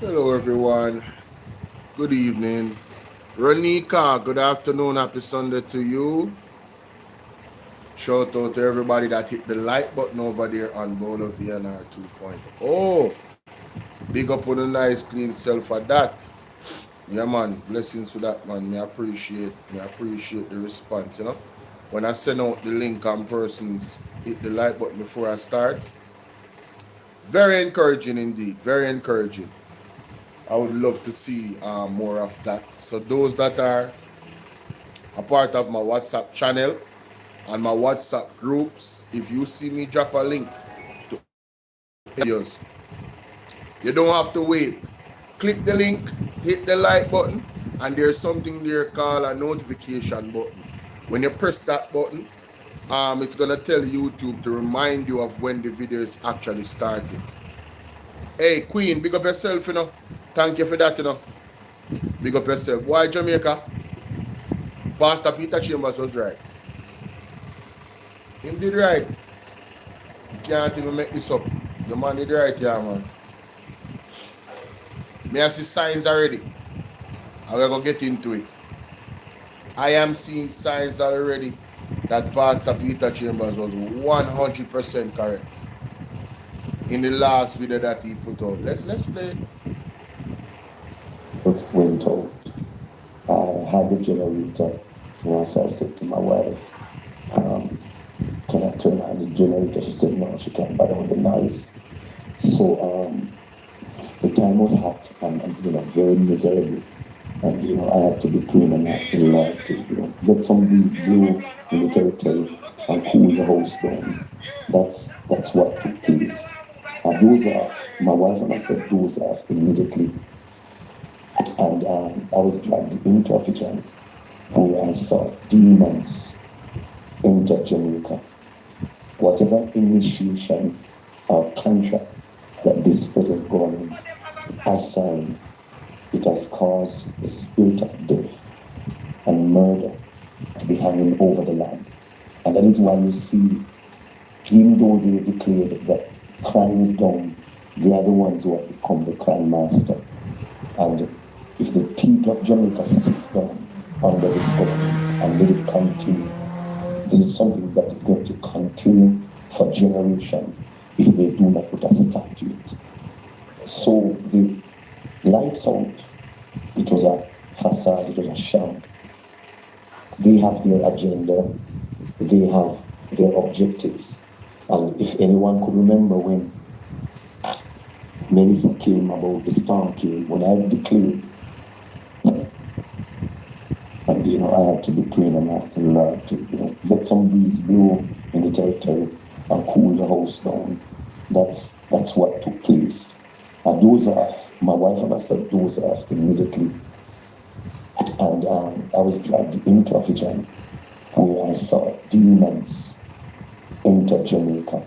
Hello, everyone. Good evening. Ronika, good afternoon. Happy Sunday to you. Shout out to everybody that hit the like button over there on Bolo VNR 2.0. Big up on a nice, clean self for that. Yeah, man. Blessings for that, man. Me appreciate the response, When I send out the link and persons hit the like button before I start. Very encouraging indeed. Very encouraging. I would love to see more of that. So those that are a part of my WhatsApp channel and my WhatsApp groups, if you see me drop a link to videos, you don't have to wait. Click the link, hit the like button, and there's something there called a notification button. When you press that button, it's gonna tell YouTube to remind you of when the video is actually starting. Hey Queen, big up yourself, Thank you for that, Big up yourself. Why Jamaica? Pastor Peter Chambers was right. He did right. You can't even make this up. The man did right, yeah, man. Me I see signs already. I will go get into it. I am seeing signs already that Pastor Peter Chambers was 100% correct in the last video that he put out. Let's play it. But when told, I had the generator. Once I said to my wife, can I turn on the generator? She said no, she can't buy all the noise. So the time was hot and very miserable. And I had to be clean and not in life to get some breeze blow in the territory and cool the house down. That's what took place. And those off, my wife and I said those off immediately. And I was dragged into a kitchen where I saw demons enter Jamaica. Whatever initiation or contract that this present government has signed, it has caused the spirit of death and murder to be hanging over the land. And that is why you see, even though they declared that crime is down, they are the ones who have become the crime master. And if the people of Jamaica sits down under this government and let it continue, this is something that is going to continue for generations if they do not put a stop to it. So the lights out, it was a facade, it was a sham. They have their agenda, they have their objectives. And if anyone could remember when Melissa came about the storm came, when I declared, and I had to be clean and ask the Lord to let some breeze blow in the territory and cool the house down. That's what took place. And those off, my wife and I said those off immediately. And I was dragged into a kitchen where I saw demons enter Jamaica.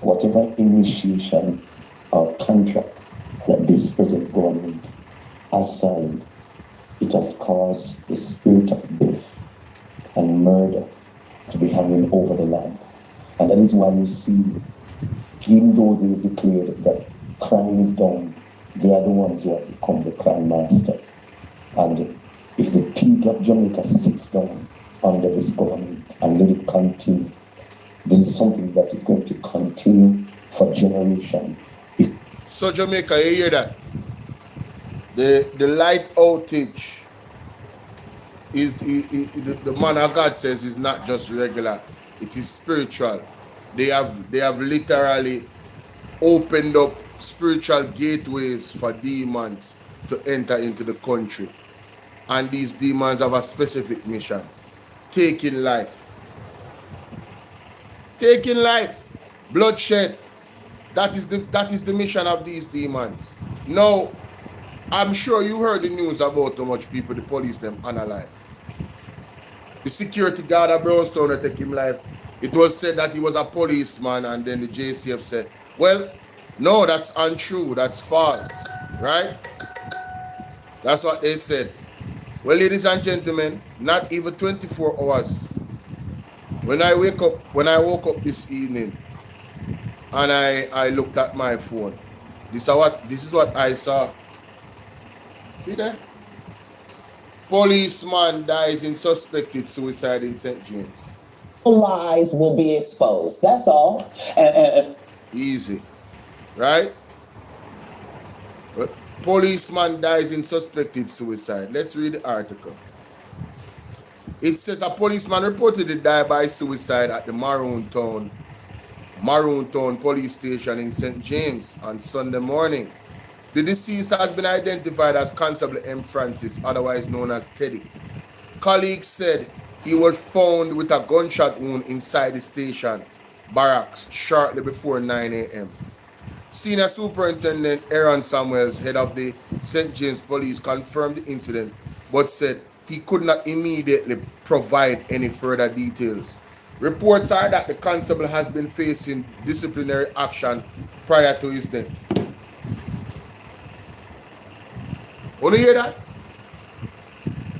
Whatever initiation or contract that this present government has signed, it has caused the spirit of death and murder to be hanging over the land. And that is why you see, even though they declared that crime is down, they are the ones who have become the crime master. And if the people of Jamaica sits down under this government and let it continue, this is something that is going to continue for generations. So Jamaica, you hear that? The light outage is the man of God says is not just regular, it is spiritual. They have literally opened up spiritual gateways for demons to enter into the country. And these demons have a specific mission. Taking life. Taking life. Bloodshed. That is the mission of these demons. Now, I'm sure you heard the news about how much people the police them unalive. The security guard at Brownstown that take him life. It was said that he was a policeman, and then the JCF said, well, no, that's untrue, that's false, right? That's what they said. Well, ladies and gentlemen, not even 24 hours. When I woke up this evening and I looked at my phone, This is what I saw. See there? Policeman dies in suspected suicide in St. James. Lies will be exposed. That's all. Easy. Right? Policeman dies in suspected suicide. Let's read the article. It says a policeman reportedly died by suicide at the Maroon Town Police Station in St. James on Sunday morning. The deceased has been identified as Constable M. Francis, otherwise known as Teddy. Colleagues said he was found with a gunshot wound inside the station barracks shortly before 9 a.m. Senior Superintendent Aaron Samuels, head of the St. James Police, confirmed the incident but said he could not immediately provide any further details. Reports are that the constable has been facing disciplinary action prior to his death. Want to hear that?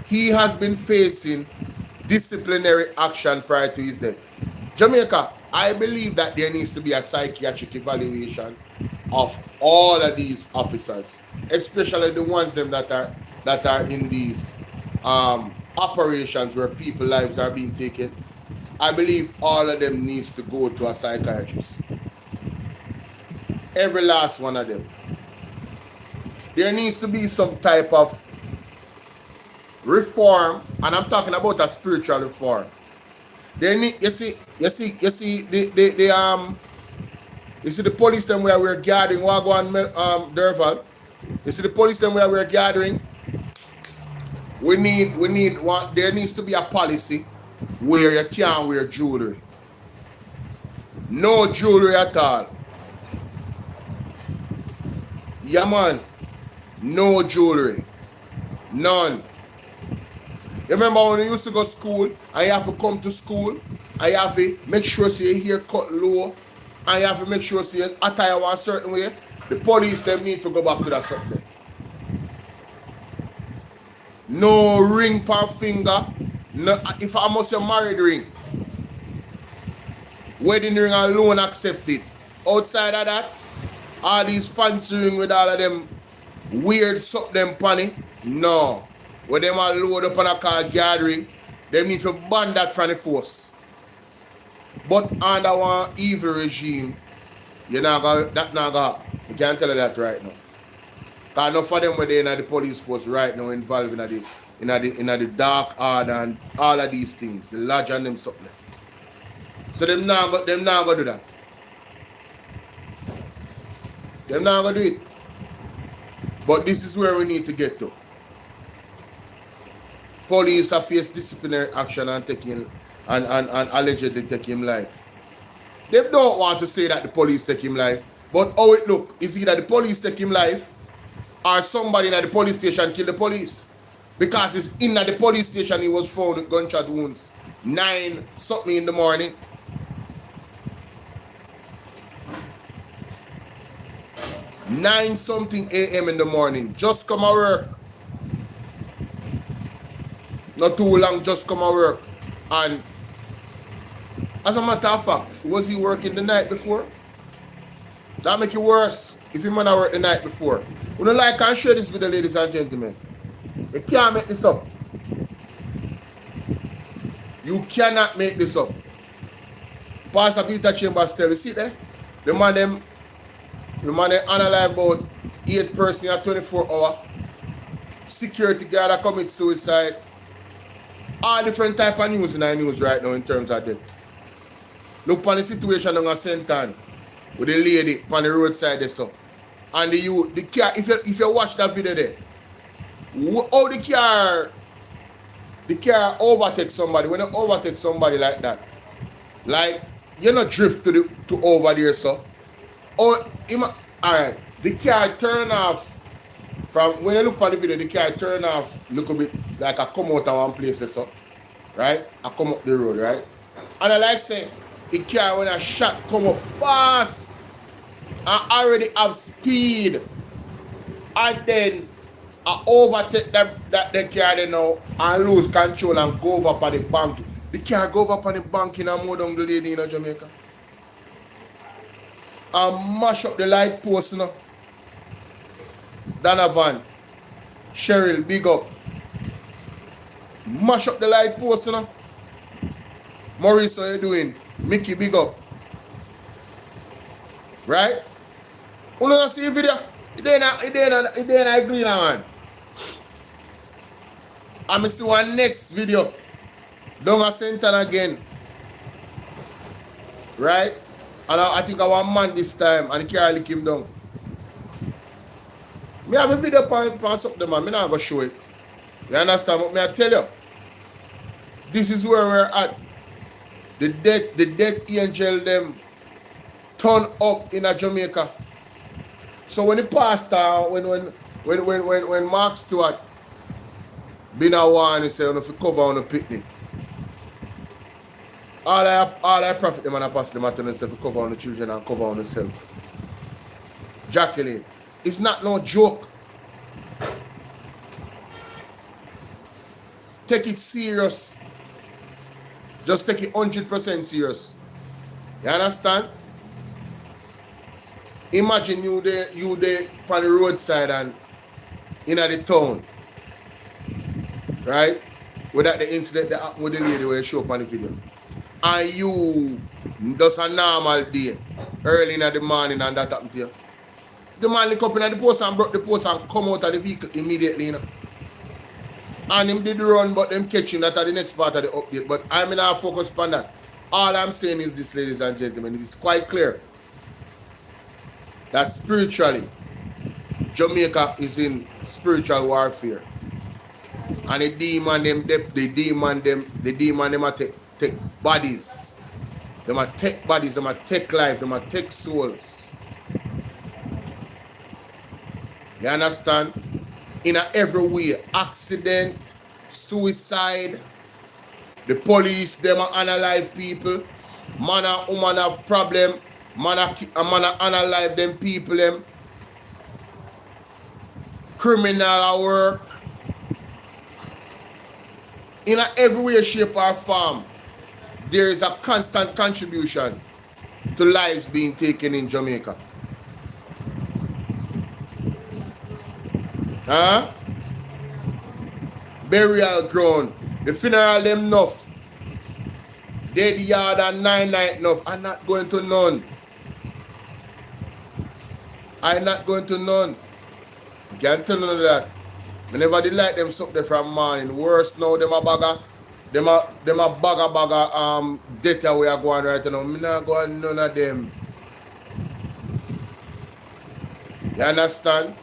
He has been facing disciplinary action prior to his death. Jamaica, I believe that there needs to be a psychiatric evaluation of all of these officers, especially the ones them that are in these operations where people's lives are being taken. I believe all of them needs to go to a psychiatrist. Every last one of them. There needs to be some type of reform, and I'm talking about a spiritual reform. They need, you see the police them where we're gathering, Wagwan Derval. You see the police them where we're gathering. We need one. There needs to be a policy where you can't wear jewelry. No jewelry at all. Yeah, man. No jewelry. None. You remember when you used to go to school and you have to come to school and you have to make sure so your hair cut low and you have to make sure so your attire one certain way? The police them need to go back to that something. No ring per finger. No, if I must a married ring. Wedding ring alone accepted. Outside of that, all these fancy ring with all of them weird something funny. No. When them are load up on a car gathering, they need to ban that from the force. But under one evil regime, you not gonna, that not gonna, you can't tell you that right now. Because enough of them were there in the police force right now involved in the dark order and all of these things, the lodge and them something. So them not gonna do that. Them not gonna do it. But this is where we need to get to. Police have faced disciplinary action and allegedly take him life. They don't want to say that the police take him life, but how it look is either the police take him life or somebody in the police station kill the police. Because it's in the police station he was found with gunshot wounds. 9 something in the morning. Nine something a.m. in the morning. Just come to work. Not too long, just come to work. And as a matter of fact, was he working the night before? That make it worse if he man work the night before. We don't like and share this with the ladies and gentlemen. You can't make this up. You cannot make this up. Pastor Peter Chambers tell you, see there? The man them analyze about 8 persons in a 24 hour. Security guard that commit suicide. All different type of news in the news right now in terms of death. Look upon the situation on a St. Ann with the lady on the roadside there so. And the car, if you watch that video there, how the car overtake somebody. When you overtake somebody like that, like you not drift to over there so. Alright, the car turn off from when you look at the video, the car turn off look a bit like I come out of one place so, right? I come up the road, right? And I like saying the car when a shot come up fast and already have speed and then I overtake the car then now and lose control and go over on the bank. The car go over on the bank in a more down the lady in Jamaica. And mash up the light post, you know. Donovan, Cheryl, big up. Mash up the light post, you know. Maurice, how you doing? Mickey, big up. Right? You don't see the video? It ain't green, man. I'm going to see one next video. Down a center again. Right? And I think I want man this time and he can't lick him down. Me have a video pass up the man. Me not going to show it. You understand what me I tell you? This is where we're at. The death angel them turn up in a Jamaica. So when the pastor, when Mark Stewart been a one, he say, if you cover on a picnic. All I prophet them and apostle them and tell them to cover on the children and cover on themselves. Jacqueline, it's not no joke. Take it serious. Just take it 100% serious. You understand? Imagine you there on the roadside and in the town. Right? Without the incident that happened with the lady where you show up on the video. And you just a normal day, early in the morning and that happened to you. The man look up in the post and broke the post and come out of the vehicle immediately, you know. And him did run, but them catch him. That are the next part of the update. But I'm not focused on that. All I'm saying is this, ladies and gentlemen, it is quite clear that spiritually, Jamaica is in spiritual warfare. And the demon them are take bodies. Them are take bodies, them are take life, them are take souls. You understand? In every way, accident, suicide, the police, them are unalive people, man and woman have problem, man and unalive them people, them, criminal at work, in every way, shape or form, there is a constant contribution to lives being taken in Jamaica. Huh? Burial ground. The funeral them enough. Dead yard and 9 night enough. I'm not going to none. I'm not going to none. You can't tell none of that. Whenever they like them something from morning. Worse now, them a bagger. Them a bagger data we are going right now. Me not going none of them. You understand?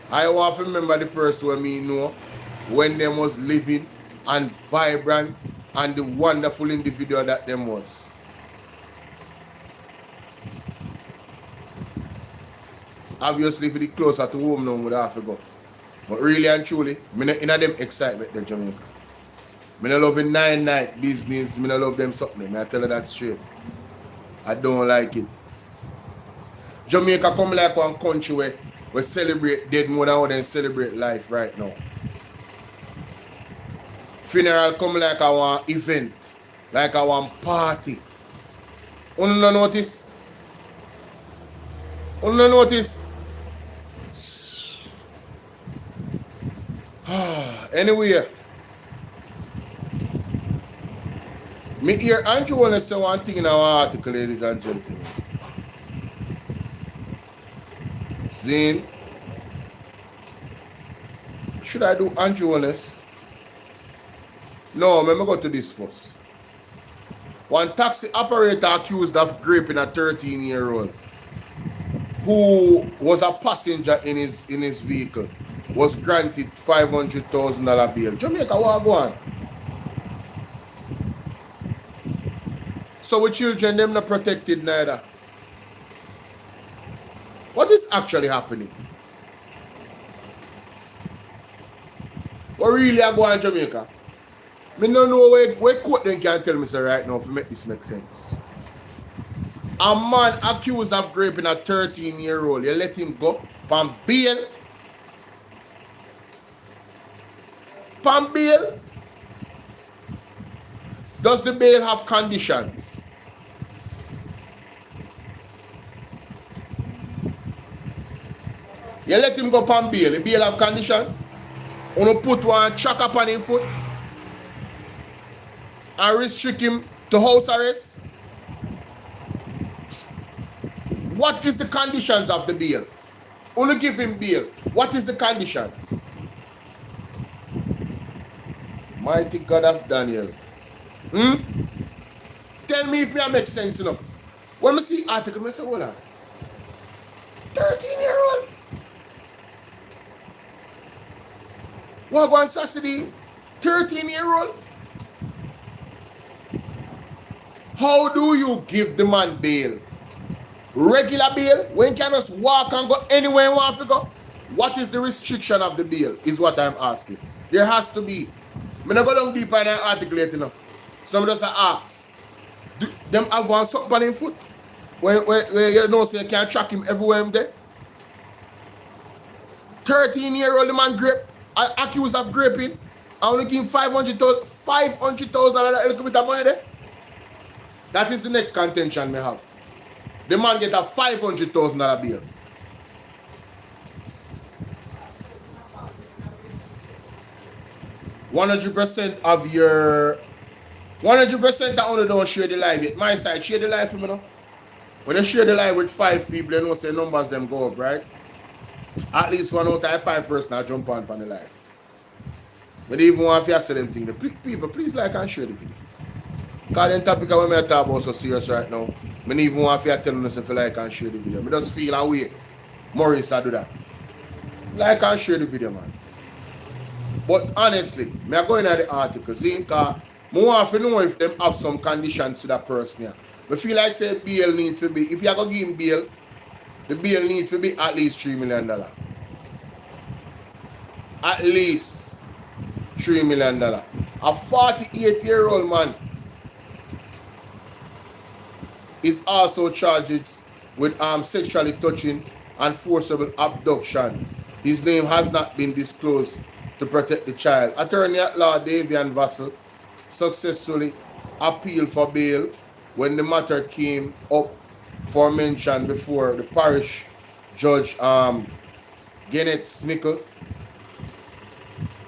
I want to remember the person who me know when them was living and vibrant and the wonderful individual that them was. Obviously, if it closer to home now, we have to go. But really and truly, I not in them excitement in Jamaica. I not love the 9 night business, I not love them something. I tell you that straight. I don't like it. Jamaica come like one country where we celebrate dead more than we celebrate life right now. Funeral come like a one event, like a one party. You don't notice? You don't notice? Anyway, me hear Andrew want to say one thing in our article, ladies and gentlemen. Zane, should I do Andrew honest? No, let me go to this first. One taxi operator accused of raping a 13-year-old who was a passenger in his vehicle was granted $500,000 bail. Jamaica, what go on? So with children, them not protected neither. What is actually happening? What really are going on in Jamaica? I don't know where court them can tell me so right now to make this make sense. A man accused of raping a 13-year-old, you let him go on bail? On bail? Does the bail have conditions? You let him go upon bail. The bail have conditions. You put one track upon him foot and restrict him to house arrest. What is the conditions of the bail? Only give him bail. What is the conditions? Mighty God of Daniel. Tell me if me make sense enough. When I see article, I say, hold on. 13-year-old. What one Saturday? 13-year-old. How do you give the man bail? Regular bail? When can just walk and go anywhere you want to go? What is the restriction of the bail? Is what I'm asking. There has to be. I'm not going deep in an article yet enough. Some just ask. Do them have one something on him foot? When you know so you can track him everywhere him there? 13-year-old man grape, accused of graping. I only give him $500,000 a little bit of money there. That is the next contention we have. The man get a $500,000 bill. 100% of your 100% that only don't share the live yet. My side, share the live for me now. When you share the live with 5 people, you know say numbers them go up, right? At least 1 out of 5 person that jump on the live. But even want to say them thing, people please like and share the video. Because the topic when I talk about so serious right now, I even want to tell us if you like and share the video. I just feel away. Maurice, I do that. Like and share the video, man. But honestly, I go into the article, see, because I want to know if them have some conditions to that person here. I feel like say bail need to be, if you are going to give him bail, the bail need to be at least $3 million. At least $3 million. A 48-year-old man is also charged with sexually touching and forcible abduction. His name has not been disclosed to protect the child. Attorney at law Davian Vassell successfully appealed for bail when the matter came up for mention before the parish judge MAGNITSKY.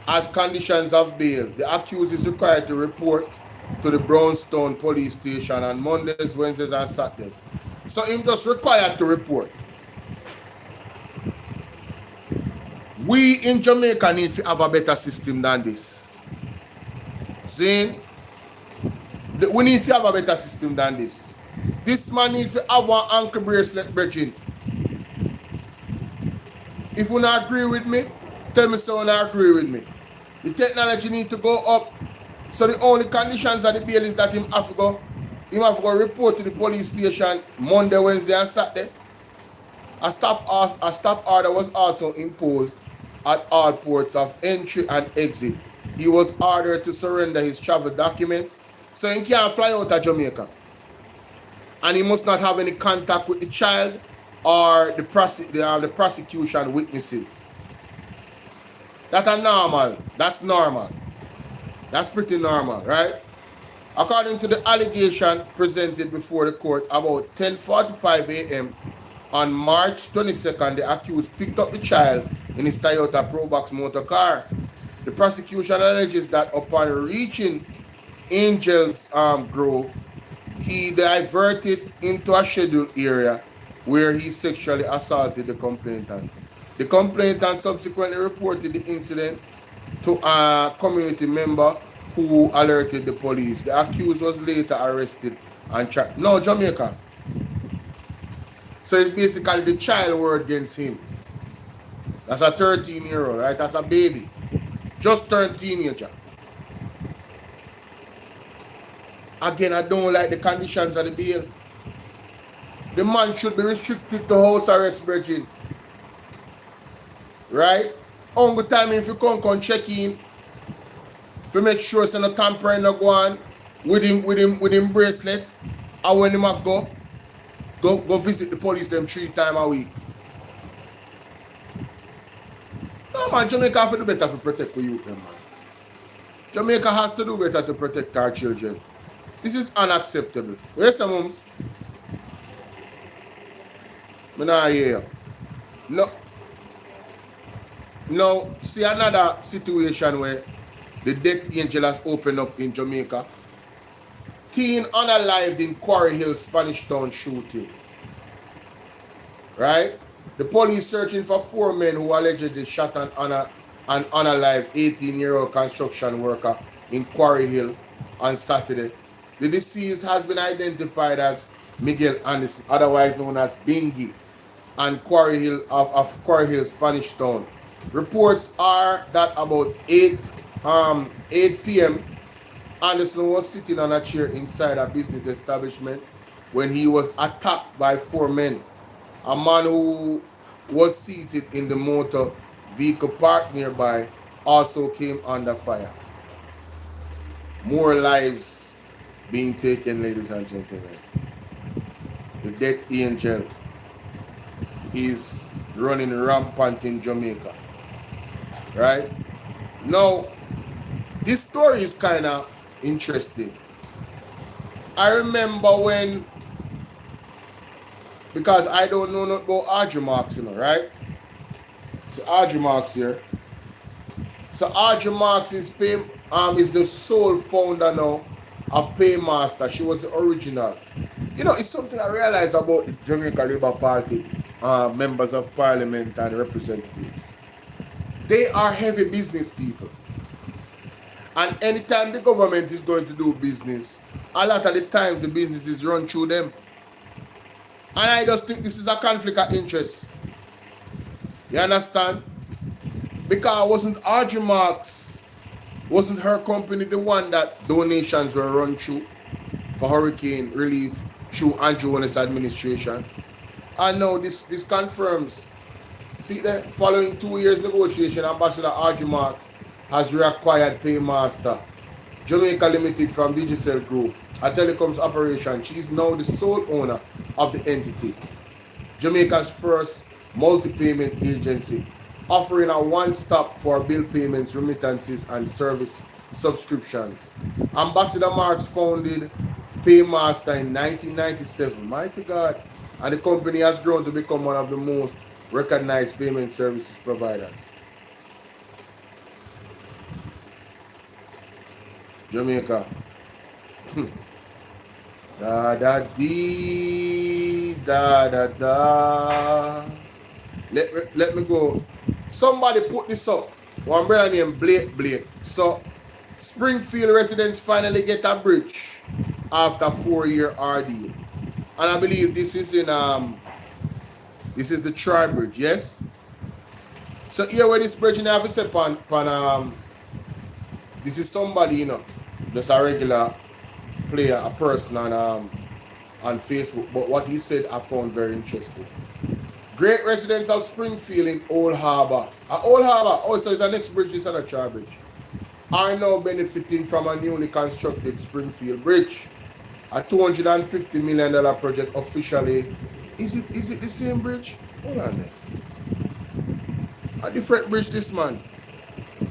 As conditions of bail, the accused is required to report to the Brownstone police station on Mondays, Wednesdays, and Saturdays. So him just required to report. We in Jamaica need to have a better system than this. See? We need to have a better system than this. This man needs to have one ankle bracelet, brethren. If you not agree with me, tell me so you not agree with me. The technology need to go up. So the only conditions of the bail is that him have to go report to the police station Monday, Wednesday, and Saturday. A stop order was also imposed at all ports of entry and exit. He was ordered to surrender his travel documents, so he can't fly out of Jamaica. And he must not have any contact with the child or the prosecution witnesses. That's normal. That's normal. That's pretty normal, right? According to the allegation presented before the court about 10:45 a.m. on March 22nd, the accused picked up the child in his Toyota Probox motor car. The prosecution alleges that upon reaching Angels Grove, he diverted into a scheduled area where he sexually assaulted the complainant. The complainant subsequently reported the incident to a community member who alerted the police. The accused was later arrested and tracked. No, Jamaica. So it's basically the child word against him. That's a 13-year-old, right? That's a baby. Just turned teenager. Again, I don't like the conditions of the bail. The man should be restricted to house arrest, brethren. Right? Only time if you come check in, to make sure so no tampering no go on with him bracelet, and when him go visit the police them 3 times a week. No man, Jamaica have to do better to protect the youth them, man. Jamaica has to do better to protect our children. This is unacceptable. Where's some mums? Me not hear you. No. Now, see another situation where the death angel has opened up in Jamaica. Teen unalived in Quarry Hill, Spanish Town shooting. Right? The police searching for 4 men who allegedly shot an unalived 18-year-old construction worker in Quarry Hill on Saturday. The deceased has been identified as Miguel Anderson, otherwise known as Bingy, and Quarry Hill of Quarry Hill, Spanish Town. Reports are that about 8 p.m. Anderson was sitting on a chair inside a business establishment when he was attacked by 4 men. A man who was seated in the motor vehicle parked nearby also came under fire. More lives being taken, ladies and gentlemen. The death angel is running rampant in Jamaica. Right? Now, this story is kind of interesting. I remember when, because I don't know nothing about Audrey Marks, you know, right? So Audrey Marks here. So Audrey Marks is the sole founder now of Paymaster. She was the original. You know, it's something I realized about the Jamaica Labour Party members of parliament and representatives. They are heavy business people. And anytime the government is going to do business, a lot of the times the business is run through them. And I just think this is a conflict of interest. You understand? Because wasn't Audrey Marks, wasn't her company the one that donations were run through for hurricane relief through Andrew Holness administration? And now this confirms. See, the following 2 years negotiation, Ambassador Audrey Marks has reacquired Paymaster Jamaica Limited from Digicel Group, a telecoms operation. She is now the sole owner of the entity, Jamaica's first multi-payment agency, offering a one-stop for bill payments, remittances, and service subscriptions. Ambassador Marks founded Paymaster in 1997, mighty God, and the company has grown to become one of the most recognized payment services providers. Jamaica. Da da dee da da da. Let me go. Somebody put this up. One brother named Blake. So Springfield residents finally get a bridge after 4-year ordeal. And I believe this is in this is the Tri Bridge, yes? So here where this bridge in have to say this is somebody, you know, just a regular player, a person on Facebook. But what he said I found very interesting. Great residents of Springfield in Old Harbour. Old Harbour, oh, so it's the next bridge, this is a Tri Bridge, are now benefiting from a newly constructed Springfield Bridge. A $250 million project officially. Is it the same bridge? Hold on there. A different bridge this man.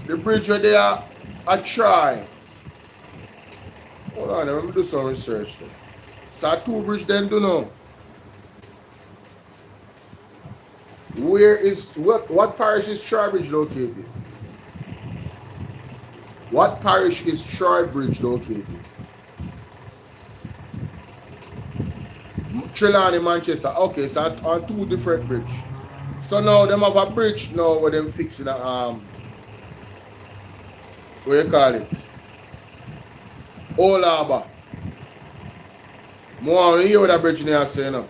The bridge where they are a try. Hold on, let me do some research there. So a 2 bridge then do know. Where is what parish is Troy Bridge located? What parish is Troy Bridge located? Trelawney, Manchester. Okay, so on 2 different bridges. So now them have a bridge now where them fixing a what you call it? Old Harbour. More on hear what that bridge they are saying now.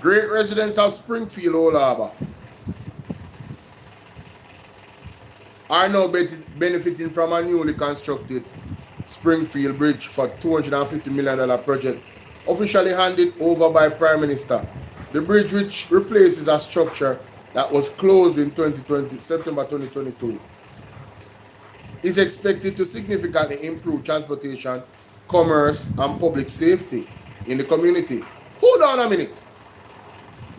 Great residents of Springfield, Old Harbour, are now benefiting from a newly constructed Springfield Bridge for $250 million project officially handed over by Prime Minister. The bridge, which replaces a structure that was closed in September 2022, is expected to significantly improve transportation, commerce, and public safety in the community. Hold on a minute.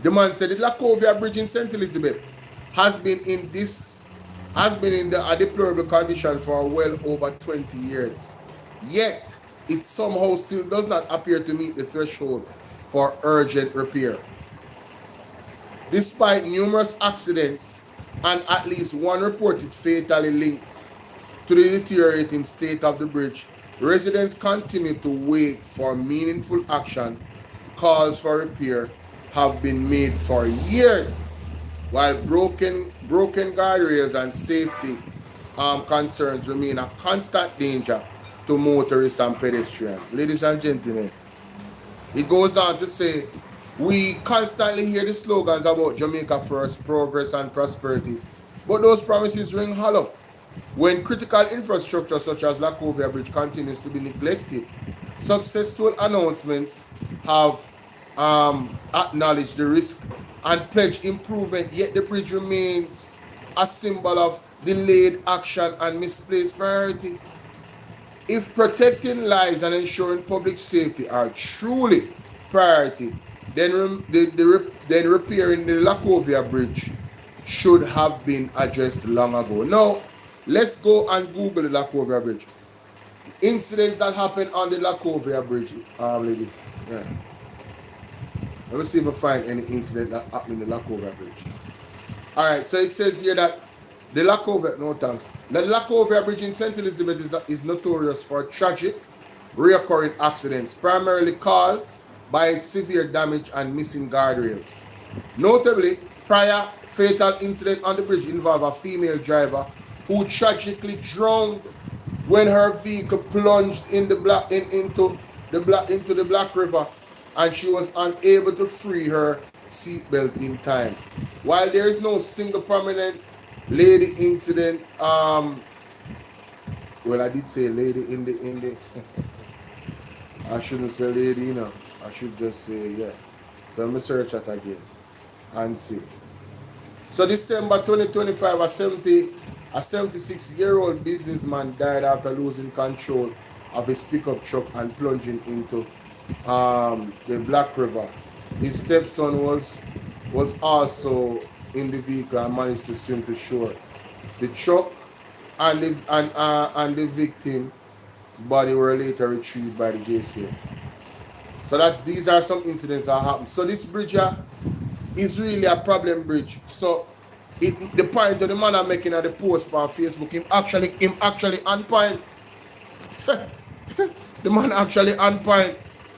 The man said the Lacovia Bridge in St. Elizabeth has been in a deplorable condition for well over 20 years. Yet, it somehow still does not appear to meet the threshold for urgent repair. Despite numerous accidents and at least one reported fatally linked to the deteriorating state of the bridge, residents continue to wait for meaningful action. Calls for repair have been made for years, while broken guardrails and safety concerns remain a constant danger to motorists and pedestrians. Ladies and gentlemen, it goes on to say, we constantly hear the slogans about Jamaica first, progress and prosperity, but those promises ring hollow when critical infrastructure such as Lacovia Bridge continues to be neglected. Successful announcements have acknowledged the risk and pledged improvement, yet the bridge remains a symbol of delayed action and misplaced priority. If protecting lives and ensuring public safety are truly priority, then, then repairing the Lacovia Bridge should have been addressed long ago. Now, let's go and Google the Lacovia Bridge. Incidents that happened on the Lacovia Bridge, lady. Yeah. Let me see if I find any incident that happened in the Lacovia Bridge. Alright, so it says here that the Lacovia, no thanks. The Lacovia Bridge in St. Elizabeth is notorious for tragic, reoccurring accidents, primarily caused by its severe damage and missing guardrails. Notably, prior fatal incident on the bridge involved a female driver who tragically drowned when her vehicle plunged into the Black River, and she was unable to free her seatbelt in time. While there is no single prominent lady incident, well, I did say lady in the I shouldn't say lady, you know. I should just say, yeah. So let me search that again and see. So December 2025, a 76-year-old businessman died after losing control of his pickup truck and plunging into the Black River. His stepson was also in the vehicle and managed to swim to shore. The truck and the victim's body were later retrieved by the JCF. So that these are some incidents that happened. So this bridge is really a problem bridge. So the point of the man I'm making at the post on Facebook, him actually on point. The man actually on point.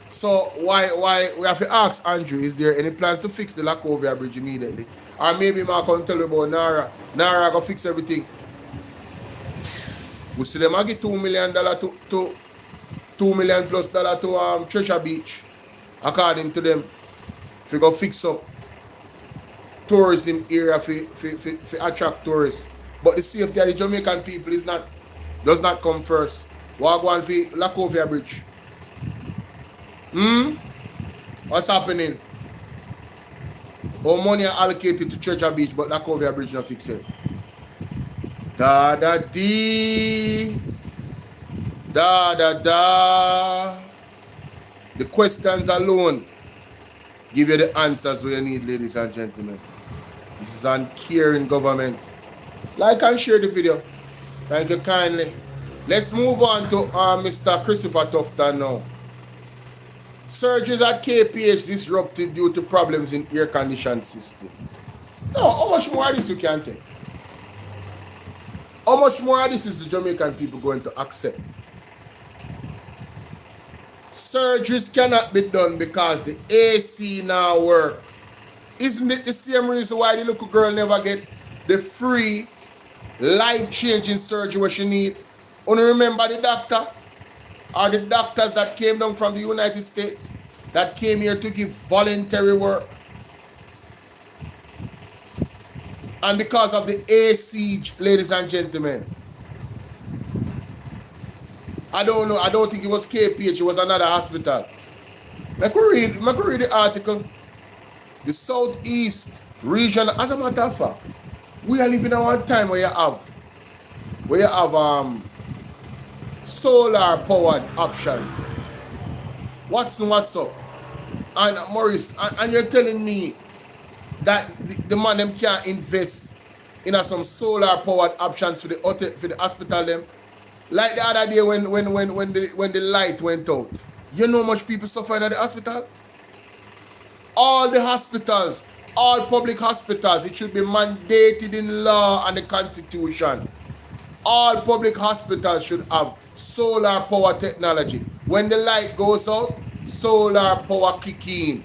So why we have to ask Andrew, is there any plans to fix the Lacovia Bridge immediately? Or maybe Mark can tell you about Nara. Nara go fix everything. We see them give $2 million to $2 million plus to Treasure Beach, according to them, if you go fix up tourism area for attract tourists. But the safety of the Jamaican people does not come first. What go on for Lacovia Bridge? What's happening? All money are allocated to Treasure Beach, but Lacovia Bridge not fix it. Da da dee. Da da da. The questions alone give you the answers we need, ladies and gentlemen. This is uncaring government. Like and share the video. Thank you kindly. Let's move on to Mr. Christopher Tufton now. Surgeries at KPH disrupted due to problems in air conditioning system. Now, how much more of this we can take? How much more of this is the Jamaican people going to accept? Surgeries cannot be done because the AC now work. Isn't it the same reason why the little girl never get the free life-changing surgery what she need? Only remember the doctor or the doctors that came down from the United States that came here to give voluntary work. And because of the AC, ladies and gentlemen, I don't know, I don't think it was KPH, it was another hospital. I could read the article. The Southeast region, as a matter of fact, we are living in one time where you have solar powered options. What's up? And Maurice, and you're telling me that the man them can't invest in some solar powered options for the hospital them? Like the other day when the light went out. You know how much people suffer at the hospital? All the hospitals all public hospitals, it should be mandated in law and the constitution. All public hospitals should have solar power technology. When the light goes out, solar power kick in.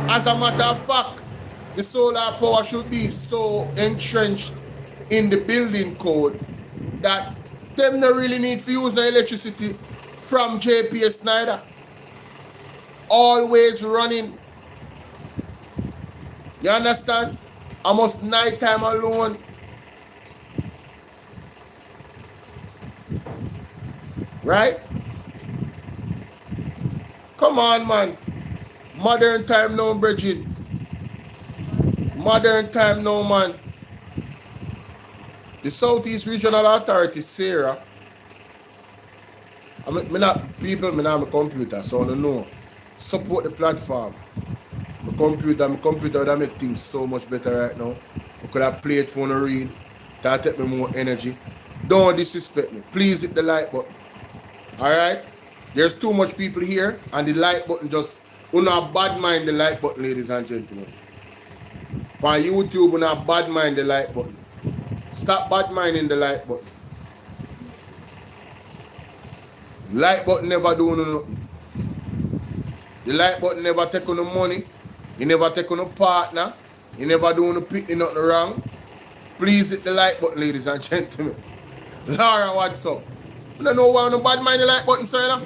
As a matter of fact, the solar power should be so entrenched in the building code that them don't really need to use the electricity from JPS neither. Always running. You understand? Almost nighttime alone. Right? Come on, man. Modern time now, Bridget. Modern time now, man. The Southeast Regional Authority, Sarah. I not people, I have a computer, so I don't know. Support the platform. My computer would make things so much better right now. I could have played phone and read. That take me more energy. Don't disrespect me. Please hit the like button. Alright? There's too much people here and the like button just not bad mind the like button, ladies and gentlemen. On YouTube, not bad mind the like button. Stop bad minding the like button. Like button never do nothing. The like button never take on no money. You never take on no partner. You never do no picking nothing wrong. Please hit the like button, ladies and gentlemen. Laura, what's up? You don't know why no bad mind the like button, sir. No?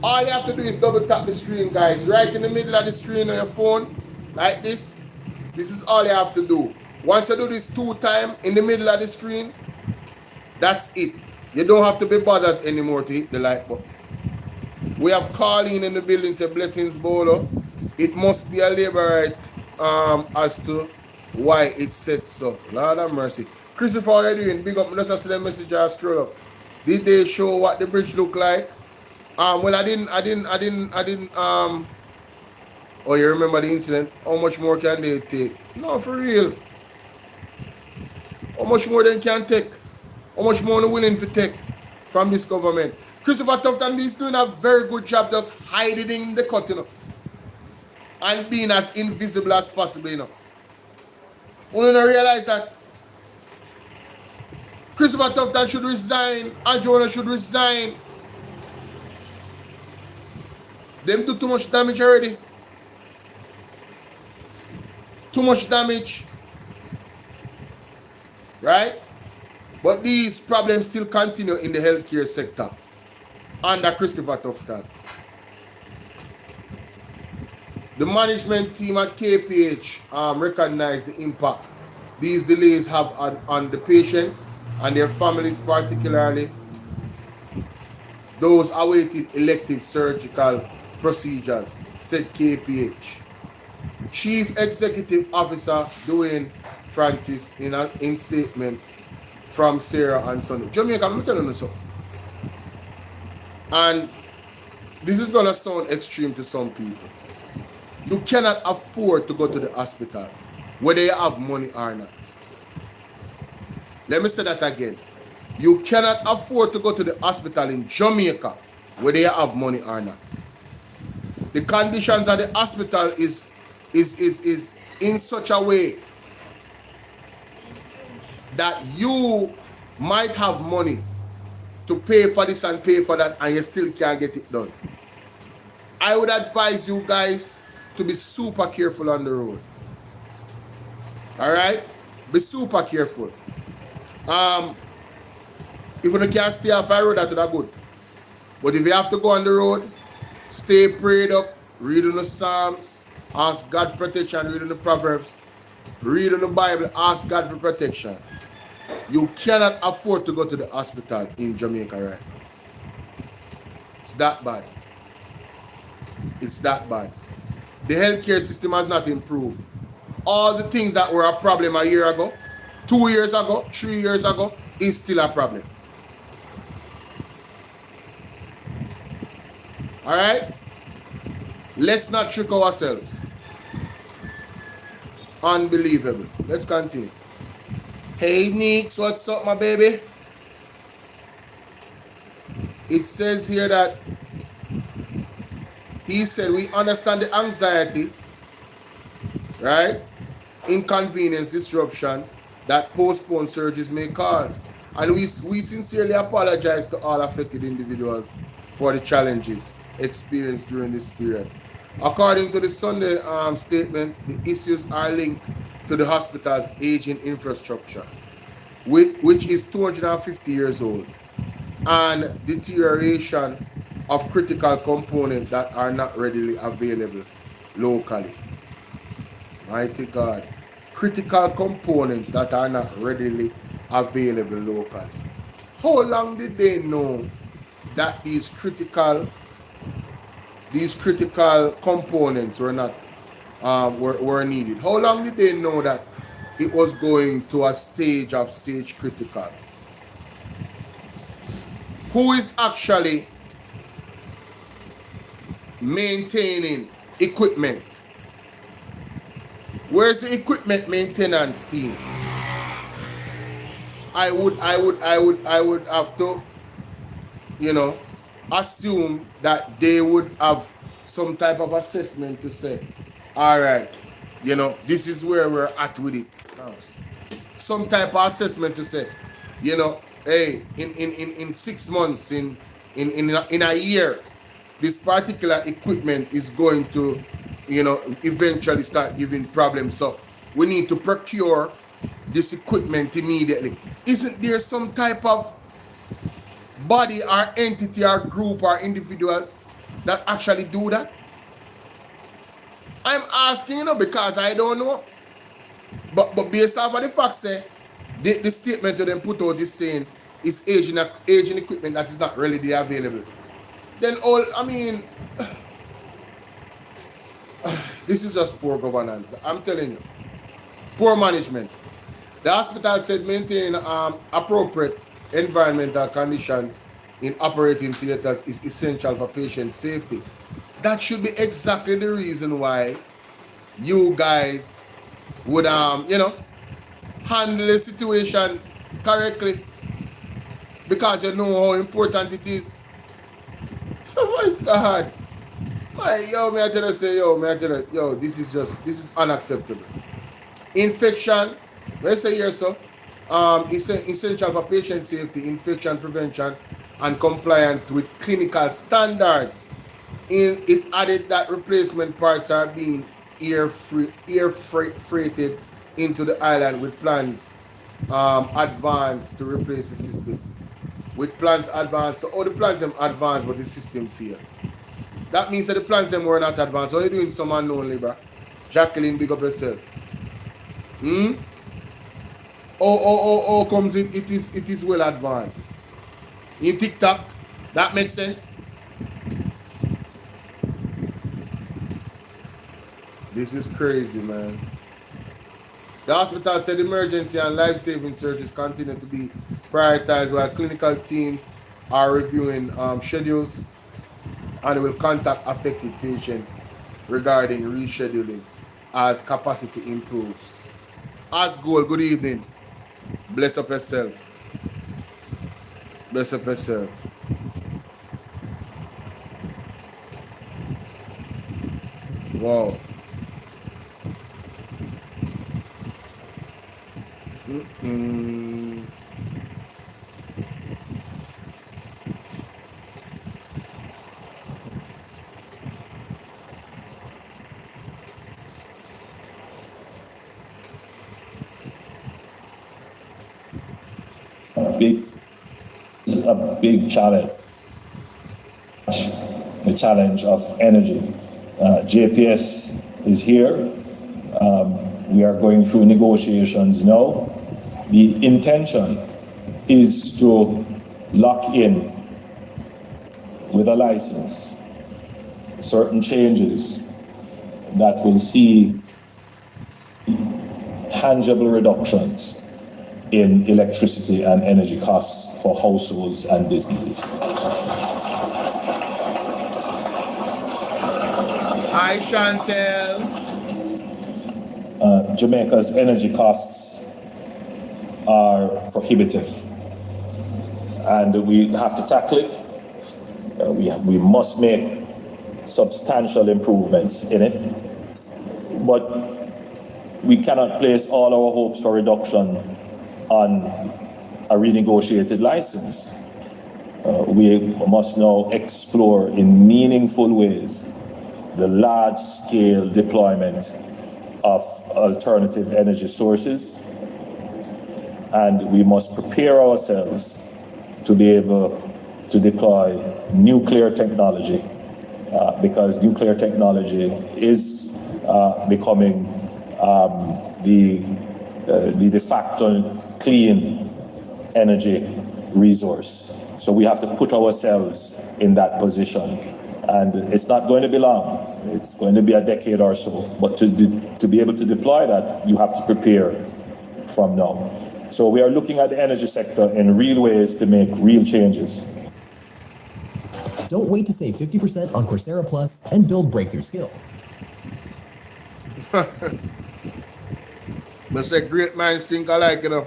All you have to do is double tap the screen, guys. Right in the middle of the screen on your phone. Like this. This is all you have to do. Once you do this 2 times in the middle of the screen, that's it. You don't have to be bothered anymore to hit the like button. We have Colleen in the building, say blessings, Bolo. It must be a labor right as to why it said so. Lord have mercy. Christopher, how are you doing? Big up. Let's see the message I scroll up. Did they show what the bridge look like? Well, I didn't, oh, you remember the incident? How much more can they take? No, for real. How much more they can take? How much more are they willing to take from this government? Christopher Tufton is doing a very good job just hiding in the cut, you know, and being as invisible as possible, you know. We don't realize that Christopher Tufton should resign and Jonah should resign. Them do too much damage already. Too much damage. Right? But these problems still continue in the healthcare sector under Christopher Tufton. The management team at KPH recognize the impact these delays have on the patients and their families, particularly those awaiting elective surgical procedures, said KPH. Chief Executive Officer Dwayne Francis in statement from Sarah and Sonny. Jamaica, I'm telling you so. And this is going to sound extreme to some people. You cannot afford to go to the hospital whether you have money or not. Let me say that again. You cannot afford to go to the hospital in Jamaica whether you have money or not. The conditions at the hospital is in such a way that you might have money to pay for this and pay for that and you still can't get it done. I would advise you guys to be super careful on the road. Alright? Be super careful. If you can't stay off the road, that's good. But if you have to go on the road, stay prayed up, read on the Psalms, ask God for protection, read on the Proverbs, read on the Bible, ask God for protection. You cannot afford to go to the hospital in Jamaica, right? It's that bad. It's that bad. The healthcare system has not improved. All the things that were a problem a year ago, 2 years ago, 3 years ago, is still a problem. Alright? Let's not trick ourselves. Unbelievable. Let's continue. Hey Nix, what's up, my baby? It says here that he said, we understand the anxiety, right? Inconvenience, disruption that postponed surgeries may cause. And we sincerely apologize to all affected individuals for the challenges experienced during this period. According to the Sunday statement, the issues are linked to the hospital's aging infrastructure, which is 250 years old, and deterioration of critical components that are not readily available locally. Mighty God. Critical components that are not readily available locally. How long did they know that these critical components were not were needed? How long did they know that it was going to a stage of stage critical? Who is actually maintaining equipment? Where's the equipment maintenance team? I would have to, assume that they would have some type of assessment to say, all right, this is where we're at with it. Some type of assessment to say, hey, in 6 months, in a year, this particular equipment is going to, eventually start giving problems. So we need to procure this equipment immediately. Isn't there some type of body or entity or group or individuals that actually do that? I'm asking, because I don't know. But based off of the fact, say, the statement that them put out is saying it's aging equipment that is not readily available. Then this is just poor governance. I'm telling you. Poor management. The hospital said maintaining appropriate environmental conditions in operating theaters is essential for patient safety. That should be exactly the reason why you guys would handle the situation correctly, because you know how important it is. Oh my God. This is unacceptable. Infection, let's say here, so it's essential for patient safety, infection prevention, and compliance with clinical standards. It added that replacement parts are being air freighted into the island with plans advanced to replace the system. With plans advanced, so all the plans them advanced, but the system failed. That means that the plans them were not advanced. How are you doing, some unknown labor? Jacqueline, big up yourself. Oh, comes it is well advanced. In TikTok, that makes sense. This is crazy, man. The hospital said emergency and life-saving surgeries continue to be prioritized while clinical teams are reviewing schedules and will contact affected patients regarding rescheduling as capacity improves. Asgol, good evening. Bless up yourself. Bless up yourself. Wow. A big challenge, the challenge of energy. JPS is here. We are going through negotiations now. The intention is to lock in with a license certain changes that will see tangible reductions in electricity and energy costs for households and businesses. Hi, Chantel. Jamaica's energy costs are prohibitive, and we have to tackle it. We must make substantial improvements in it, but we cannot place all our hopes for reduction on a renegotiated license. We must now explore in meaningful ways the large-scale deployment of alternative energy sources, and we must prepare ourselves to be able to deploy nuclear technology, because nuclear technology is becoming the de facto clean energy resource. So we have to put ourselves in that position, and it's not going to be long. It's going to be a decade or so, but to be able to deploy that, you have to prepare from now. So we are looking at the energy sector in real ways to make real changes. Don't wait to save 50% on Coursera Plus and build breakthrough skills. I say great minds think alike, you know.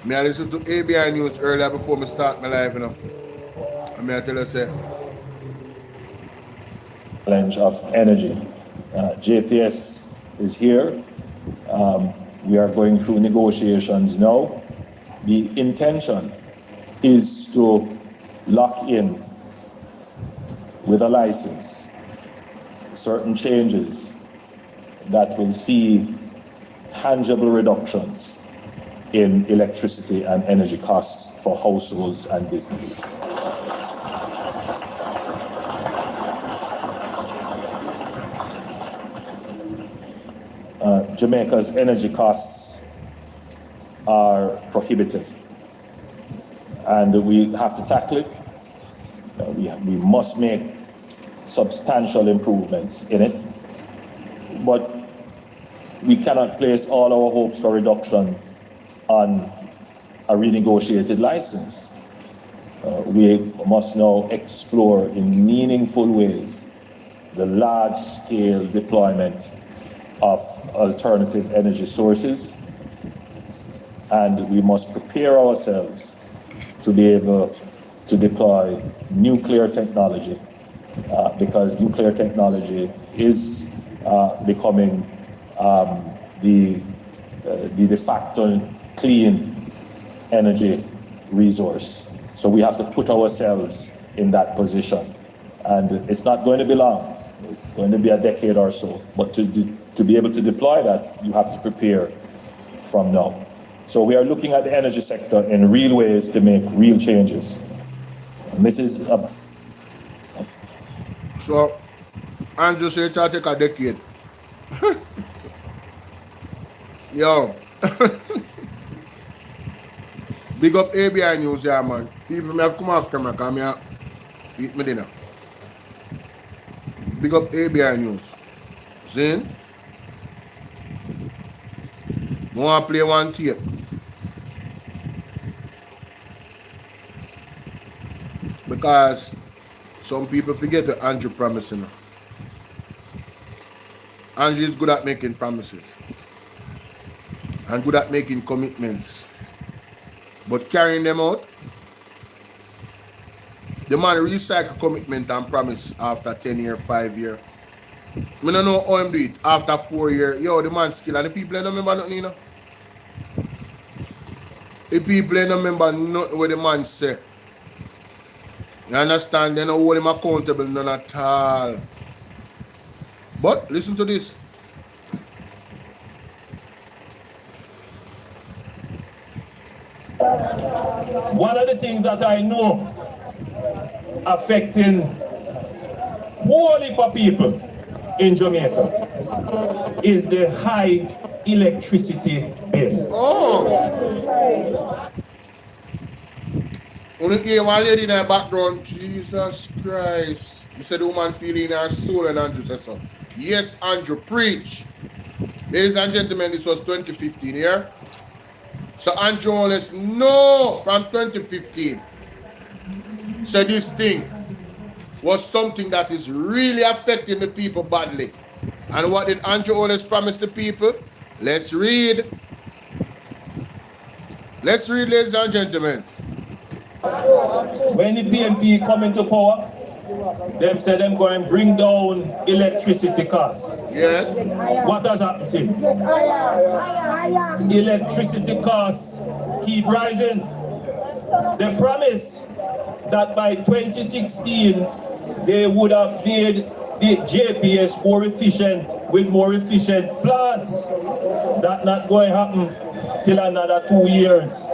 I listen to ABI News earlier before I start my life, you know. And I tell you, say, Challenge of energy. JPS is here. We are going through negotiations now. The intention is to lock in with a license certain changes that will see tangible reductions in electricity and energy costs for households and businesses. Jamaica's energy costs are prohibitive, and we have to tackle it. We must make substantial improvements in it, but we cannot place all our hopes for reduction on a renegotiated license. We must now explore in meaningful ways the large-scale deployment of alternative energy sources, and we must prepare ourselves to be able to deploy nuclear technology, because nuclear technology is becoming the de facto clean energy resource. So we have to put ourselves in that position, and it's not going to be long. It's going to be a decade or so, but to be able to deploy that, you have to prepare from now. So we are looking at the energy sector in real ways to make real changes. And this is a... So, Andrew said it'll take a decade. Yo. Big up ABI News, yeah, man. People may have come off camera because I eat my dinner. Big up ABI News. See? I want to play one tape. Because some people forget that Andrew promising. Andrew is good at making promises and good at making commitments, but carrying them out, the man recycle commitment and promise after 10 years, 5 years. I don't know how him do it after 4 years. Yo, the man skill, and the people don't remember nothing, you know. The people don't remember nothing what the man say. You understand? They don't hold him accountable, none at all. But listen to this. One of the things that I know affecting whole heap of people in Jamaica is the high electricity bill. Oh! When you hear one lady in the background, Jesus Christ. You said the woman feeling her soul, and Andrew said so. Yes, Andrew, preach. Ladies and gentlemen, this was 2015, yeah? So Andrew Holness, no, from 2015, said this thing was something that is really affecting the people badly. And what did Andrew Holness promise the people? Let's read. Let's read, ladies and gentlemen. When the PNP come into power, them say them go and bring down electricity costs. Yeah. What has happened since? Electricity costs keep rising. They promise that by 2016 they would have made the JPS more efficient with more efficient plants. That's not going to happen till another 2 years.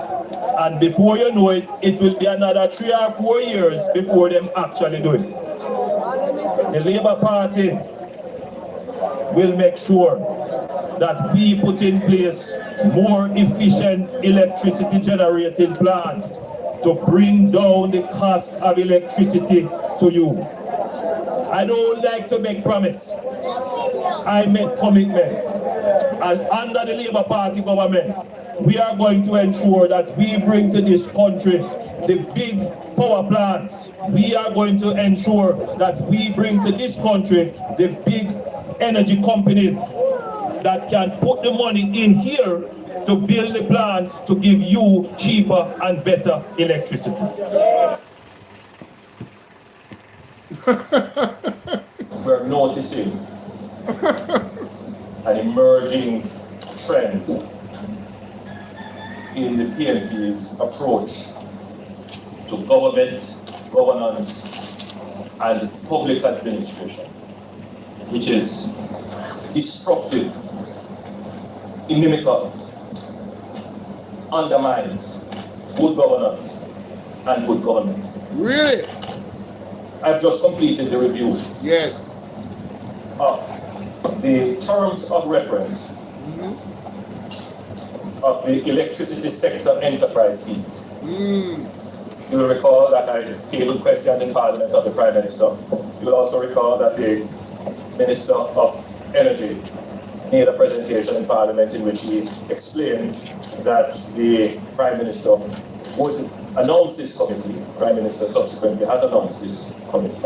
And before you know it, it will be another 3 or 4 years before them actually do it. The Labour Party will make sure that we put in place more efficient electricity generating plants to bring down the cost of electricity to you. I don't like to make promise. I make commitment. And under the Labour Party government, we are going to ensure that we bring to this country the big power plants. We are going to ensure that we bring to this country the big energy companies that can put the money in here to build the plants to give you cheaper and better electricity. We're noticing an emerging trend in the PNP's approach to government, governance, and public administration, which is destructive, inimical, undermines good governance and good government. Really? I've just completed the review Yes. of the terms of reference of the electricity sector enterprise scheme. You will recall that I tabled questions in Parliament of the Prime Minister. You will also recall that the Minister of Energy made a presentation in Parliament in which he explained that the Prime Minister would announce this committee. The Prime Minister subsequently has announced this committee.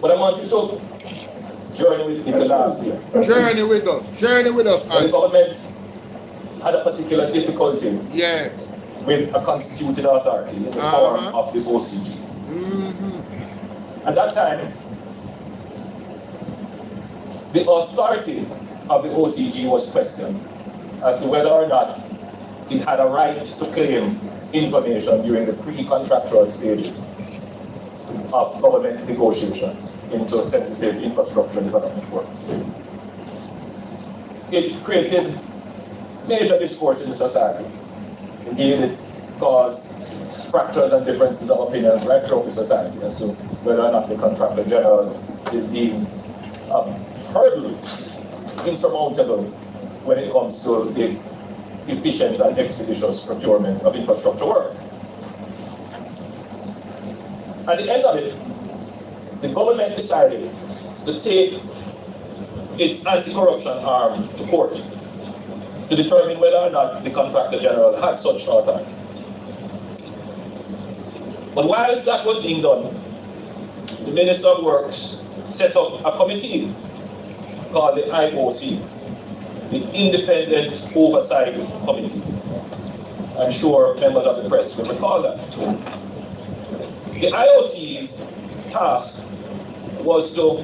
But I want you to journey with me to last year. Journey with us. Journey with us. The government had a particular difficulty Yes. with a constituted authority in the form of the OCG. At that time, the authority of the OCG was questioned as to whether or not it had a right to claim information during the pre-contractual stages of government negotiations into sensitive infrastructure development works. It created major discourse in the society. Indeed, it caused fractures and differences of opinions right throughout the society as to whether or not the contractor general is being a hurdle insurmountable when it comes to the efficient and expeditious procurement of infrastructure works. At the end of it, the government decided to take its anti-corruption arm to court to determine whether or not the contractor general had such authority. But whilst that was being done, the Minister of Works set up a committee called the IOC, the Independent Oversight Committee. I'm sure members of the press will recall that. The IOC's task was to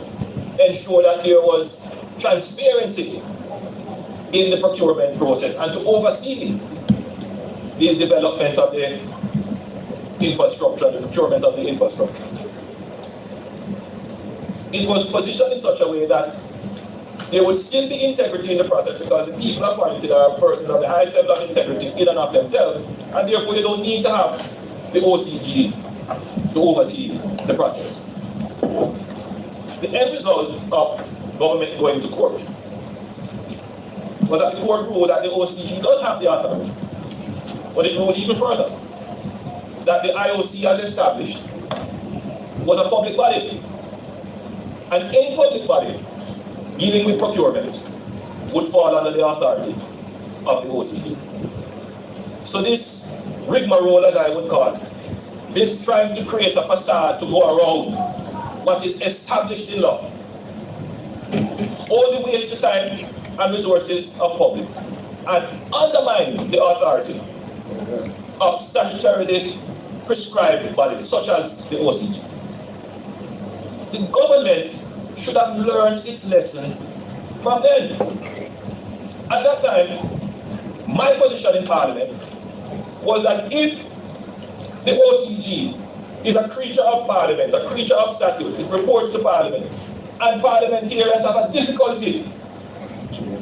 ensure that there was transparency in the procurement process and to oversee the development of the infrastructure, the procurement of the infrastructure. It was positioned in such a way that there would still be integrity in the process because the people appointed are persons of the highest level of integrity in and of themselves, and therefore they don't need to have the OCG to oversee the process. The end result of government going to court was that the court ruled that the OCG does have the authority, but it ruled even further that the IOC as established was a public body, and any public body dealing with procurement would fall under the authority of the OCG. So this rigmarole, as I would call it, this trying to create a facade to go around what is established in law, only wastes the time and resources of public and undermines the authority of statutorily prescribed bodies such as the OCG. the government should have learned its lesson from then. At that time, my position in Parliament was that if the OCG is a creature of Parliament, a creature of statute, it reports to Parliament, and parliamentarians have a difficulty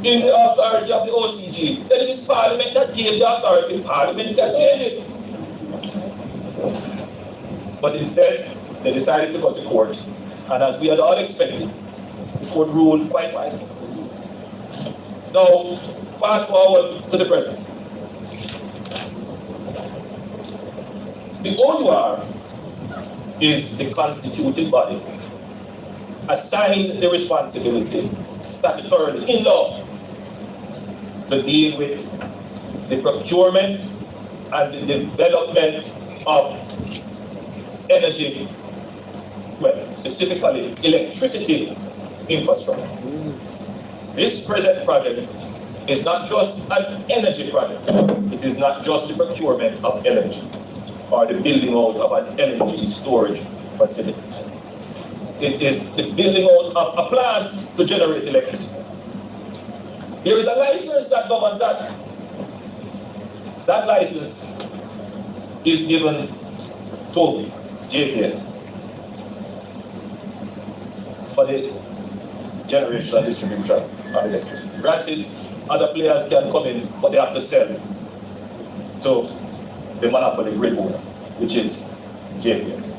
in the authority of the OCG, then it is Parliament that gave the authority. Parliament can change it. But instead, they decided to go to court, and as we had all expected, the court ruled quite wisely. Now, fast forward to the present. The OUR is the constituted body assigned the responsibility statutorily in law to deal with the procurement and the development of energy, well, specifically electricity infrastructure. This present project is not just an energy project. It is not just the procurement of energy or the building out of an energy storage facility. It is the building out of a plant to generate electricity. There is a license that governs that. That license is given to JPS for the generation and distribution of electricity. Granted, other players can come in, but they have to sell to the monopoly grid owner, which is JPS.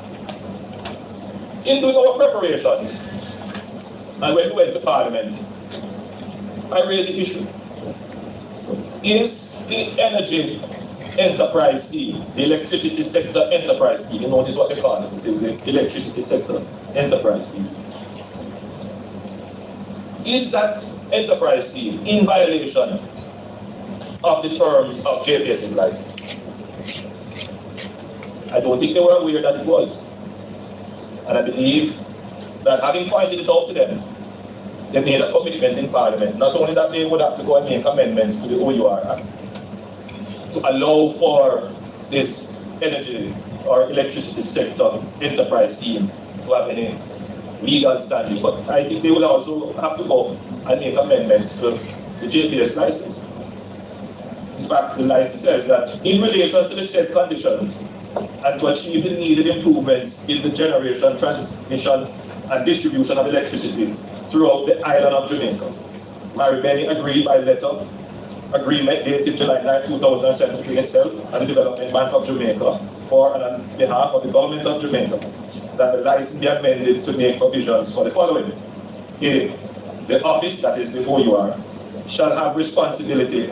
In doing our preparations, and when we went to Parliament, I raised the issue. Is the energy enterprise scheme, the electricity sector enterprise scheme, you notice what they call it, it is the electricity sector enterprise scheme. Is that enterprise scheme in violation of the terms of JPS's license? I don't think they were aware that it was. And I believe that having pointed it out to them, they made a commitment in Parliament, not only that they would have to go and make amendments to the OUR Act to allow for this energy or electricity sector enterprise scheme to have any legal standing, but I think they will also have to go and make amendments to the JPS license. In fact, the license says that in relation to the said conditions and to achieve the needed improvements in the generation, transmission, and distribution of electricity throughout the island of Jamaica, Maribeni agreed by letter, agreement dated July 9, 2017 itself, and the Development Bank of Jamaica for and on behalf of the Government of Jamaica, that the license be amended to make provisions for the following. A, the office, that is the OUR, shall have responsibility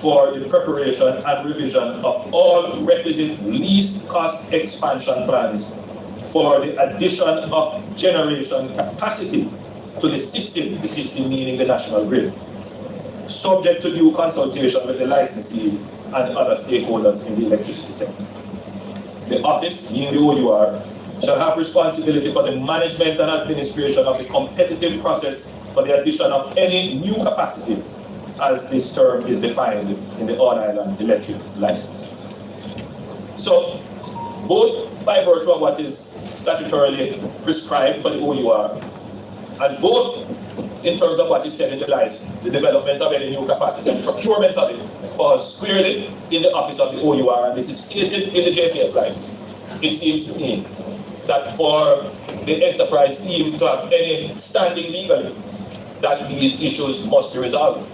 for the preparation and revision of all requisite least cost expansion plans for the addition of generation capacity to the system meaning the national grid, subject to due consultation with the licensee and other stakeholders in the electricity sector. The office, meaning the OUR, shall have responsibility for the management and administration of the competitive process for the addition of any new capacity, as this term is defined in the All-Island Electric License. So, both by virtue of what is statutorily prescribed for the OUR, and both in terms of what is said in the license, the development of any new capacity, procurement of it, falls squarely in the office of the OUR, and this is stated in the JPS license. It seems to me that for the enterprise team to have any standing legally, that these issues must be resolved.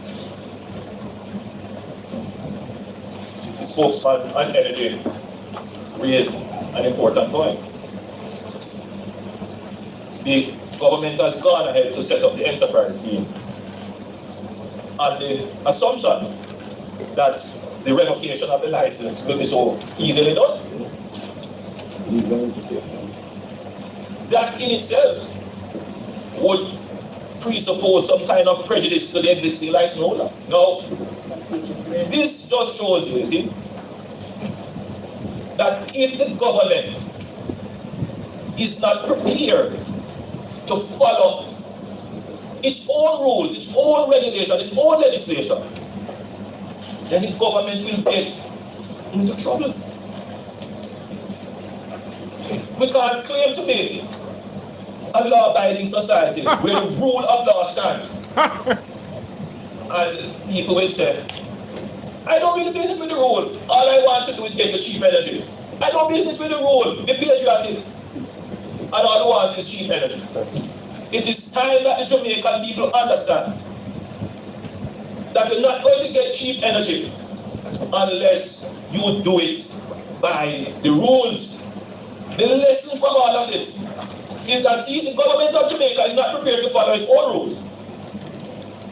The spokesman on energy raised an important point. The government has gone ahead to set up the enterprise team on the assumption that the revocation of the license will be so easily done. That in itself would presuppose some kind of prejudice to the existing license holder. Now, this just shows you, see, that if the government is not prepared to follow its own rules, its own regulation, its own legislation, then the government will get into trouble. We can't claim to be a law-abiding society where the rule of law stands. And people will say, I don't really business with the rule. All I want to do is get the cheap energy. I don't business with the rule. Be patriotic. And all I want is cheap energy. It is time that the Jamaican people understand that you're not going to get cheap energy unless you do it by the rules. The lesson from all of this is that, see, the government of Jamaica is not prepared to follow its own rules.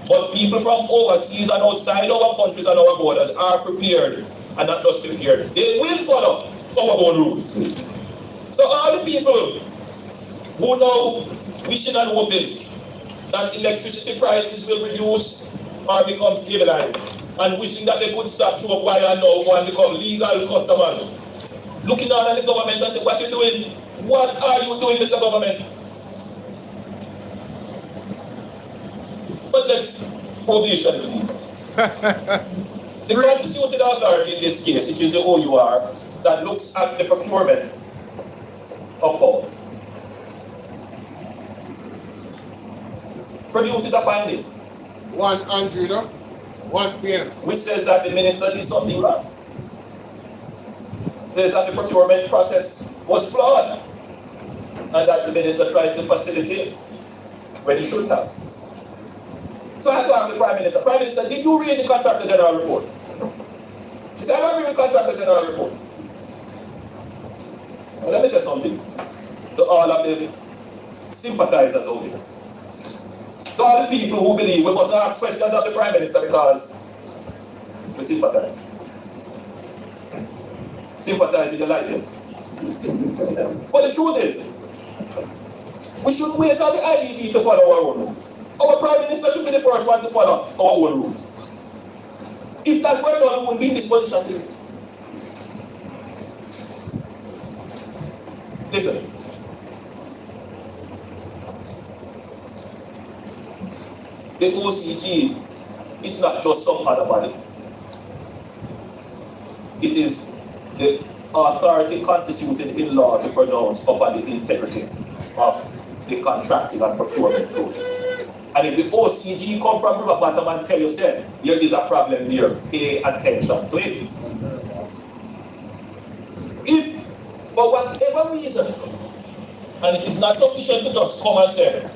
But people from overseas and outside our countries and our borders are prepared, and not just prepared. They will follow our own rules. So all the people who now wishing and hoping that electricity prices will reduce or become stabilized, and wishing that they could stop through wire and now go and become legal customers, looking down at the government and say, what are you doing? What are you doing, Mr. Government? But let's probation. The constituted authority in this case, it is the OUR, that looks at the procurement of power, produces a finding. One Andrew, no? One pen. Which says that the minister did something wrong. Says that the procurement process was flawed and that the minister tried to facilitate when he shouldn't have. So I had to ask the Prime Minister, Prime Minister, did you read the Contractor General report? He said, I don't read the Contractor General report. Well, let me say something to all of the sympathizers out there. To all the people who believe we must ask questions of the Prime Minister because we sympathize. Sympathize with the light. But the truth is, we shouldn't wait on the IED to follow our own rules. Our Prime Minister should be the first one to follow our own rules. If that were done, we wouldn't be in this position today. Listen. The OCG is not just some other body. It is the authority constituted in law to pronounce upon the integrity of the contracting and procurement process. And if the OCG come from river bottom and tell you, say, there is a problem there, pay attention to it. If, for whatever reason, and it is not sufficient to just come and say,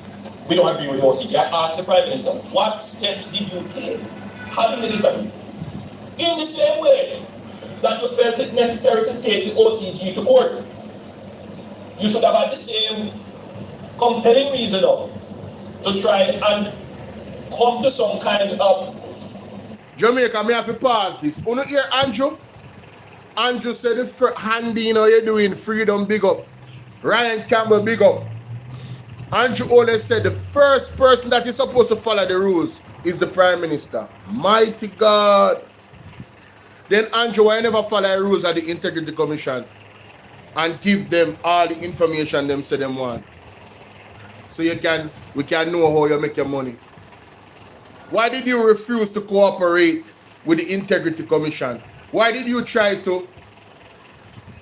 we don't agree with the OCG, I asked the Prime Minister, what steps did you take? How did you disagree? In the same way that you felt it necessary to take the OCG to court, you should have had the same compelling reason to try and come to some kind of... Jamaica, me have to pause this. You know hear Andrew? Andrew said the handy, you know, you're doing freedom, big up. Ryan Campbell, big up. Andrew always said the first person that is supposed to follow the rules is the Prime Minister. Mighty God. Then Andrew, why never follow the rules of the Integrity Commission and give them all the information them say them want? So we can know how you make your money. Why did you refuse to cooperate with the Integrity Commission? Why did you try to,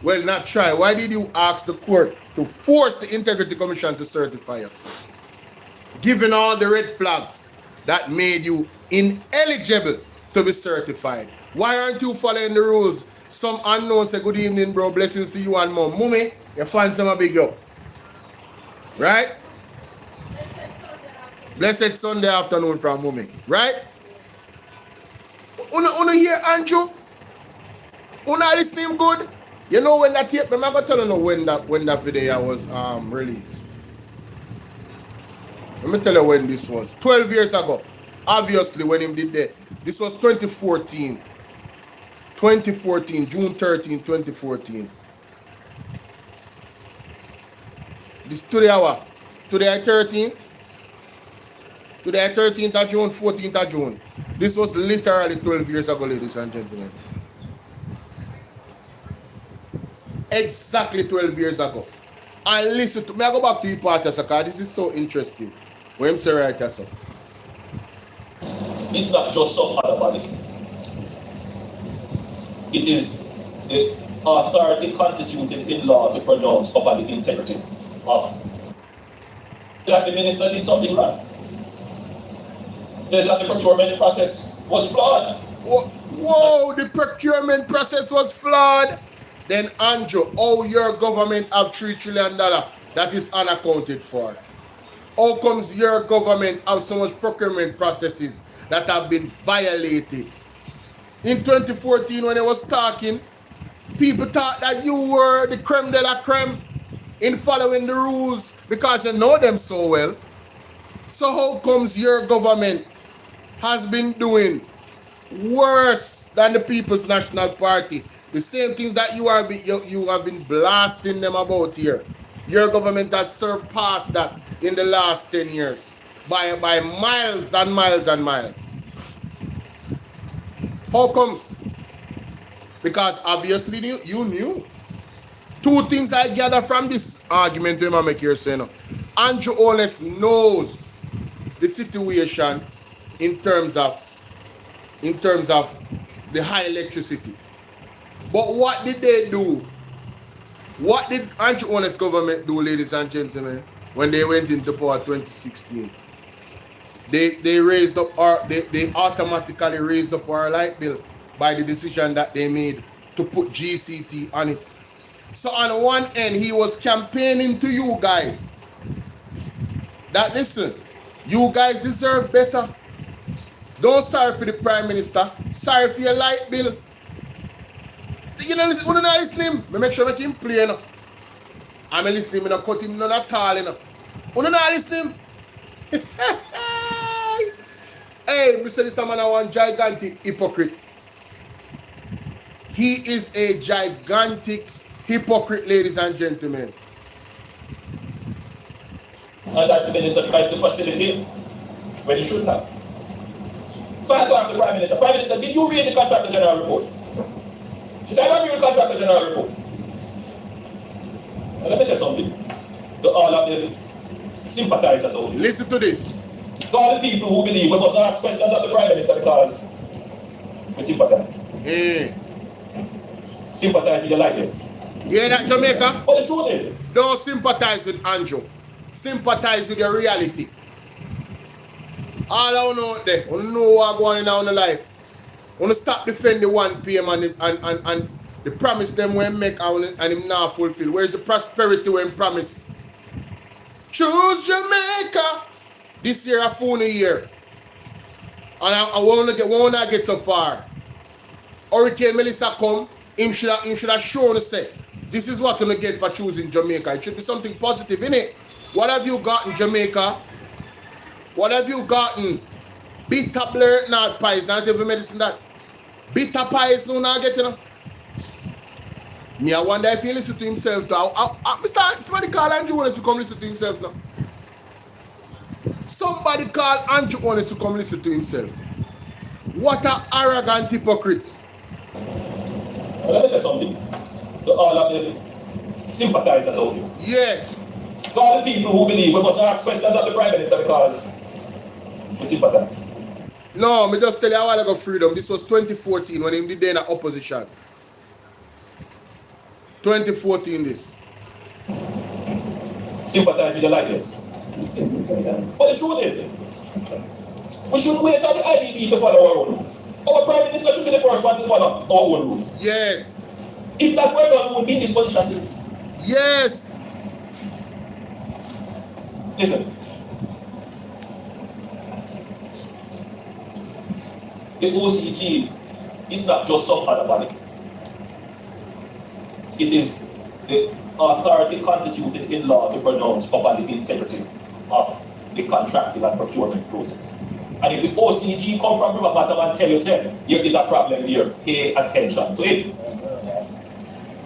well, not try, why did you ask the court to force the Integrity Commission to certify you? Given all the red flags that made you ineligible to be certified. Why aren't you following the rules? Some unknown say, good evening, bro, blessings to you and mom. Mummy, your fans them a big up. Right? Blessed Sunday afternoon from Mummy. Right? Una hear Andrew? Una listening good? You know when that tape, I'm going to tell you when that video was released. Let me tell you when this was. 12 years ago. Obviously when him did that. This was 2014. 2014, June 13, 2014. This today hour. Today 13th. Today 13th of June, 14th of June. This was literally 12 years ago, ladies and gentlemen. Exactly 12 years ago. And listen to me, I go back to the part because this is so interesting. What I'm saying right here, sir. It's not just some other body. It is the authority constituted in law to pronounce upon the integrity of that the minister did something wrong. Says that the procurement process was flawed. Whoa, the procurement process was flawed. Then Andrew, how your government have $3 trillion that is unaccounted for? How comes your government have so much procurement processes that have been violated? In 2014 when I was talking, people thought that you were the creme de la creme in following the rules because you know them so well. So how comes your government has been doing worse than the People's National Party? The same things that you have been blasting them about here. Your government has surpassed that in the last 10 years by miles and miles and miles. How comes? Because obviously you knew. Two things I gather from this argument we make here saying. Andrew Holness knows the situation in terms of the high electricity. But what did they do? What did Andrew Holness government do, ladies and gentlemen, when they went into power 2016? They raised up they automatically raised up our light bill by the decision that they made to put GCT on it. So on one end, he was campaigning to you guys that listen, you guys deserve better. Don't sorry for the Prime Minister, sorry for your light bill. You know, listen, you not listening. I make sure I make him play. No. I'm listening, I don't cut him none at all. No. You not listening. Hey, Mr. This man is one gigantic hypocrite. He is a gigantic hypocrite, ladies and gentlemen. And that the minister tried to facilitate when he shouldn't have. So I had to ask the Prime Minister, Prime Minister, did you read the Contractor General report? She said, I don't read the Contractor General report. And let me say something to all of the sympathizers out there. Listen to this. To all the people who believe we must not ask questions of the Prime Minister because we sympathize. Sympathize with your life. You hear that, Jamaica? But the truth is, don't sympathize with Andrew. Sympathize with your reality. All I know out there, you know what's going on in our life. Want to stop defending the 1 PM and the promise them when make and him not fulfill. Where's the prosperity when promise? Choose Jamaica. This year a phone year. And I wanna get so far. Hurricane Melissa come, him should have shown us say, this is what you get for choosing Jamaica. It should be something positive, innit? What have you got in Jamaica? What have you gotten? Bitter blur, not pies, not even medicine that. Bitter pies, no, not getting. Me, I wonder if he listen to himself now. Somebody call Andrew Holness to come listen to himself now. Somebody call Andrew Holness to come listen to himself. What an arrogant hypocrite. well, let me say something to all of the sympathizers out there. Yes. To all the people who believe we must ask questions of the Prime Minister because we sympathize. No, me just tell you a while ago, Freedom. This was 2014 when he did in the opposition. 2014 this. Sympathize with your life. But the truth is, we shouldn't wait for the IDB to follow our own. Our Prime Minister should be the first one to follow our own rules. Yes. If that were done, we would be in this position. Yes. Listen. The OCG is not just some other body. It is the authority constituted in law to pronounce upon the integrity of the contracting and procurement process. And if the OCG come from River Bottom and tell you, say, here is a problem here, pay attention to it.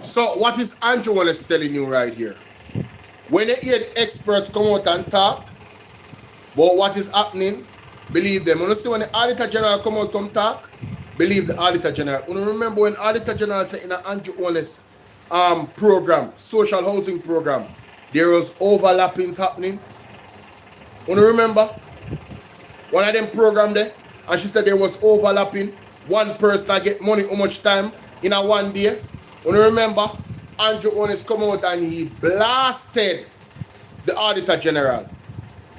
So what is Andrew Holness telling you right here? When you hear the experts come out and talk about what is happening, believe them. When you see when the Auditor General come talk, believe the Auditor General. You remember when Auditor General said in an Andrew Holness program, social housing program, there was overlappings happening. You remember? One of them program there, and she said there was overlapping. One person get money how much time in a one day. You remember? Andrew Holness come out and he blasted the Auditor General.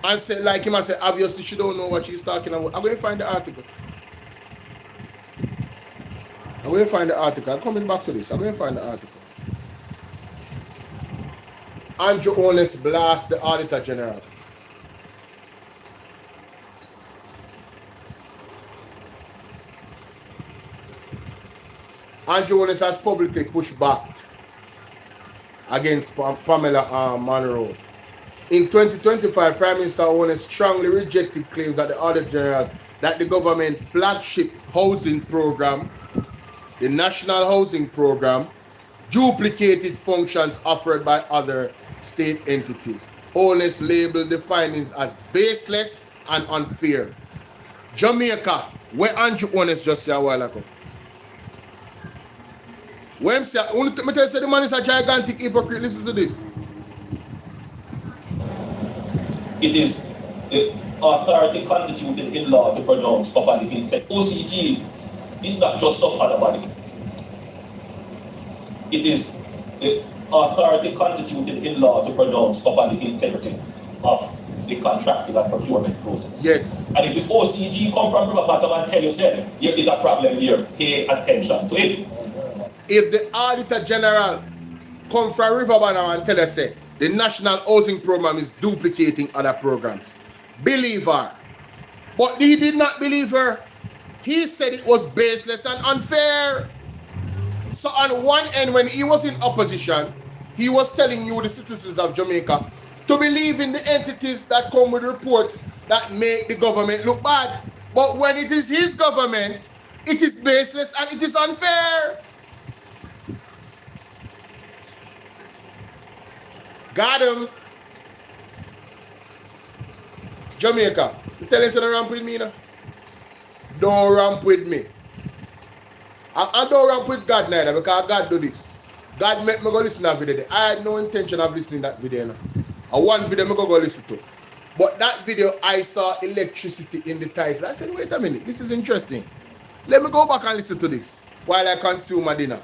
and say, like him, I say, obviously she don't know what she's talking about. I'm going to find the article. I'm going to find the article. I'm coming back to this. I'm going to find the article. Andrew Holness blast the Auditor General. Andrew Holness has publicly pushed back against Pamela Monroe. In 2025, Prime Minister Holness strongly rejected claims that the Auditor General that the government flagship housing program, the National Housing Program, duplicated functions offered by other state entities. Holness labeled the findings as baseless and unfair. Jamaica, where Andrew Holness just said a while ago. When say, me tell you, say the man is a gigantic hypocrite. Listen to this. It is the authority constituted in law to pronounce public intent. OCG is not just some other body. It is the authority constituted in law to pronounce public integrity of the contracting and procurement process. Yes. And if the OCG come from River Bottom and tell you, say, here is a problem here, pay attention to it. If the Auditor General come from River Bottom and tell us, say, the National Housing Program is duplicating other programs, believe her. But he did not believe her. He said it was baseless and unfair. So on one end, when he was in opposition, he was telling you, the citizens of Jamaica, to believe in the entities that come with reports that make the government look bad. But when it is his government, it is baseless and it is unfair. Got him. Jamaica, you tell us to ramp with me now. Don't ramp with me. I don't ramp with God neither, because God do this. God make me go listen to that video. I had no intention of listening to that video. Now. One video I go listen to. But that video, I saw electricity in the title. I said, wait a minute, this is interesting. Let me go back and listen to this while I consume my dinner.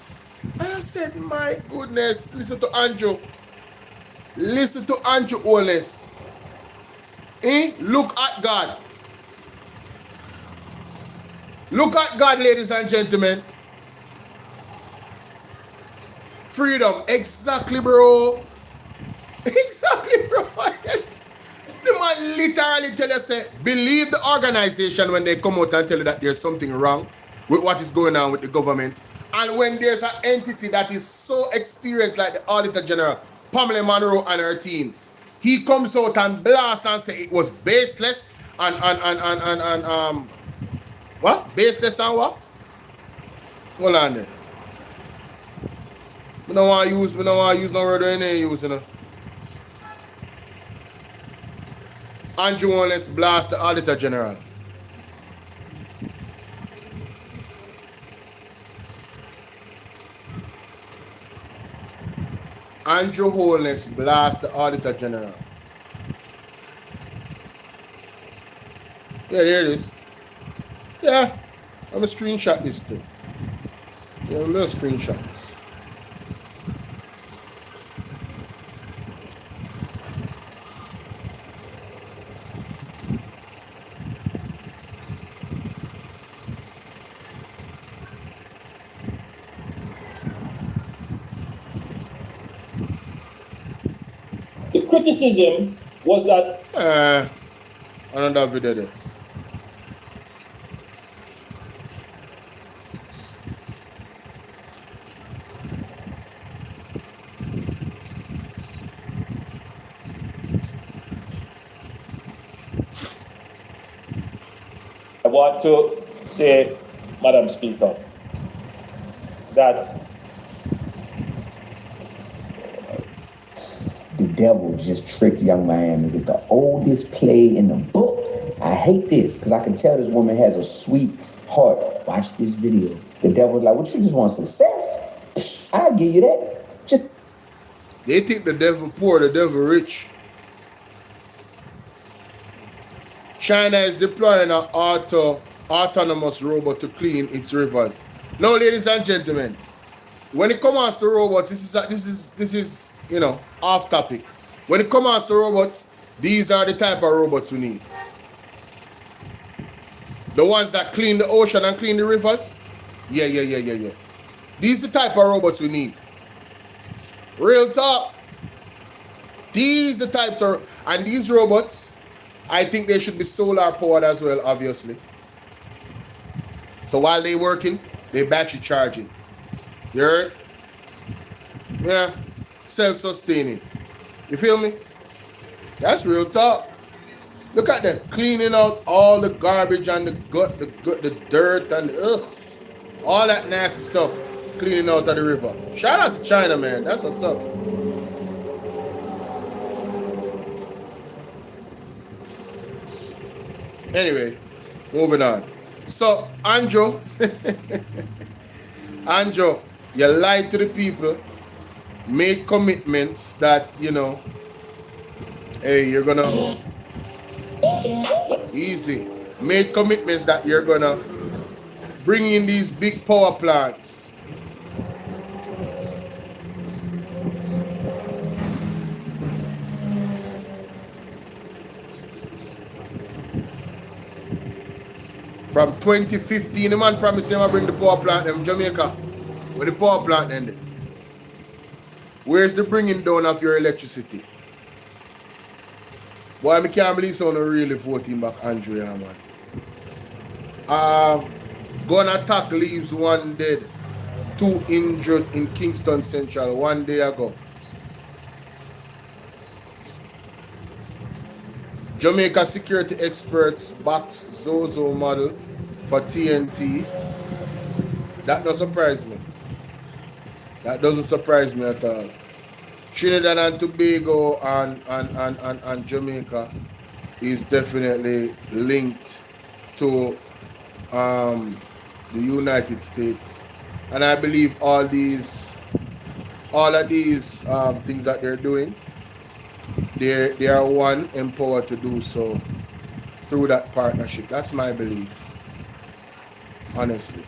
And I said, my goodness, listen to Andrew. Listen to Andrew Holness. Look at God. Look at God, ladies and gentlemen. Freedom. Exactly, bro. Exactly, bro. The man literally tell us, say, believe the organization when they come out and tell you that there's something wrong with what is going on with the government. And when there's an entity that is so experienced like the Auditor General, Pamela Monroe and her team, he comes out and blasts and say it was baseless and what? Baseless and what? Hold on there. We don't want to use no word in there use, you know. Andrew Holness blast the Auditor General. Andrew Holness blast the Auditor General. Yeah, there it is. Yeah, I'm going to screenshot this too. Yeah, I'm going to screenshot this. The criticism was that another video there. I want to say, Madam Speaker, that the devil just tricked Young Miami with the oldest play in the book. I hate this because I can tell this woman has a sweet heart. Watch this video. The devil's like, what, you just want success? Psh, I'll give you that. Just They think the devil poor, the devil rich. China is deploying an autonomous robot to clean its rivers. Now, ladies and gentlemen, when it comes to robots, this is you know, off topic. When it comes to robots, These are the type of robots we need. The ones that clean the ocean and clean the rivers. Yeah. These are the type of robots we need. Real talk. These are the types of, and these robots, I think they should be solar powered as well, obviously. So while they working, they battery charging. You heard? Yeah. Self-sustaining. You feel me? That's real talk. Look at them cleaning out all the garbage and the dirt and all that nasty stuff, cleaning out of the river. Shout out to China, man. That's what's up. Anyway, moving on. So, Anjo, you lied to the people, made commitments that, you know, hey, you're gonna, easy, made commitments that you're gonna bring in these big power plants. From 2015, the man promised him I bring the power plant in Jamaica. Where the power plant ended? Where's the bringing down of your electricity? Boy, I can't believe someone really voting back Andrea, man. Gun attack leaves 1 dead, 2 injured in Kingston Central 1 day ago. Jamaica security experts box Zozo model for TNT. That doesn't surprise me. That doesn't surprise me at all. Trinidad and Tobago and Jamaica is definitely linked to the United States. And I believe all of these things that they're doing, they are one empowered to do so through that partnership. That's my belief, honestly.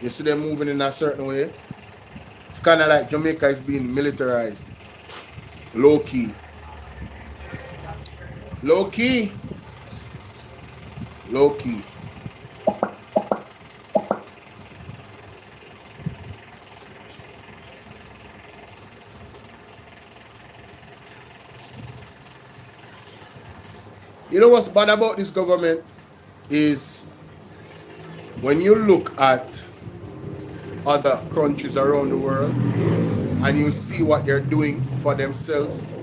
You see them moving in a certain way. It's kind of like Jamaica is being militarized. Low key. You know what's bad about this government is when you look at other countries around the world and you see what they're doing for themselves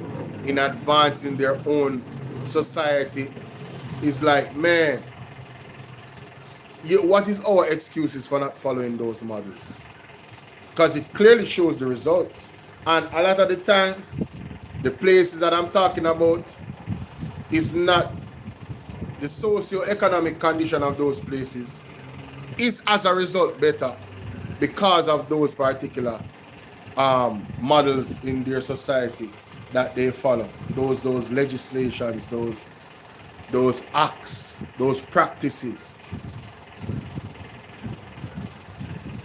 in advancing their own society, it's like, man, what is our excuses for not following those models? Because it clearly shows the results. And a lot of the times, the places that I'm talking about is not the socio-economic condition of those places is as a result better because of those particular models in their society that they follow, those legislations, those acts, those practices.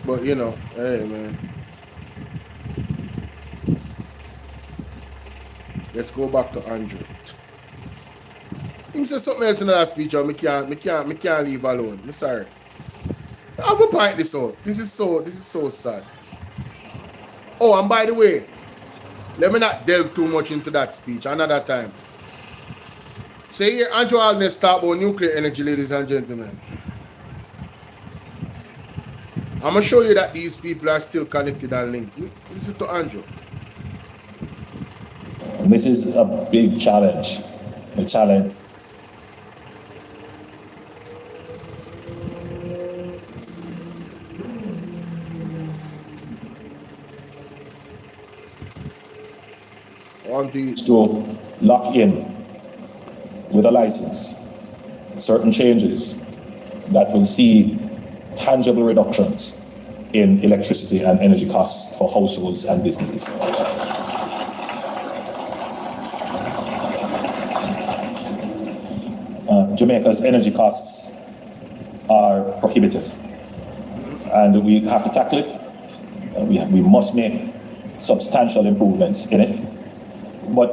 But you know, hey man, let's go back to Andrew. He said something else in that speech, and me can't leave alone. I'm sorry. I have to point this out. This is so sad. Oh, and by the way, let me not delve too much into that speech another time. So here, Andrew Alness talk about nuclear energy, ladies and gentlemen. I'm going to show you that these people are still connected and linked. Listen to Andrew. This is a big challenge. A challenge. To lock in with a license certain changes that will see tangible reductions in electricity and energy costs for households and businesses. Jamaica's energy costs are prohibitive, and we have to tackle it. We must make substantial improvements in it. But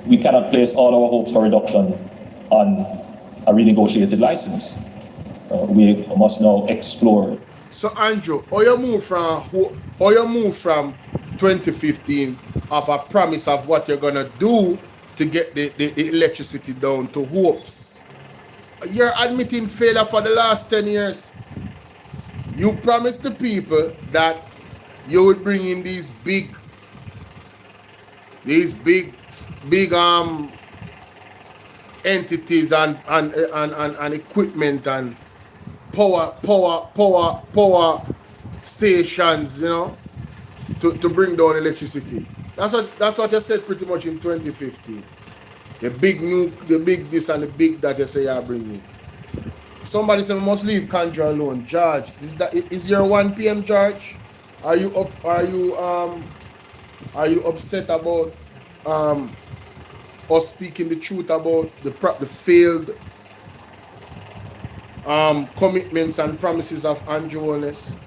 we cannot place all our hopes for reduction on a renegotiated license. We must now explore. So Andrew, how you move from 2015 of a promise of what you're gonna do to get the electricity down to hopes? You're admitting failure for the last 10 years. You promised the people that you would bring in these big entities and equipment and power stations, you know, to bring down electricity. That's what you said pretty much in 2015. The big this and the big that you say you're bringing. Somebody said we must leave Conjure alone. George, is your 1 p.m. George? Are you upset about us speaking the truth about the failed commitments and promises of Andrew Holness?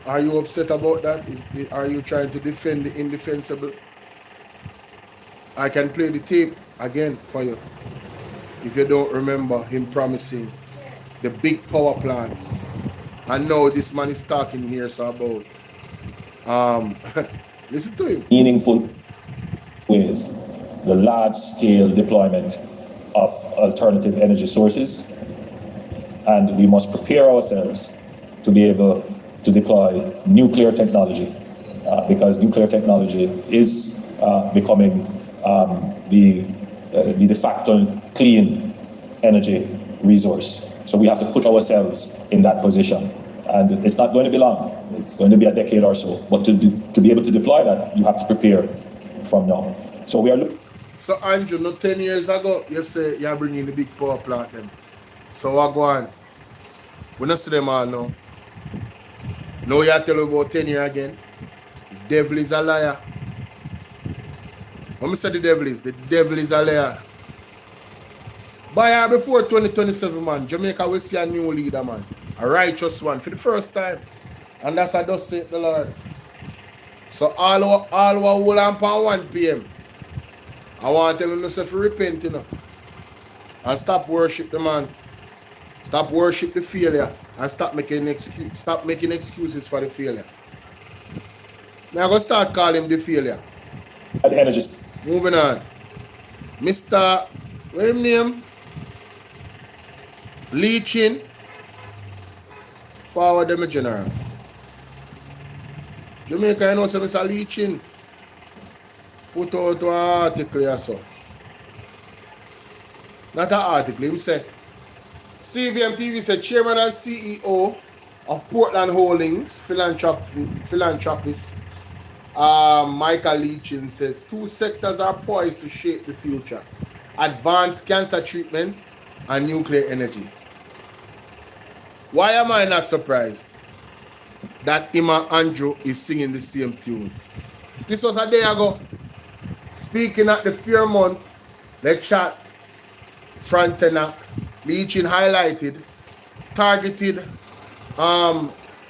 Are you upset about that? Are you trying to defend the indefensible? I can play the tape again for you if you don't remember him promising the big power plants. And now this man is talking here so about listen to him. Meaningful ways, the large-scale deployment of alternative energy sources, and we must prepare ourselves to be able to deploy nuclear technology, because nuclear technology is becoming the de facto clean energy resource. So we have to put ourselves in that position. And it's not going to be long. It's going to be a decade or so. But to be able to deploy that, you have to prepare from now. So we are looking. So Andrew, not 10 years ago, you say you're bringing the big power plant them. So what go on? We don't see them all now. Now you tell about 10 years again. The devil is a liar. When I say the devil is a liar. By before 2027, man, Jamaica will see a new leader, man. A righteous one for the first time. And that's what does say the Lord. So all who hold on for 1 p.m. I want to tell them to repent, you know. And stop worship the man. Stop worship the failure. And stop making excuses for the failure. Now I'm going to start calling him the failure. Moving on. Mr. What's his name? Leaching. Forward them, General. Jamaica, you know, so Mr. Leaching put out an article here, so. Not an article, him said. CVM TV said, Chairman and CEO of Portland Holdings, philanthropist Michael Leaching says, 2 sectors are poised to shape the future: advanced cancer treatment and nuclear energy. Why am I not surprised that Ima Andrew is singing the same tune? This was a day ago. Speaking at the Fairmont, the chat, Frontenac, Leaching highlighted targeted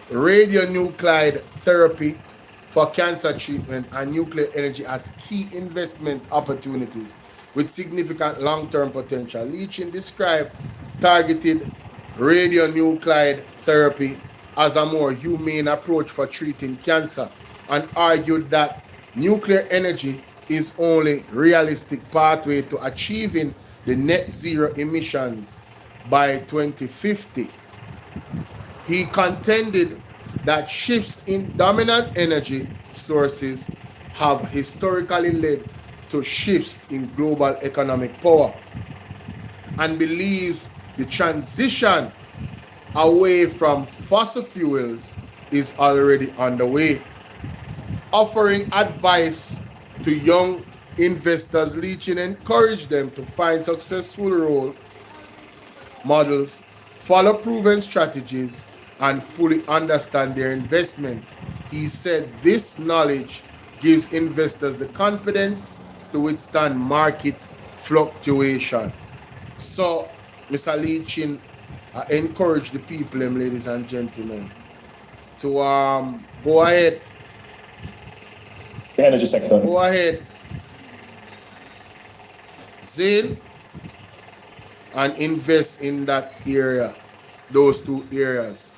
radionuclide therapy for cancer treatment and nuclear energy as key investment opportunities with significant long-term potential. Leaching described targeted radionuclide therapy as a more humane approach for treating cancer and argued that nuclear energy is only realistic pathway to achieving the net zero emissions by 2050. He contended that shifts in dominant energy sources have historically led to shifts in global economic power and believes the transition away from fossil fuels is already underway. Offering advice to young investors, Leaching encouraged them to find successful role models, follow proven strategies, and fully understand their investment. He said this knowledge gives investors the confidence to withstand market fluctuation. So, Mr. Leaching, I encourage the people, ladies and gentlemen, to go ahead. The energy sector. Go ahead See? And invest in that area, those two areas.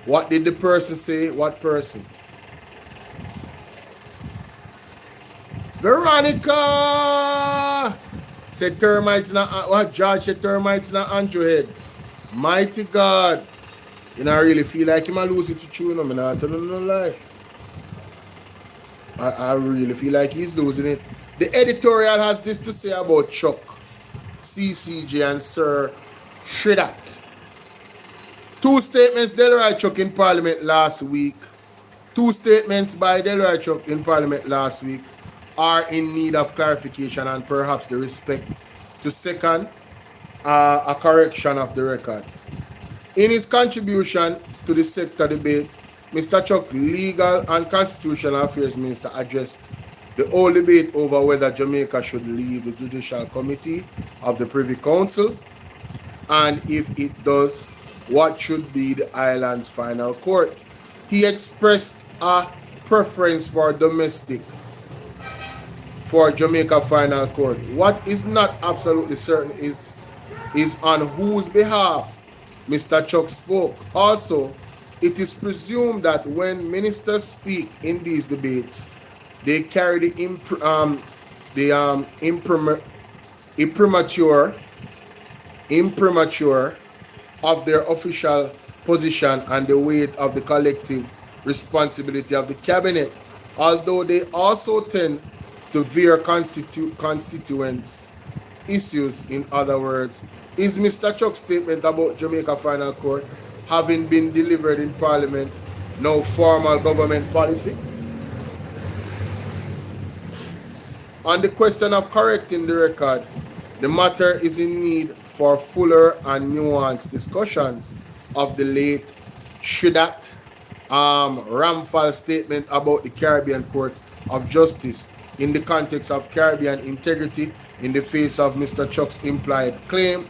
What did the person say? What person? Veronica said termites not what George said termites not Andrew head. Mighty God. You know, I really feel like him a lose it to tune him, and I tell him no lie. I really feel like he's losing it. The editorial has this to say about Chuck, CCJ, and Sir Shridat. Two statements Delroy Chuck in Parliament last week. Two statements by Delroy Chuck in Parliament last week are in need of clarification and perhaps the respect to second a correction of the record. In his contribution to the sector debate, Mr. Chuck, Legal and Constitutional Affairs Minister, addressed the whole debate over whether Jamaica should leave the Judicial Committee of the Privy Council, and if it does, what should be the island's final court. He expressed a preference for domestic for Jamaica final court. What is not absolutely certain is on whose behalf Mr. Chuck spoke. Also, it is presumed that when ministers speak in these debates, they carry the imprimatur of their official position and the weight of the collective responsibility of the cabinet, although they also tend to veer constituents issues. In other words, is Mr. Chuck's statement about Jamaica Final Court having been delivered in Parliament now formal government policy? On the question of correcting the record, the matter is in need for fuller and nuanced discussions of the late Shridat Ramphal statement about the Caribbean Court of Justice in the context of Caribbean integrity in the face of Mr. Chuck's implied claim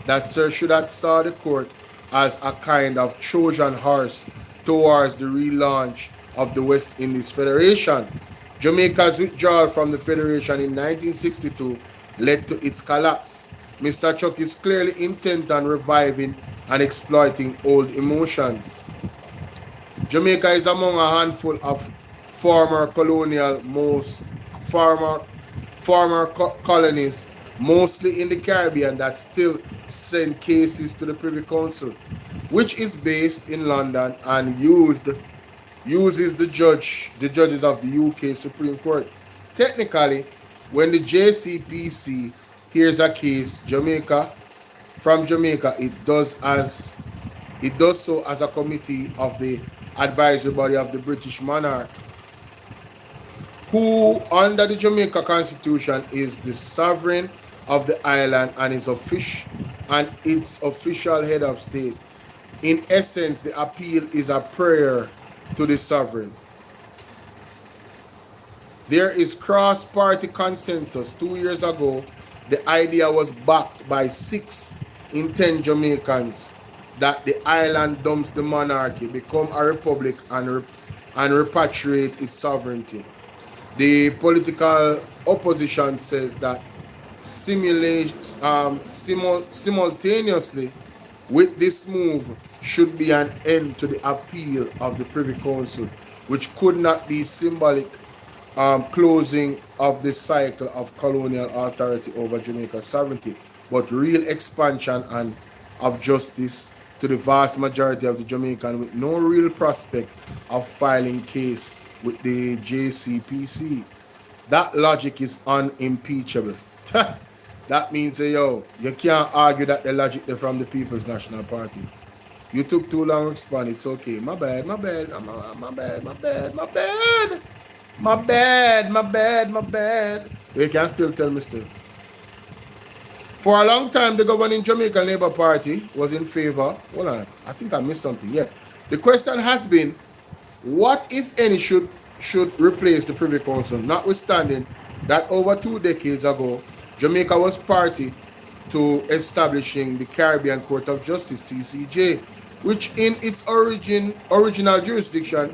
that Sir Shridat saw the court as a kind of Trojan horse towards the relaunch of the West Indies Federation. Jamaica's withdrawal from the Federation in 1962 led to its collapse. Mr. Chuck is clearly intent on reviving and exploiting old emotions. Jamaica is among a handful of former colonies, mostly in the Caribbean, that still send cases to the Privy Council, which is based in London and uses the judges of the UK Supreme Court. Technically, when the JCPC hears a case from Jamaica, it does so as a committee of the advisory body of the British monarch, who under the Jamaica Constitution is the sovereign of the island and its official head of state. In essence, the appeal is a prayer to the sovereign. There is cross-party consensus. 2 years ago, the idea was backed by 6 in 10 Jamaicans that the island dumps the monarchy, become a republic, and repatriate its sovereignty. The political opposition says that simultaneously with this move should be an end to the appeal of the Privy Council, which could not be symbolic closing of the cycle of colonial authority over Jamaica's sovereignty, but real expansion and of justice to the vast majority of the Jamaican with no real prospect of filing case with the JCPC. That logic is unimpeachable. That means, you can't argue that the logic is from the People's National Party. You took too long to respond. It's okay. My bad. You can still tell me still. For a long time, the governing Jamaican Labour Party was in favor. Hold on. I think I missed something. Yeah. The question has been, what, if any, should replace the Privy Council, notwithstanding that over 2 decades ago, Jamaica was party to establishing the Caribbean Court of Justice, CCJ, which in its original jurisdiction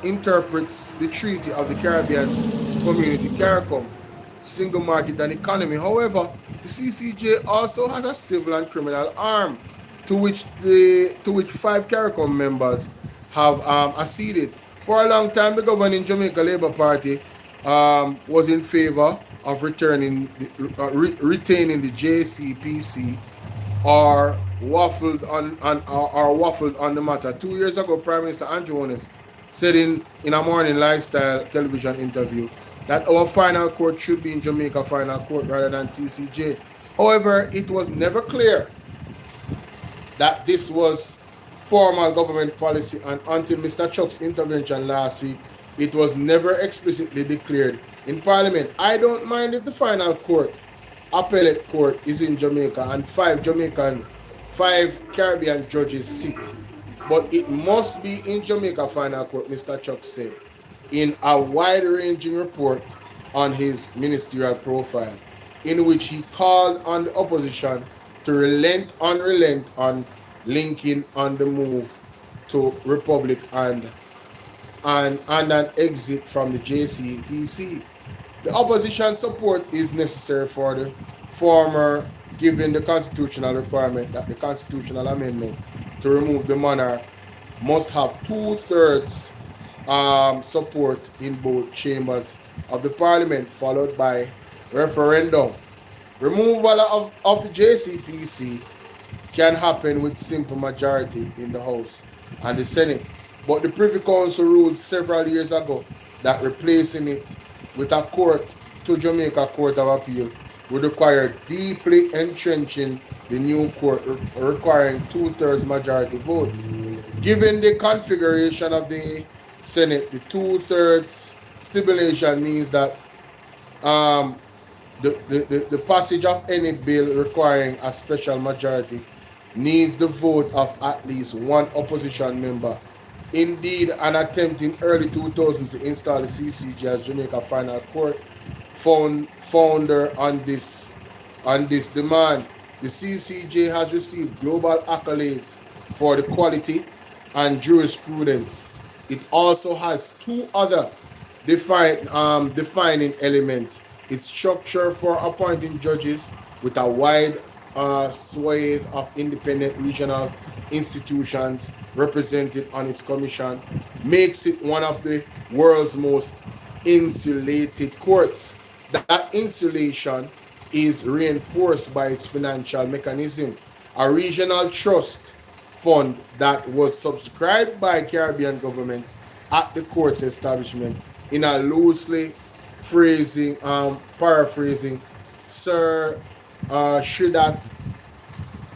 interprets the Treaty of the Caribbean Community, CARICOM. single market and economy. However, the CCJ also has a civil and criminal arm to which five CARICOM members have acceded. For a long time, the governing Jamaica Labour Party was in favor of retaining the JCPC or waffled on the matter. 2 years ago, Prime Minister Andrew Jones said in a morning lifestyle television interview that our final court should be in Jamaica final court rather than CCJ. However, it was never clear that this was formal government policy, and until Mr. Chuck's intervention last week, it was never explicitly declared in Parliament. I don't mind if the final court, appellate court, is in Jamaica and five Caribbean judges sit, but it must be in Jamaica final court, Mr. Chuck said in a wide-ranging report on his ministerial profile, in which he called on the opposition to relent on linking on the move to Republic and an exit from the JCPC. The opposition support is necessary for the former, given the constitutional requirement that the constitutional amendment to remove the monarch must have two-thirds support in both chambers of the Parliament, followed by referendum. Removal of the JCPC can happen with simple majority in the House and the Senate, but the Privy Council ruled several years ago that replacing it with a court to Jamaica Court of Appeal would require deeply entrenching the new court, requiring two-thirds majority votes. Given the configuration of the Senate, the two-thirds stipulation means that the passage of any bill requiring a special majority needs the vote of at least one opposition member. Indeed, an attempt in early 2000 to install the CCJ as Jamaica Final Court founder on this demand. The CCJ has received global accolades for the quality and jurisprudence. It also has two other defining elements: its structure for appointing judges with a wide swathe of independent regional institutions represented on its commission, makes it one of the world's most insulated courts. That insulation is reinforced by its financial mechanism, a regional trust fund that was subscribed by Caribbean governments at the court's establishment. In a loosely paraphrasing Sir Shudat,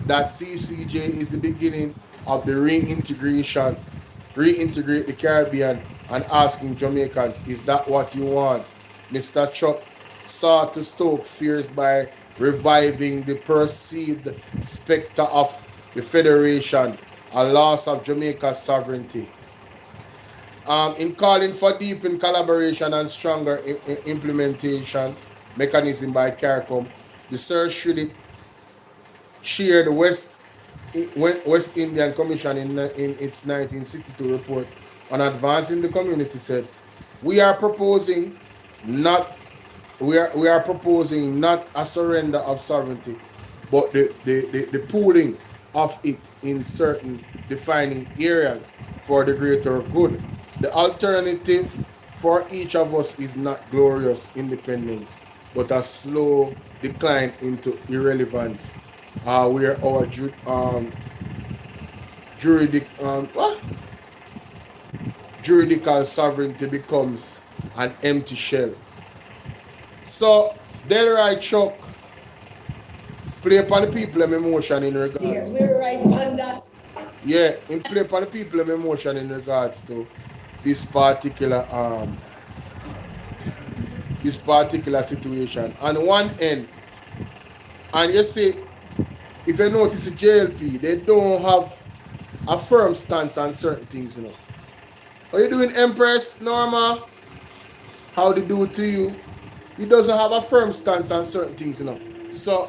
that CCJ is the beginning of the reintegrate the Caribbean, and asking Jamaicans, is that what you want? Mr. Chuck sought to stoke fears by reviving the perceived specter of the Federation, a loss of Jamaica's sovereignty. In calling for deepened collaboration and stronger implementation mechanism by CARICOM, the Sir Shudit shared the West Indian Commission in its 1962 report on advancing the community said, we are proposing not a surrender of sovereignty, but the pooling of it in certain defining areas for the greater good. The alternative for each of us is not glorious independence, but a slow decline into irrelevance, where our juridical sovereignty becomes an empty shell. So, Delroy Chuck play upon the people of emotion in regards. Yeah, we're right on that. Yeah, him play upon the people of emotion in regards to this particular situation. On one end, and you see, if you notice the JLP, they don't have a firm stance on certain things, you know. How you doing, Empress Norma? How they do it to you? He doesn't have a firm stance on certain things, you know. So,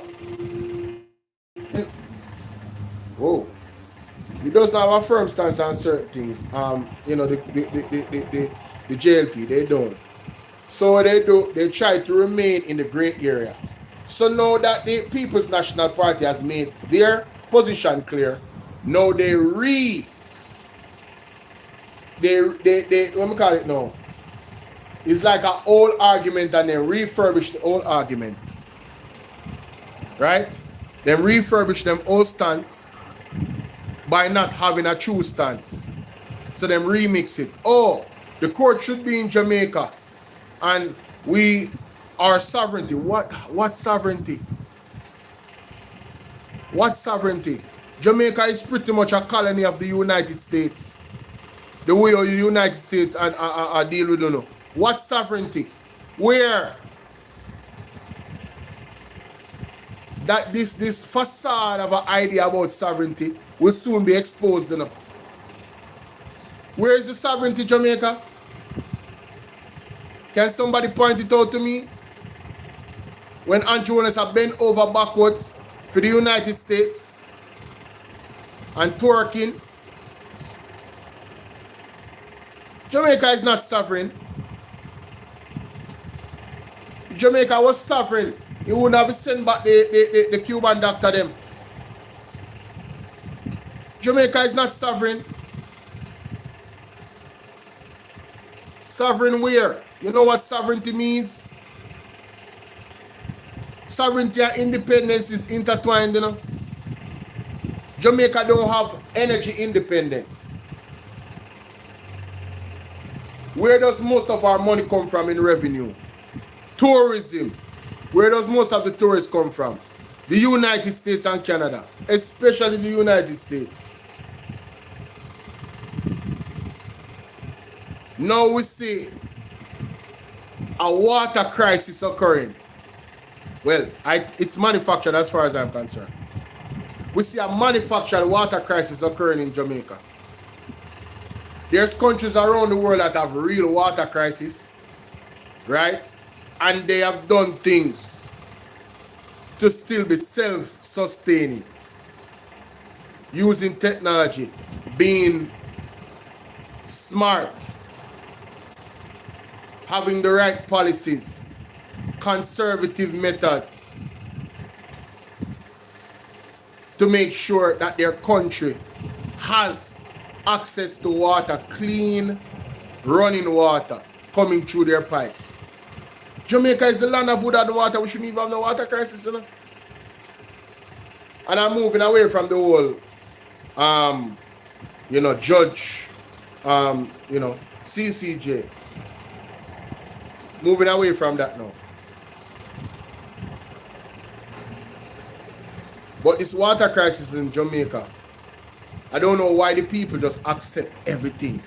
he doesn't have a firm stance on certain things. You know, the JLP, they don't. So what they do, they try to remain in the gray area. So now that the People's National Party has made their position clear, now they what me call it now? It's like an old argument and then refurbish the old argument. Right? Then refurbish them old stance by not having a true stance. So them remix it. Oh, the court should be in Jamaica. And we are sovereignty. What sovereignty? What sovereignty? Jamaica is pretty much a colony of the United States. The way the United States deal with you. What sovereignty? Where? That this facade of an idea about sovereignty will soon be exposed. Where is the sovereignty, Jamaica? Can somebody point it out to me? When Andrew Jonas have bent over backwards for the United States and twerking. Jamaica is not sovereign. If Jamaica was sovereign, you wouldn't have sent back the Cuban doctor them. Jamaica is not sovereign. Sovereign where? You know what sovereignty means? Sovereignty and independence is intertwined, you know. Jamaica don't have energy independence. Where does most of our money come from in revenue? Tourism. Where does most of the tourists come from? The United States and Canada, especially the United States. Now we see a water crisis occurring. Well, it's manufactured as far as I'm concerned. We see a manufactured water crisis occurring in Jamaica. There's countries around the world that have real water crisis, right? And they have done things to still be self-sustaining, using technology, being smart, having the right policies, conservative methods to make sure that their country has access to water, clean, running water coming through their pipes. Jamaica is the land of wood and water. We shouldn't even have no water crisis, you know? And I'm moving away from the whole, judge, CCJ. Moving away from that now. But this water crisis in Jamaica, I don't know why the people just accept everything.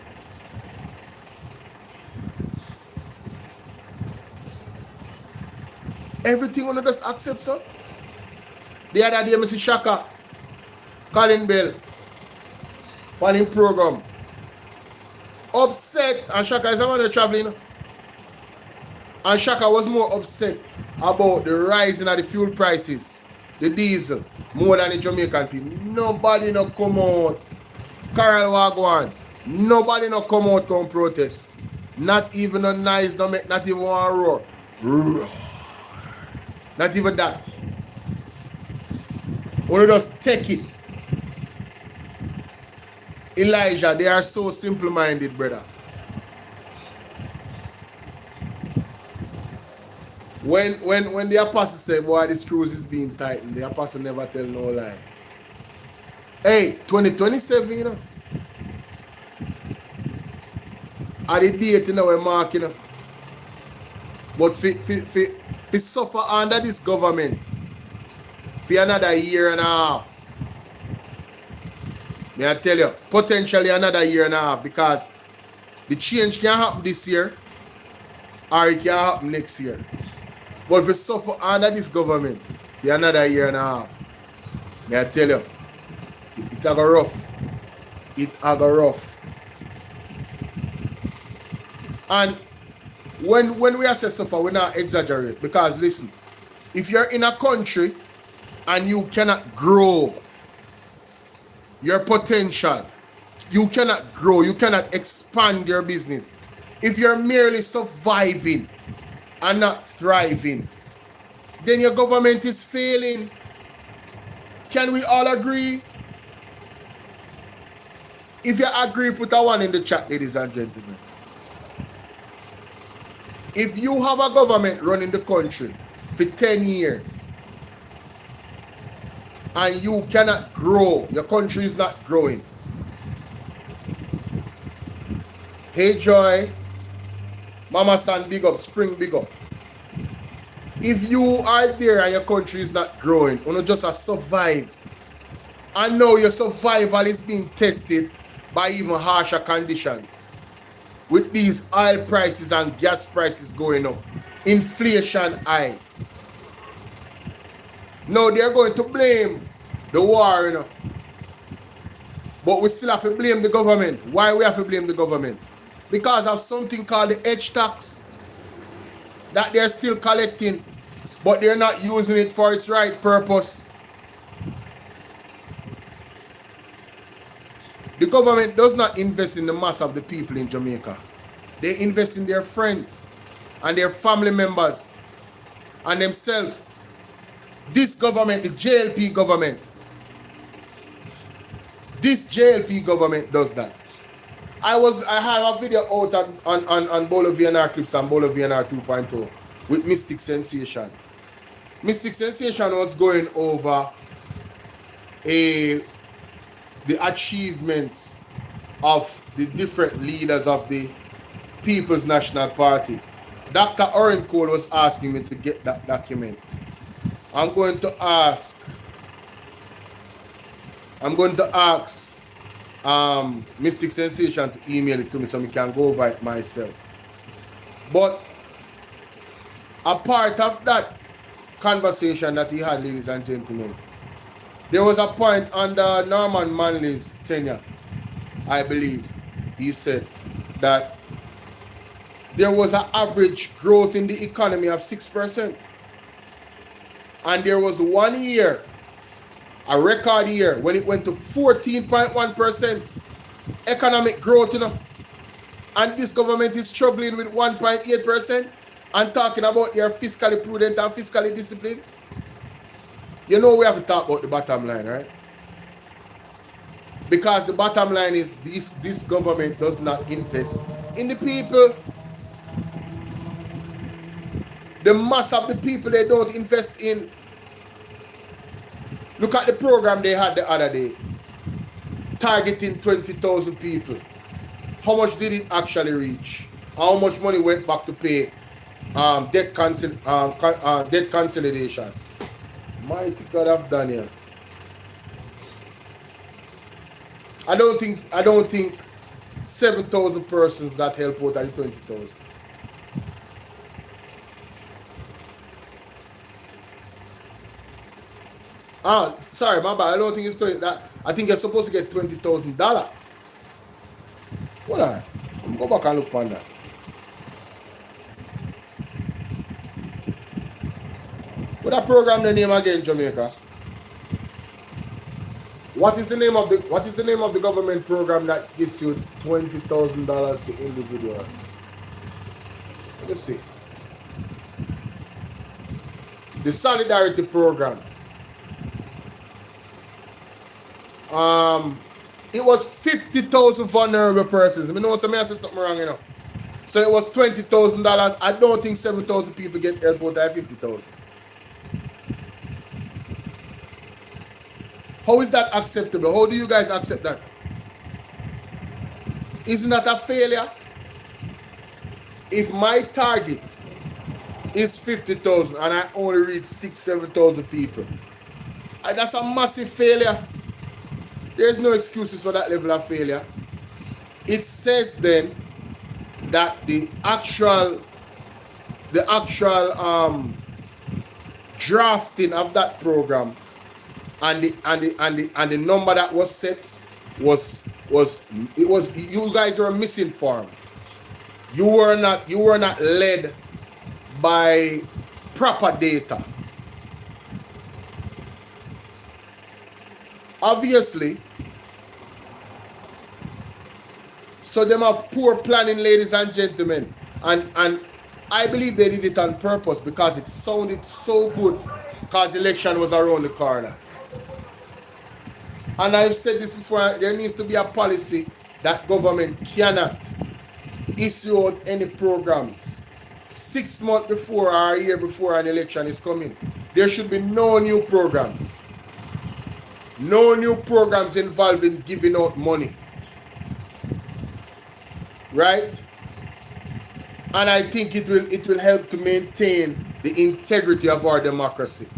Everything on just accept, so. The other day, I see Shaka calling Bell on his program. Upset, and Shaka is a man traveling. And Shaka was more upset about the rising of the fuel prices, the diesel, more than the Jamaican people. Nobody no come out. Carol Wagwan. Nobody no come out come protest. Not even a nice, not even one roar. Not even that. Only just take it. Elijah, they are so simple-minded, brother. When the apostle said, boy, the screws is being tightened, the apostle never tell no lie. Hey, 2027, you know. Are the date, you know, we're marking, you know. But fi suffer under this government for another year and a half. May I tell you, potentially another year and a half, because the change can happen this year or it can happen next year. But if you suffer under this government for another year and a half, may I tell you, it a go rough. It a go rough. And when we say suffer, we not exaggerate, because listen, if you're in a country and you cannot grow your potential, you cannot grow, you cannot expand your business, if you're merely surviving, and not thriving, then your government is failing. Can we all agree? If you agree, put a one in the chat, ladies and gentlemen. If you have a government running the country for 10 years and you cannot grow, your country is not growing. Hey Joy, Mama San, big up, Spring, big up. If you are there and your country is not growing, you know, just a survive. And now your survival is being tested by even harsher conditions. With these oil prices and gas prices going up, inflation high. Now they're going to blame the war, you know. But we still have to blame the government. Why we have to blame the government? Because of something called the edge tax that they're still collecting, but they're not using it for its right purpose. The government does not invest in the mass of the people in Jamaica. They invest in their friends and their family members and themselves. This government, the JLP government, this JLP government does that. I had a video out on Bolo VNR clips and Bolo VNR 2.0 with Mystic Sensation. Mystic Sensation was going over the achievements of the different leaders of the People's National Party. Dr. Oren Cole was asking me to get that document. I'm going to ask Mystic Sensation to email it to me so I can go over it myself. But a part of that conversation that he had, ladies and gentlemen, there was a point under Norman Manley's tenure, I believe, he said that there was an average growth in the economy of 6%. And there was 1 year, a record year, when it went to 14.1% economic growth, you know. And this government is struggling with 1.8% and talking about they're fiscally prudent and fiscally disciplined. You know we have to talk about the bottom line, right? Because the bottom line is this government does not invest in the people. The mass of the people they don't invest in. Look at the program they had the other day, targeting 20,000 people. How much did it actually reach? How much money went back to pay debt consolidation? Mighty God of Daniel. I don't think 7,000 persons that help out at the 20,000. Sorry, my bad. I don't think it's 20. That I think you're supposed to get $20,000. Hold on. I'm go back and look on that. What that program the name again, Jamaica? What is the name of the government program that gives you $20,000 to individuals? Let's see. The Solidarity Program. It was 50,000 vulnerable persons. I mean, I say something wrong, you know. So it was $20,000. I don't think 7,000 people get help out of 50,000. How is that acceptable? How do you guys accept that? Isn't that a failure? If my target is 50,000 and I only reach 6,000-7,000 people, that's a massive failure. There's no excuses for that level of failure. It says then that the actual drafting of that program and the number that was set was you guys were misinformed. You were not led by proper data. Obviously, so them have poor planning, ladies and gentlemen, and I believe they did it on purpose because it sounded so good because election was around the corner. And I've said this before, there needs to be a policy that government cannot issue out any programs 6 months before or a year before an election is coming. There should be no new programs. No new programs involving giving out money. Right? And I think it will help to maintain the integrity of our democracy.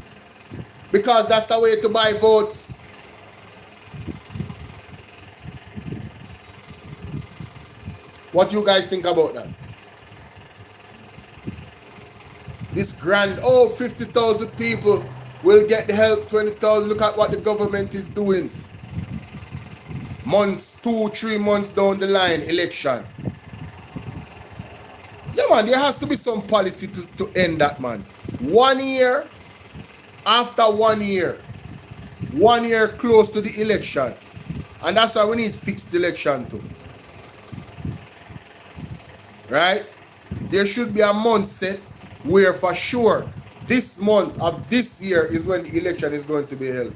Because that's a way to buy votes. What you guys think about that? This grand, 50,000 people will get the help, 20,000. Look at what the government is doing. Months, 2-3 months down the line, election. Yeah, man, there has to be some policy to end that, man. 1 year, after 1 year, 1 year close to the election. And that's why we need fixed election too. Right? There should be a month set where for sure this month of this year is when the election is going to be held.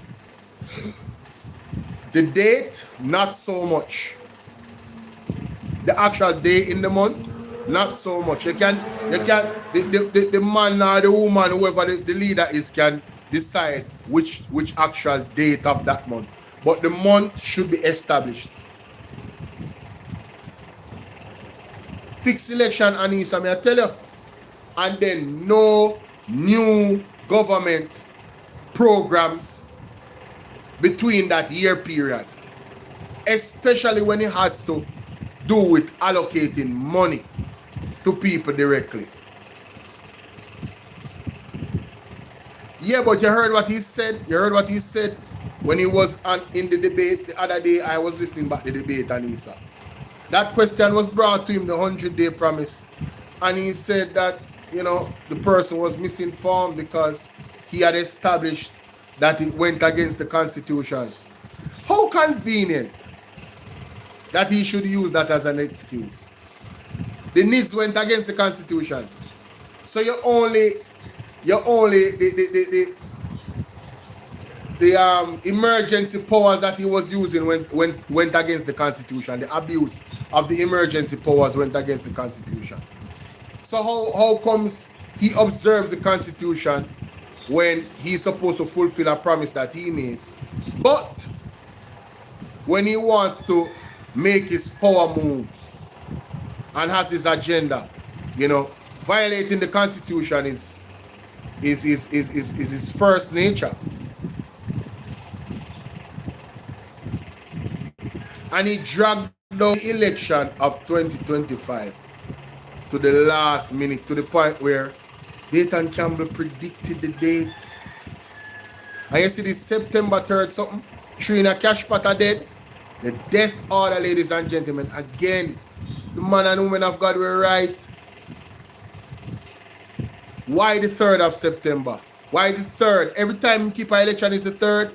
The date, not so much. The actual day in the month, not so much. The man or the woman, whoever the leader is, can decide which actual date of that month. But the month should be established. Fixed election, Anissa, may I tell you? And then no new government programs between that year period. Especially when it has to do with allocating money to people directly. Yeah, but you heard what he said? You heard what he said when he was in the debate the other day? I was listening back to the debate, Anissa. That question was brought to him, the 100-day promise. And he said that, the person was misinformed because he had established that it went against the Constitution. How convenient that he should use that as an excuse. The needs went against the Constitution. So the emergency powers that he was using went against the Constitution. The abuse of the emergency powers went against the Constitution. So how comes he observes the Constitution when he's supposed to fulfill a promise that he made? But when he wants to make his power moves and has his agenda, violating the Constitution is his first nature. And he dragged down the election of 2025 to the last minute, to the point where Dayton Campbell predicted the date. And you see this September 3rd something, Trina Cashpot are dead. The death order, ladies and gentlemen. Again, the man and woman of God were right. Why the 3rd of September? Why the 3rd? Every time you keep an election is the 3rd.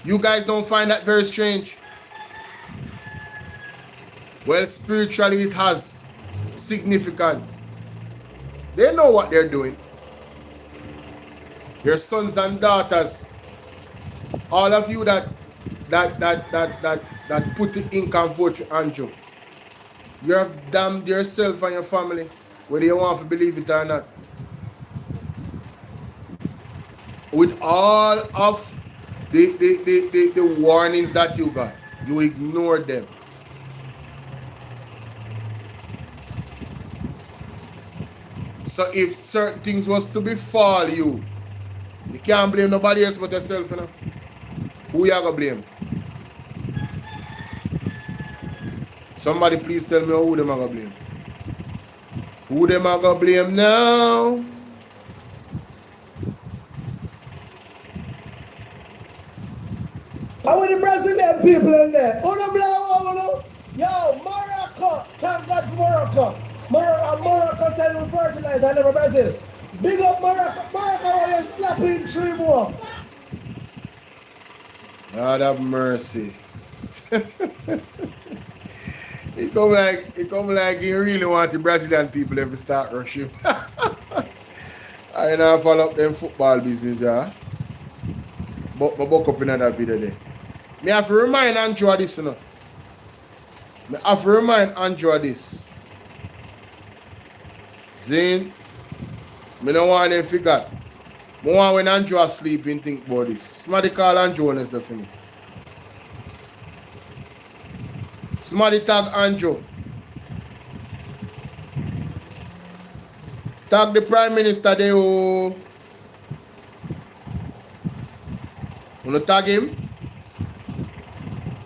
You guys don't find that very strange? Well, spiritually it has significance. They know what they're doing. Your sons and daughters, all of you that put the ink and vote for Andrew, you have damned yourself and your family, whether you want to believe it or not. With all of the warnings that you got, you ignored them. So if certain things was to befall you, you can't blame nobody else but yourself, Who you gonna blame? Somebody please tell me who them are gonna blame. Who them are gonna blame now? How are the Brazilian people in there? Yo, Morocco! Thank God for Morocco! Morocco send me fertilizer, I never Brazil. Big up Morocco! Morocco, you're slapping 3 more. God have mercy. It come like he really want the Brazilian people ever start rushing. I now follow up them football business, yeah. But I buck up in another video there. Me have to remind Andrew of this, you know. Me have to remind Andrew of this. Zane, me no want them forget. I want when Andrew asleep and think about this. Somebody call Andrew on this stuff for me. Somebody tag Andrew. Tag the Prime Minister there. Oh. Wanna tag him?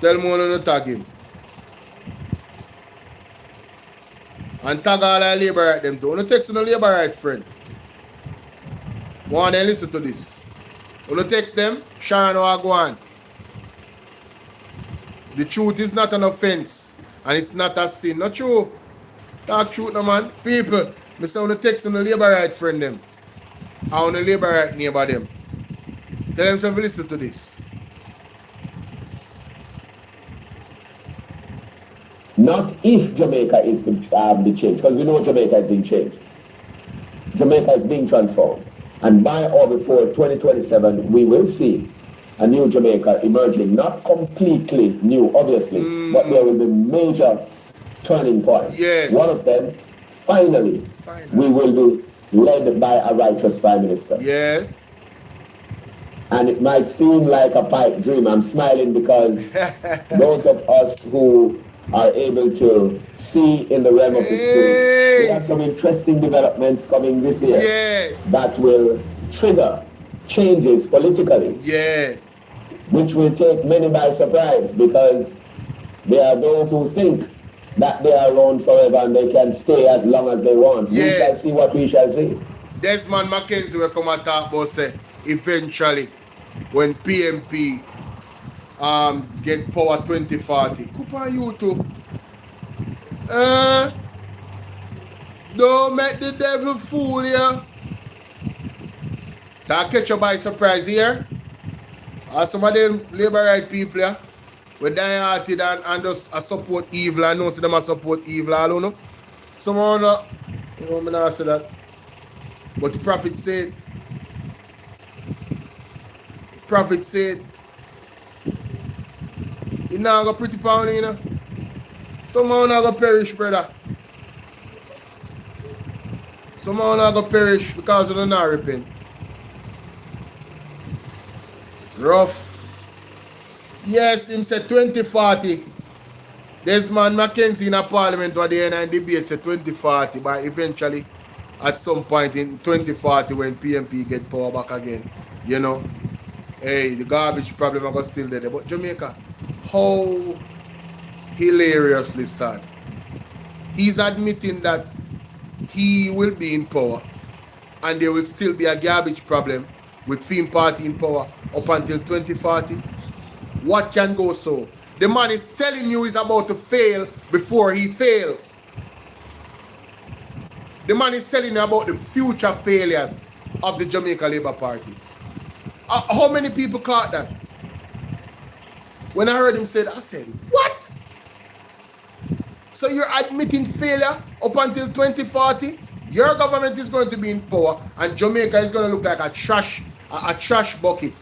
Tell me wanna tag him. And tag all the labor right them too. Wanna text on the labor right friend. Want them listen to this. Wanna text them? Sharon Wagwan. The truth is not an offense. And it's not a sin. Not true. Talk truth no man. People. I say wanna text on the labor right friend them. I wanna labor right neighbor them. Tell them to listen to this. Not if Jamaica is the change, because we know Jamaica has been changed. Jamaica is being transformed. And by or before 2027, we will see a new Jamaica emerging. Not completely new, obviously, but there will be major turning points. Yes. One of them, finally, we will be led by a righteous Prime Minister. Yes. And it might seem like a pipe dream. I'm smiling because those of us who are able to see in the realm of the spirit, we have some interesting developments coming this year that will trigger changes politically, which will take many by surprise, because there are those who think that they are around forever and they can stay as long as they want. We shall see what we shall see. Desmond Mackenzie will come and talk about say eventually when PMP get power 2040. Kupa you too. Don't make the devil fool you. That catch you by surprise here. Or some of them labor right people here. We die-hearted and just support evil and know see them support evil all you know. Someone you know me not say that. But the prophet said you now go pretty pound, you know. Somehow not go perish, brother. Somehow not go perish because of the not repent. Rough. Yes, him said 2040. Desmond Mackenzie in a parliament or the end debate said 2040, but eventually at some point in 2040 when PMP get power back again, you know. Hey, the garbage problem are still there. But Jamaica, how hilariously sad. He's admitting that he will be in power and there will still be a garbage problem with Fim Party in power up until 2040. What can go so? The man is telling you he's about to fail before he fails. The man is telling you about the future failures of the Jamaica Labour Party. How many people caught that? When I heard him say that, I said, what? So you're admitting failure up until 2040? Your government is going to be in power and Jamaica is going to look like a trash bucket.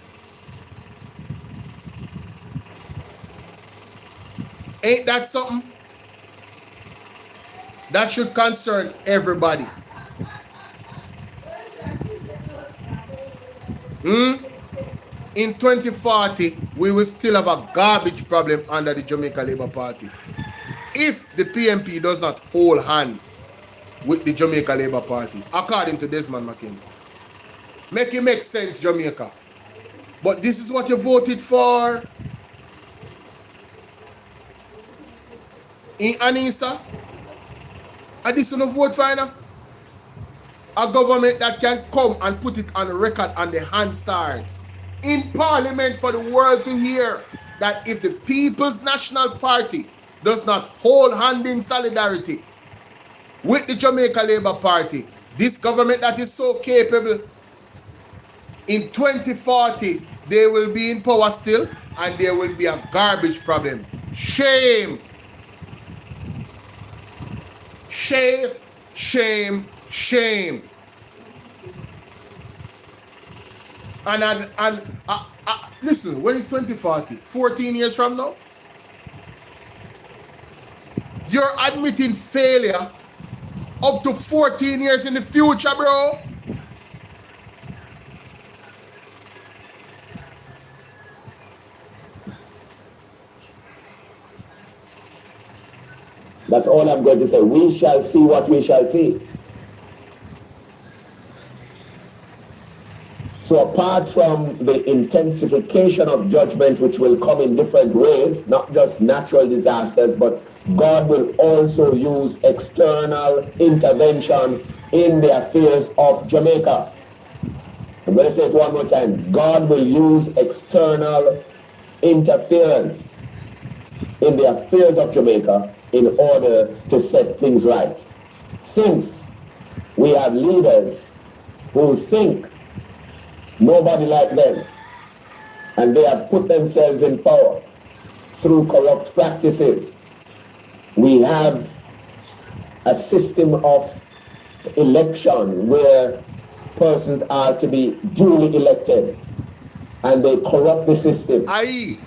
Ain't that something? That should concern everybody. In 2040, we will still have a garbage problem under the Jamaica Labour Party. If the PMP does not hold hands with the Jamaica Labour Party, according to Desmond Mackenzie. Make it make sense, Jamaica. But this is what you voted for. In Anissa, and this is no vote for now. A government that can come and put it on record on the Hansard in Parliament for the world to hear that if the People's National Party does not hold hand in solidarity with the Jamaica Labour Party, this government that is so capable, in 2040 they will be in power still and there will be a garbage problem. Shame. Shame, shame, shame. And listen, when it's 2040, 14 years from now, you're admitting failure up to 14 years in the future, bro. That's all I'm going to say. We shall see what we shall see. So apart from the intensification of judgment, which will come in different ways, not just natural disasters, but God will also use external intervention in the affairs of Jamaica. I'm going to say it one more time. God will use external interference in the affairs of Jamaica in order to set things right. Since we have leaders who think nobody like them, and they have put themselves in power through corrupt practices, we have a system of election where persons are to be duly elected, and they corrupt the system. Aye.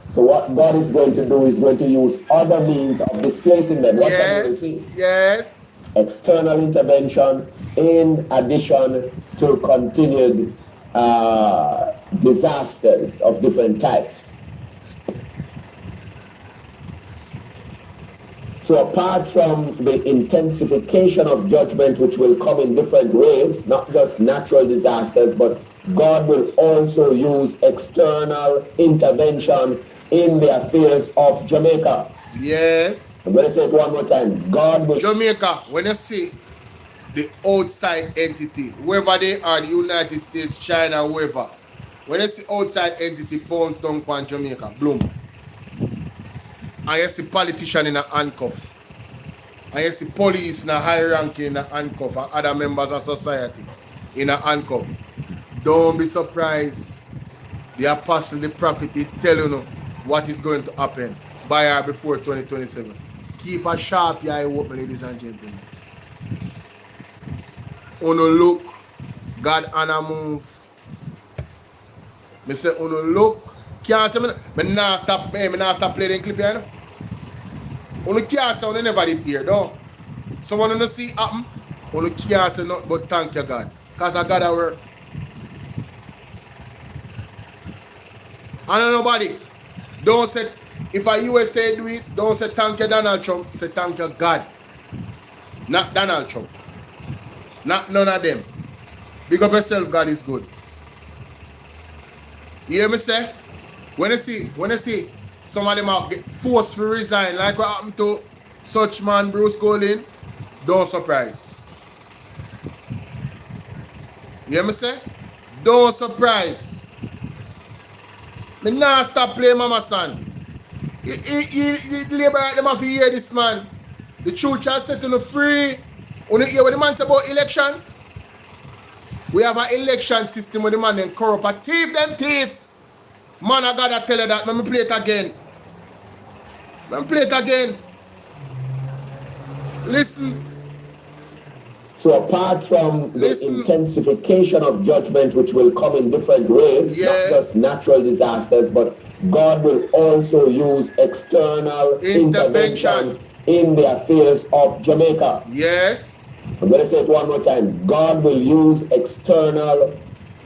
So what God is going to do is going to use other means of displacing them. What can you see? Yes. External intervention in addition to continued disasters of different types. So apart from the intensification of judgment, which will come in different ways, not just natural disasters, but God will also use external intervention in the affairs of Jamaica. Yes. I'm going to say it one more time. God will... Jamaica, when you see the outside entity, whoever they are, the United States, China, whoever, when you see outside entity bounce down upon Jamaica, bloom. And you see politician in a handcuff. And you see police in a high ranking in a handcuff, and other members of society in a handcuff. Don't be surprised. The apostle, the prophet, is telling you what is going to happen by or before 2027. Keep a sharp eye open, ladies and gentlemen. Uno look, God on a move. Me say uno look. Can't say me not stop playing the clip here. Uno can't say uno never did hear, though. So when uno see happen, uno can't say nothing but thank you, God. Because I got to work. And nobody, don't say, if a USA do it, don't say thank you Donald Trump, say thank you God. Not Donald Trump. Not none of them. Big up yourself, God is good. You hear me say? When you see some of them are get forced to resign, like what happened to such man Bruce Colin, don't surprise. You hear me say? Don't surprise. Me nah stop playing mama son. The labor them have to hear this, man. The truth shall set you free. When you hear what the man say about election, we have an election system where the man then corrupt a thief them thief. Man, I gotta tell you that. Let me play it again. Listen. So apart from the intensification of judgment, which will come in different ways, not just natural disasters, but God will also use external intervention in the affairs of Jamaica. Yes. I'm going to say it one more time. God will use external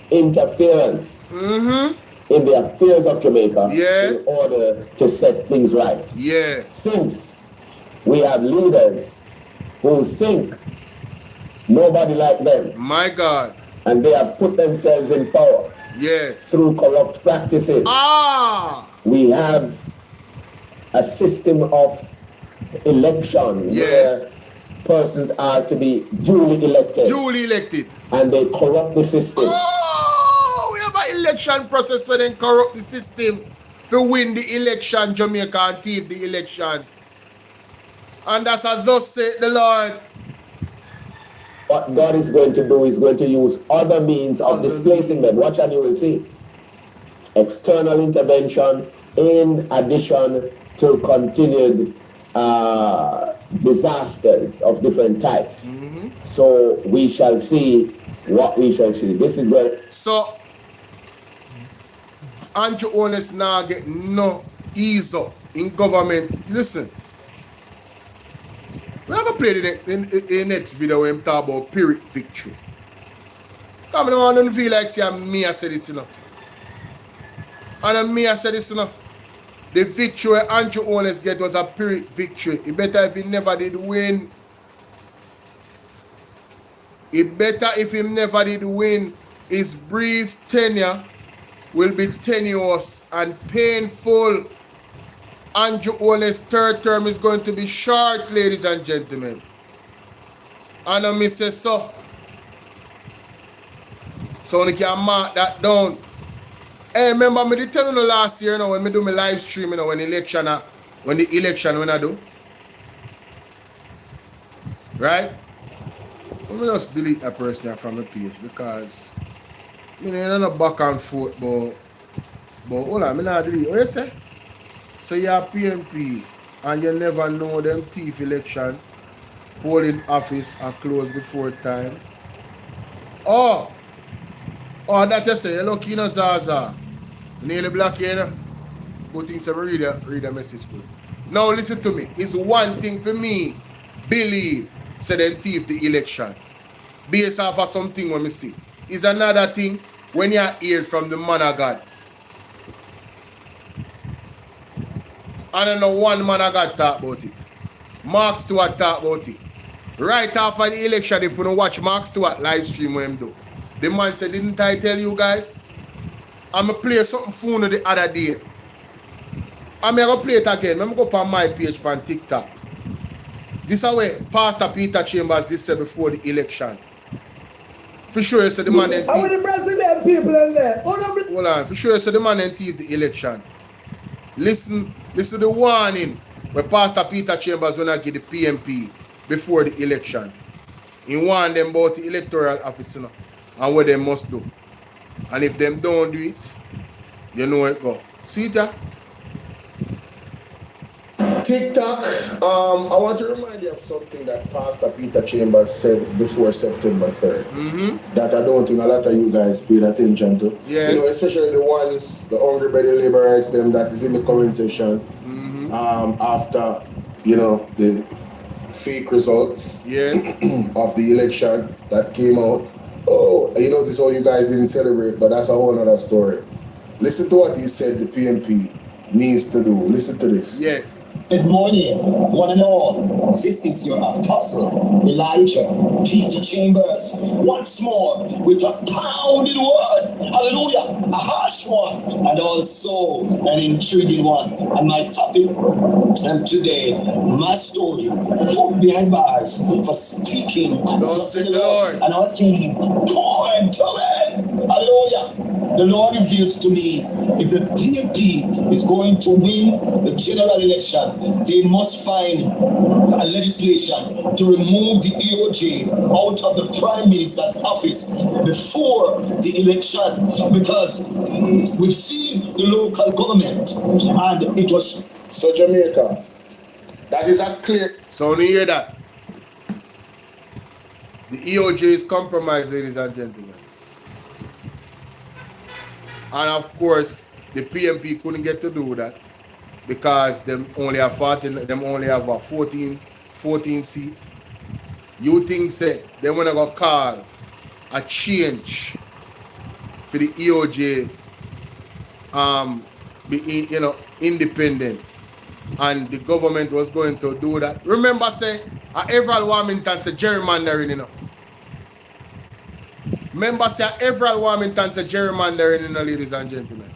interference in the affairs of Jamaica in order to set things right. Yes. Since we have leaders who think nobody like them. My God. And they have put themselves in power. Yes. Through corrupt practices. We have a system of election where persons are to be duly elected. And they corrupt the system. We have an election process where they corrupt the system to win the election, Jamaica, and thief the election. And that's as thus saith the Lord. What God is going to do is going to use other means of displacing them. Watch and you will see. External intervention in addition to continued disasters of different types. So we shall see what we shall see. This is where. So, Andrew Honest now get no ease up in government. Listen, we're going to play the next video when we talk about Pyrrhic victory. Come on, I don't feel like say me I said this, you know. And me I said this, you know. The victory Andrew Honest get was a Pyrrhic victory. It better if he never did win. It better if he never did win. His brief tenure will be tenuous and painful. Andrew Honest's third term is going to be short, ladies and gentlemen. And I say so. So you can mark that down. Hey, remember me did tell you last year, you know, when I do my live stream, you know, when the election I do. Right? Let me just delete that person from the page because I mean, I'm not back and forth, but hold on, I'm not delete. What you say? So you're PNP and you never know them thief election, polling office are closed before time. Oh, that you say, you're lucky, you know, Zaza. Nearly black here, you know. Good things to read a message. Good. Now listen to me. It's one thing for me, believe, say them thief the election. Based off of something when me see. It's another thing when you hear from the man of God. I don't know one man of God talk about it. Mark Stewart talk about it. Right after the election, if you don't watch Mark Stewart live stream with him do. The man said, didn't I tell you guys? I'm going to play something funny the other day. I'm going to play it again. I'm going to go on my page on TikTok. This is where Pastor Peter Chambers did say before the election. For sure, you said the man then How are the Brazilian people in there? hold on. For sure, you said the man then thief the election. Listen to the warning where Pastor Peter Chambers when I give the PMP before the election. He warned them about the electoral office, you know, and what they must do. And if them don't do it, you know it go. See that? TikTok, I want to remind you of something that Pastor Peter Chambers said before September 3rd. That I don't think a lot of you guys paid attention to. Yes. You know, especially the ones, the hungry by the laborites, them that is in the comment section. After, you know, the fake results Yes. of the election that came out. Oh, you know, this all you guys didn't celebrate, but that's a whole other story. Listen to what he said the PNP needs to do. Listen to this. Yes. Good morning, one and all. This is your apostle, Elijah, Peter Chambers, once more with a pounded word. Hallelujah. A harsh one and also an intriguing one. And my topic today, my story, put behind bars for speaking Thus said the Lord. and our theme, point to it. Hallelujah. The Lord reveals to me if the PNP is going to win the general election, they must find a legislation to remove the EOJ out of the Prime Minister's office before the election, because we've seen the local government and it was. So Jamaica, that is a clear. So you hear that? The EOJ is compromised, ladies and gentlemen. And of course, the PMP couldn't get to do that because them only have 14 seat. You think say they wanna go call a change for the EOJ be, you know, independent, and the government was going to do that. Remember say Everald Warmington said gerrymandering, you know. Remember say Everald Warmington said gerrymandering, you know, ladies and gentlemen.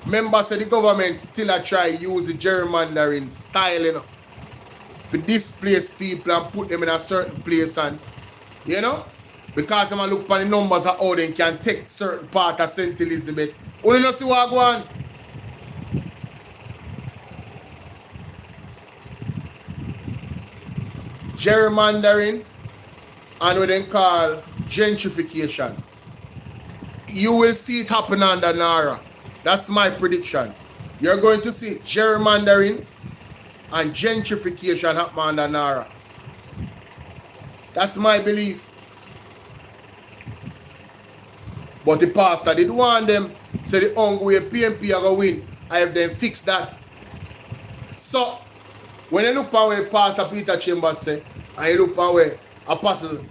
Remember say the government still a try use the gerrymandering style, you know, to displace people and put them in a certain place, and you know, because them a look for the numbers of how they can take certain part of St. Elizabeth. You know see what I go on? Gerrymandering and what they call gentrification. You will see it happen under Nara. That's my prediction. You're going to see gerrymandering and gentrification happen under Nara. That's my belief. But the pastor did want them, say the only way PMP are going to win. I have them fix that. So, when you look at where Pastor Peter Chambers say, and you look at where Apostle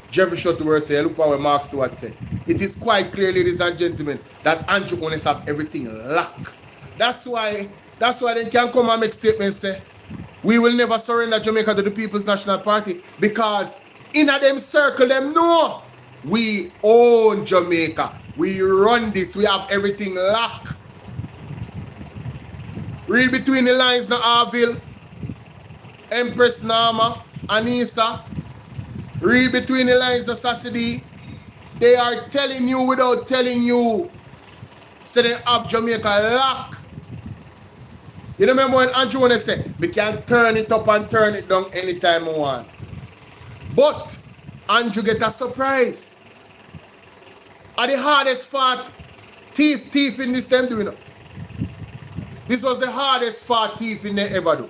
Jeffrey Shuttleworth say, you look at where Mark Stewart say, it is quite clear, ladies and gentlemen, that Andrew Ones have everything locked. That's why they can come and make statements say, we will never surrender Jamaica to the People's National Party, because in them circle, them know we own Jamaica. We run this. We have everything locked. Read between the lines now, Arville, Empress Nama, Anissa. Read between the lines now, Sassidi. They are telling you without telling you. So they have Jamaica locked. You remember when Andrew Ones said, we can turn it up and turn it down anytime we want. But Andrew get a surprise. Are the hardest fought thief in this time doing it. This was the hardest fought thief in they ever do.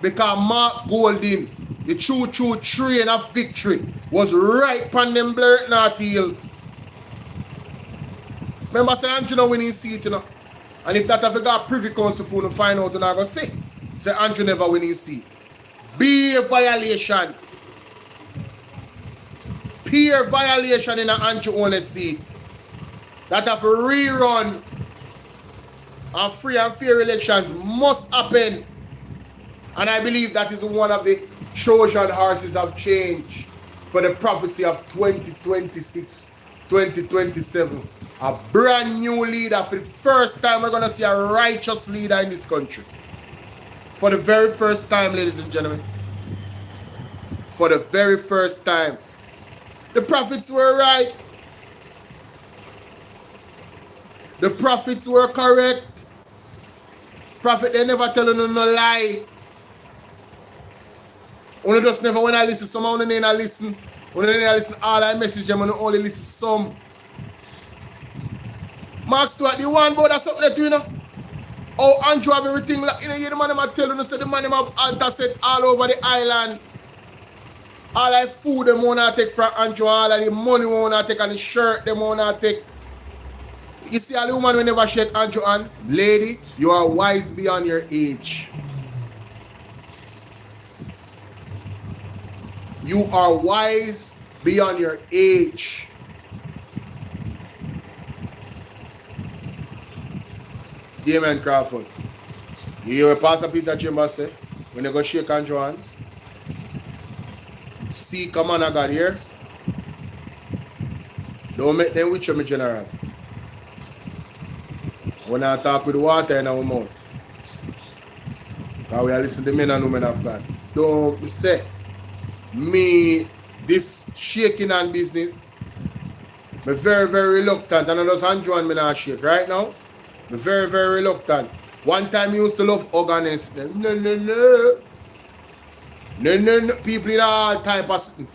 Because Mark Golding, the true train of victory, was right on them blurred north heels. Remember say Andrew no winning seat, you know. And if that have got privy council for to find out, then I go say Andrew never winning seat. Be a violation. Peer violation in an Andrew Ones seat. That have rerun and free and fair elections must happen. And I believe that is one of the Trojan horses of change for the prophecy of 2026, 2027. A brand new leader. For the first time, we're going to see a righteous leader in this country. For the very first time, ladies and gentlemen. For the very first time. The prophets were right. The prophets were correct. Prophet, they never tell you no lie. Only just never when I listen. Some only need to listen. When I listen all I message them, and only listen some. Mark Stewart, the one about that something that you know. Oh, Andrew have everything like you know, the man them tell you, say the man them have altar set all over the island. All the food them wanna take from Andrew, all of the money wanna take, and the shirt them wanna take. You see all the woman will never shake Andrew hand. Lady, you are wise beyond your age. You are wise beyond your age. Yeah, man, Crawford. You hear what Pastor Peter Chambers say? When they go shake Andrew hand? See, come on, I got here. Don't make them with you, my general. When I talk with water in our mouth. Because we are listening to men and women of God. Don't say, me, this shaking and business, I'm very, very reluctant. And I just Andrew and me not shake right now. I'm very, very reluctant. One time I used to love organists. No. People in all type of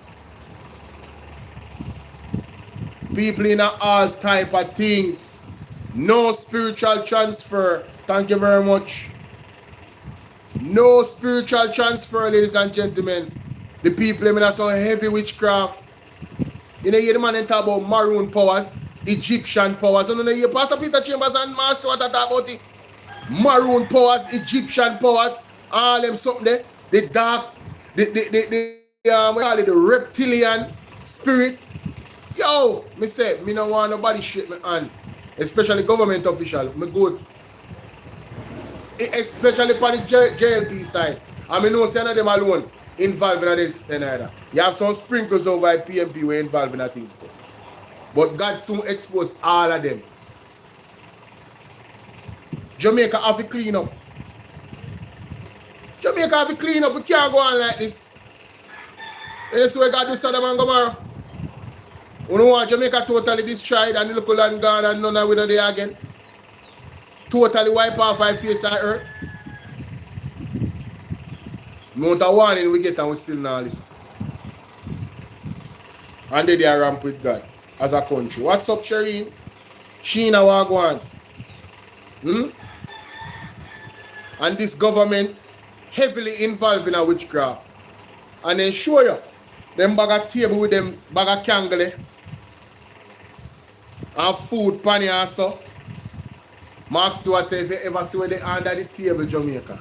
people in all type of things. No spiritual transfer. Thank you very much. No spiritual transfer, ladies and gentlemen. The people in some heavy witchcraft. You know, you hear the man talk about maroon powers, Egyptian powers. You know, you hear Pastor Peter Chambers and Mark Stewart talk about it. Maroon powers, Egyptian powers, all them something there. The dark, we call it the reptilian spirit. Yo, me say, me no want nobody shake me hand. Especially government official. Me good. Especially for the JLP side. I mean, no, say none of them alone involved in this either. You have some sprinkles over at PMP were involved in that thing stuff. But God soon exposed all of them. Jamaica have to clean up. Jamaica have to clean up. We can't go on like this. And that's why God do Sodom and Gomorrah. We don't want Jamaica totally destroyed and the local land gone and none of it there again. Totally wipe off our face on earth. Amount of warning we get and we still not listen. And they are ramp with God as a country. What's up, Shireen? Sheena Wagwan. And this government heavily involved in a witchcraft. And then show you them bag of table with them bag of kangle and food pan and so. Mark Stewart say if you ever see where they under the table Jamaica,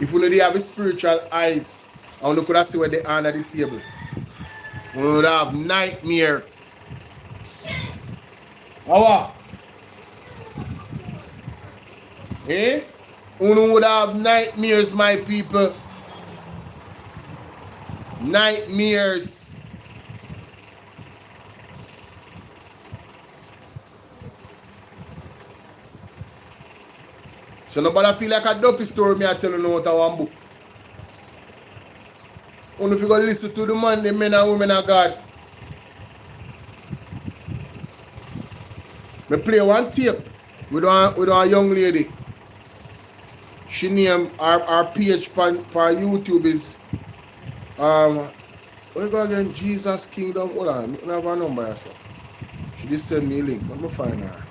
if you know they have spiritual eyes and you could have see where they under the table, you would have nightmare. How? Eh? You would have nightmares, my people. Nightmares. So nobody feel like a dopey story me I tell you now out of one book. Only if you go listen to the man, the men and women of God. Me play one tape with a young lady. She named our page on YouTube is what you go again? Jesus Kingdom. Hold on, I don't have her number yourself. She just send me a link. Let me find her.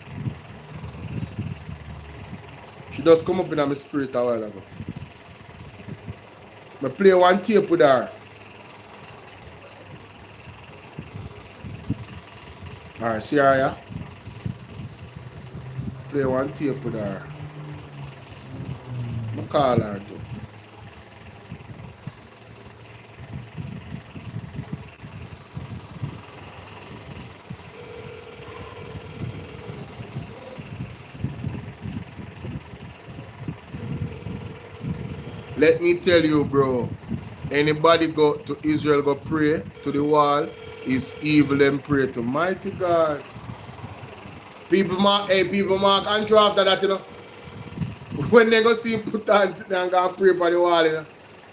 She just come up in my spirit a while ago. I play one tape with her. Alright, see her, yeah? Play one tape with her. I call her too. Let me tell you, bro, anybody go to Israel, go pray to the wall, is evil and pray to mighty God. People mark Andrew after that, you know. When they go see him put on and go pray for the wall, you know,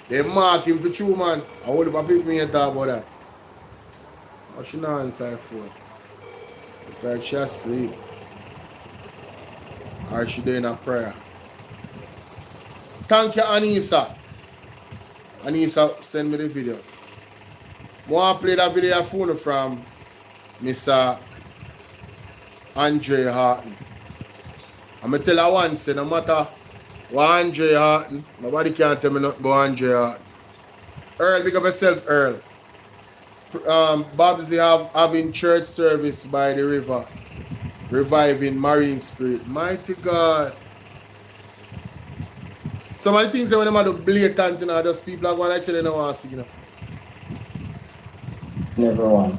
they mark him for true, man. I hold up people me and talk about that. But she not answer phone. Like she asleep. Or she doing a prayer. Thank you, Anissa. Anissa send me the video. I want to play that video phone from Mr. Andre Harton. I'm going to tell her once, no matter what Andre Harton, nobody can tell me nothing about Andre Harton. Earl, big up yourself, Earl. Babsy having church service by the river, reviving marine spirit. Mighty God. Some of the things that when them do blatant, you know, those people are going to actually know what I see, you know. Everyone,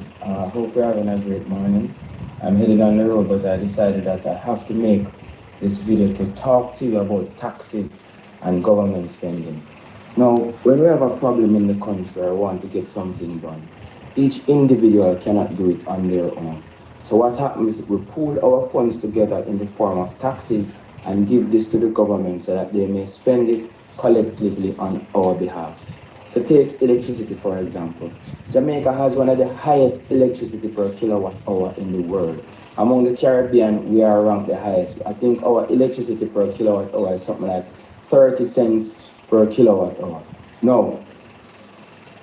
hope you're having a great morning. I'm headed on the road, but I decided that I have to make this video to talk to you about taxes and government spending. Now, when we have a problem in the country or want to get something done, each individual cannot do it on their own. So what happens is we pool our funds together in the form of taxes and give this to the government so that they may spend it collectively on our behalf. So take electricity, for example. Jamaica has one of the highest electricity per kilowatt hour in the world. Among the Caribbean, we are ranked the highest. I think our electricity per kilowatt hour is something like 30 cents per kilowatt hour. Now,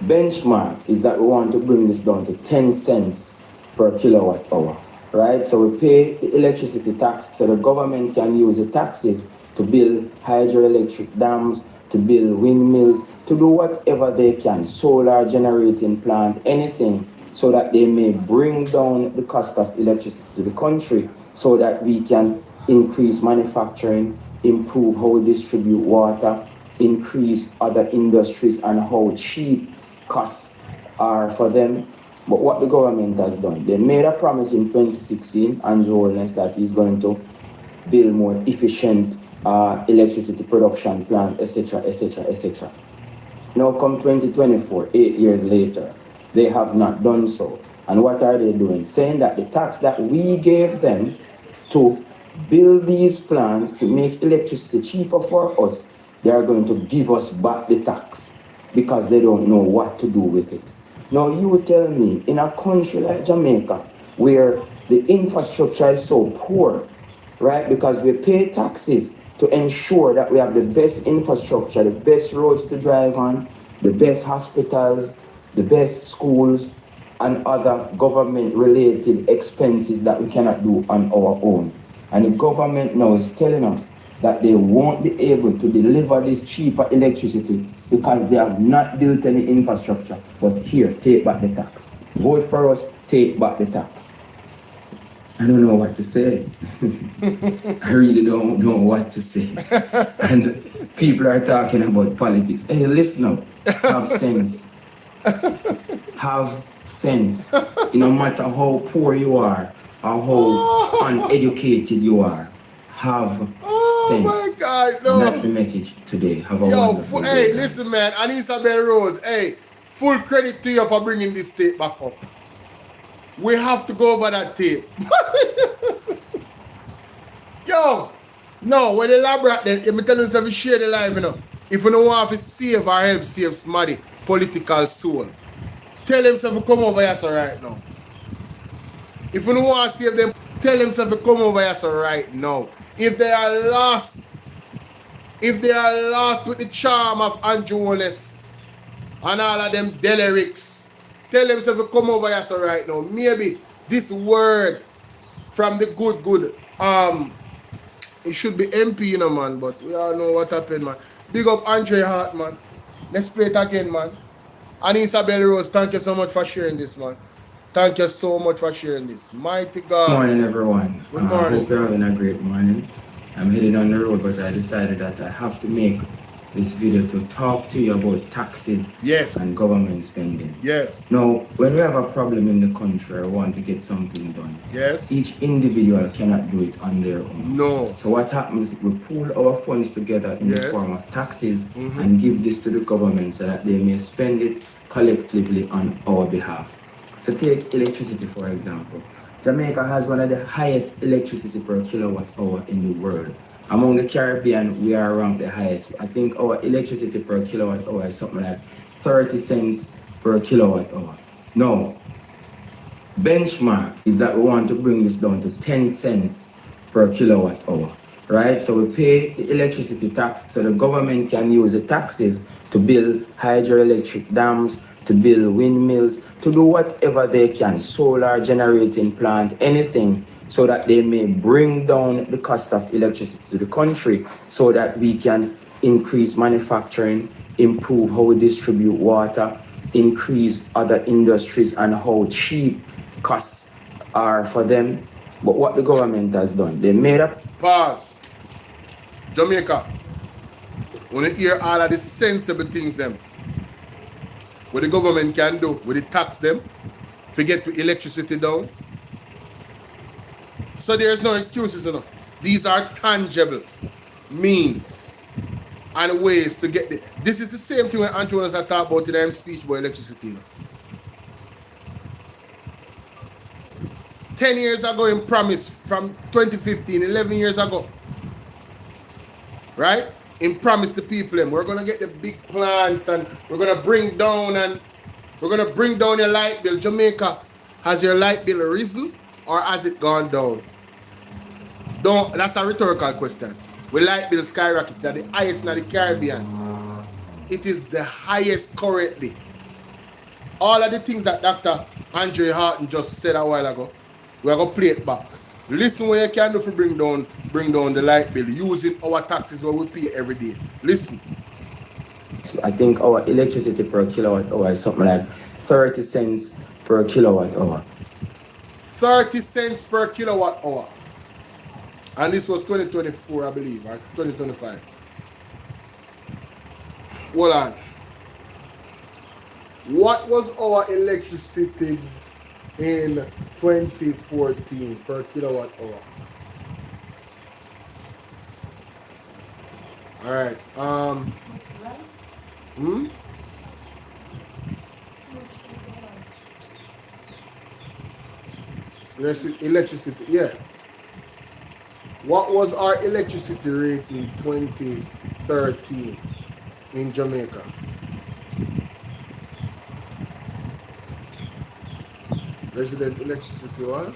benchmark is that we want to bring this down to 10 cents per kilowatt hour, right? So we pay the electricity tax so the government can use the taxes to build hydroelectric dams, to build windmills, to do whatever they can, solar generating plant, anything, so that they may bring down the cost of electricity to the country so that we can increase manufacturing, improve how we distribute water, increase other industries and how cheap costs are for them. But what the government has done, they made a promise in 2016, Andrew Holness, that he's going to build more efficient electricity production plant, etc., etc., etc. Now come 2024, 8 years later, they have not done so. And what are they doing? Saying that the tax that we gave them to build these plants to make electricity cheaper for us, they are going to give us back the tax because they don't know what to do with it. Now you tell me, in a country like Jamaica, where the infrastructure is so poor, right, because we pay taxes to ensure that we have the best infrastructure, the best roads to drive on, the best hospitals, the best schools, and other government-related expenses that we cannot do on our own. And the government now is telling us that they won't be able to deliver this cheaper electricity because they have not built any infrastructure. But here, take back the tax. Vote for us, take back the tax. I don't know what to say. I really don't know what to say. And people are talking about politics. Hey, listen up. Have sense. Have sense. No matter how poor you are or how uneducated you are, have sense. Oh my God, no. That's the message today. Have a Yo, wonderful day. hey, listen, man. Isabel Rose, hey, full credit to you for bringing this tape back up. We have to go over that tape. Yo, no, when the lab rat then, I'm telling you, share the live, you know. If you don't want to save or help save somebody political soul, tell him to come over here so right now. If you don't want to save them, tell him to come over here so right now. If they are lost with the charm of Andrew Wallace and all of them Delerics, tell them to come over here so right now. Maybe this word from the good, it should be MP, you know, man, but we all know what happened, man. Big up Andre Hart, man. Let's play it again, man. And Isabel Rose, thank you so much for sharing this, man. Thank you so much for sharing this. Mighty God. Good morning, everyone. Good morning. I hope you're having a great morning. I'm heading on the road, but I decided that I have to make this video to talk to you about taxes and government spending. Yes. Now, when we have a problem in the country, I want to get something done. Yes. Each individual cannot do it on their own. No. So what happens is we pool our funds together in the form of taxes and give this to the government so that they may spend it collectively on our behalf. So take electricity, for example. Jamaica has one of the highest electricity per kilowatt hour in the world. Among the Caribbean, we are ranked the highest. I think our electricity per kilowatt hour is something like 30 cents per kilowatt hour. Now, benchmark is that we want to bring this down to 10 cents per kilowatt hour, right? So we pay the electricity tax so the government can use the taxes to build hydroelectric dams, to build windmills, to do whatever they can, solar generating plant, anything, so that they may bring down the cost of electricity to the country so that we can increase manufacturing, improve how we distribute water, increase other industries and how cheap costs are for them. But what the government has done, they made up. Pause. Jamaica. When you hear all of the sensible things them, what the government can do, what they tax them, forget to electricity down. So there's no excuses, you know. These are tangible means and ways to get the. This is the same thing when Andrew was talking about in the speech about electricity. You know. 10 years ago in promise from 2015, 11 years ago. Right? In promise the people them, we're gonna get the big plants and we're gonna bring down your light bill. Jamaica, has your light bill risen or has it gone down? That's a rhetorical question. Will light bill skyrocket? That the highest in the Caribbean. It is the highest currently. All of the things that Dr. Andre Harton just said a while ago, we're gonna play it back. Listen what you can do to bring down the light bill using our taxes what we pay every day. Listen. I think our electricity per kilowatt hour is something like 30 cents per kilowatt hour. 30 cents per kilowatt hour. And this was 2024, I believe, or 2025. Hold on. What was our electricity in 2014 per kilowatt hour? All right. Electricity, yeah. What was our electricity rate in 2013 in Jamaica? Resident electricity what?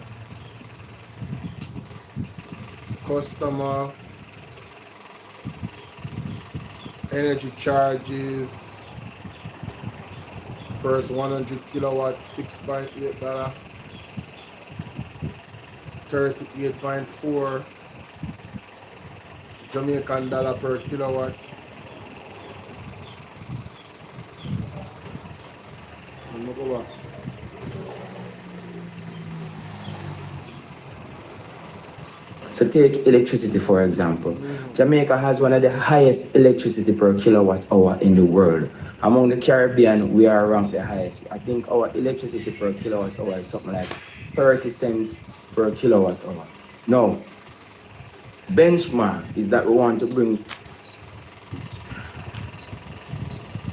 Customer energy charges. First 100 kilowatt, $6.8. 38.4. Jamaican dollar per kilowatt. Let me go back. So take electricity, for example. Jamaica has one of the highest electricity per kilowatt hour in the world. Among the Caribbean, we are ranked the highest. I think our electricity per kilowatt hour is something like 30 cents per kilowatt hour. Now, benchmark is that we want to bring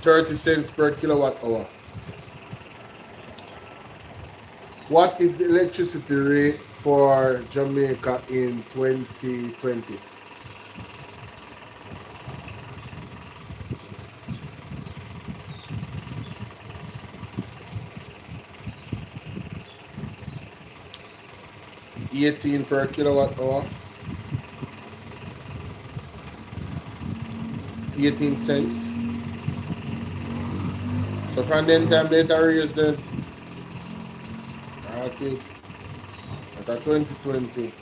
30 cents per kilowatt hour. What is the electricity rate for Jamaica in 2020? $18 per kilowatt hour. 18 cents. So from then time later raise then I think at 2020.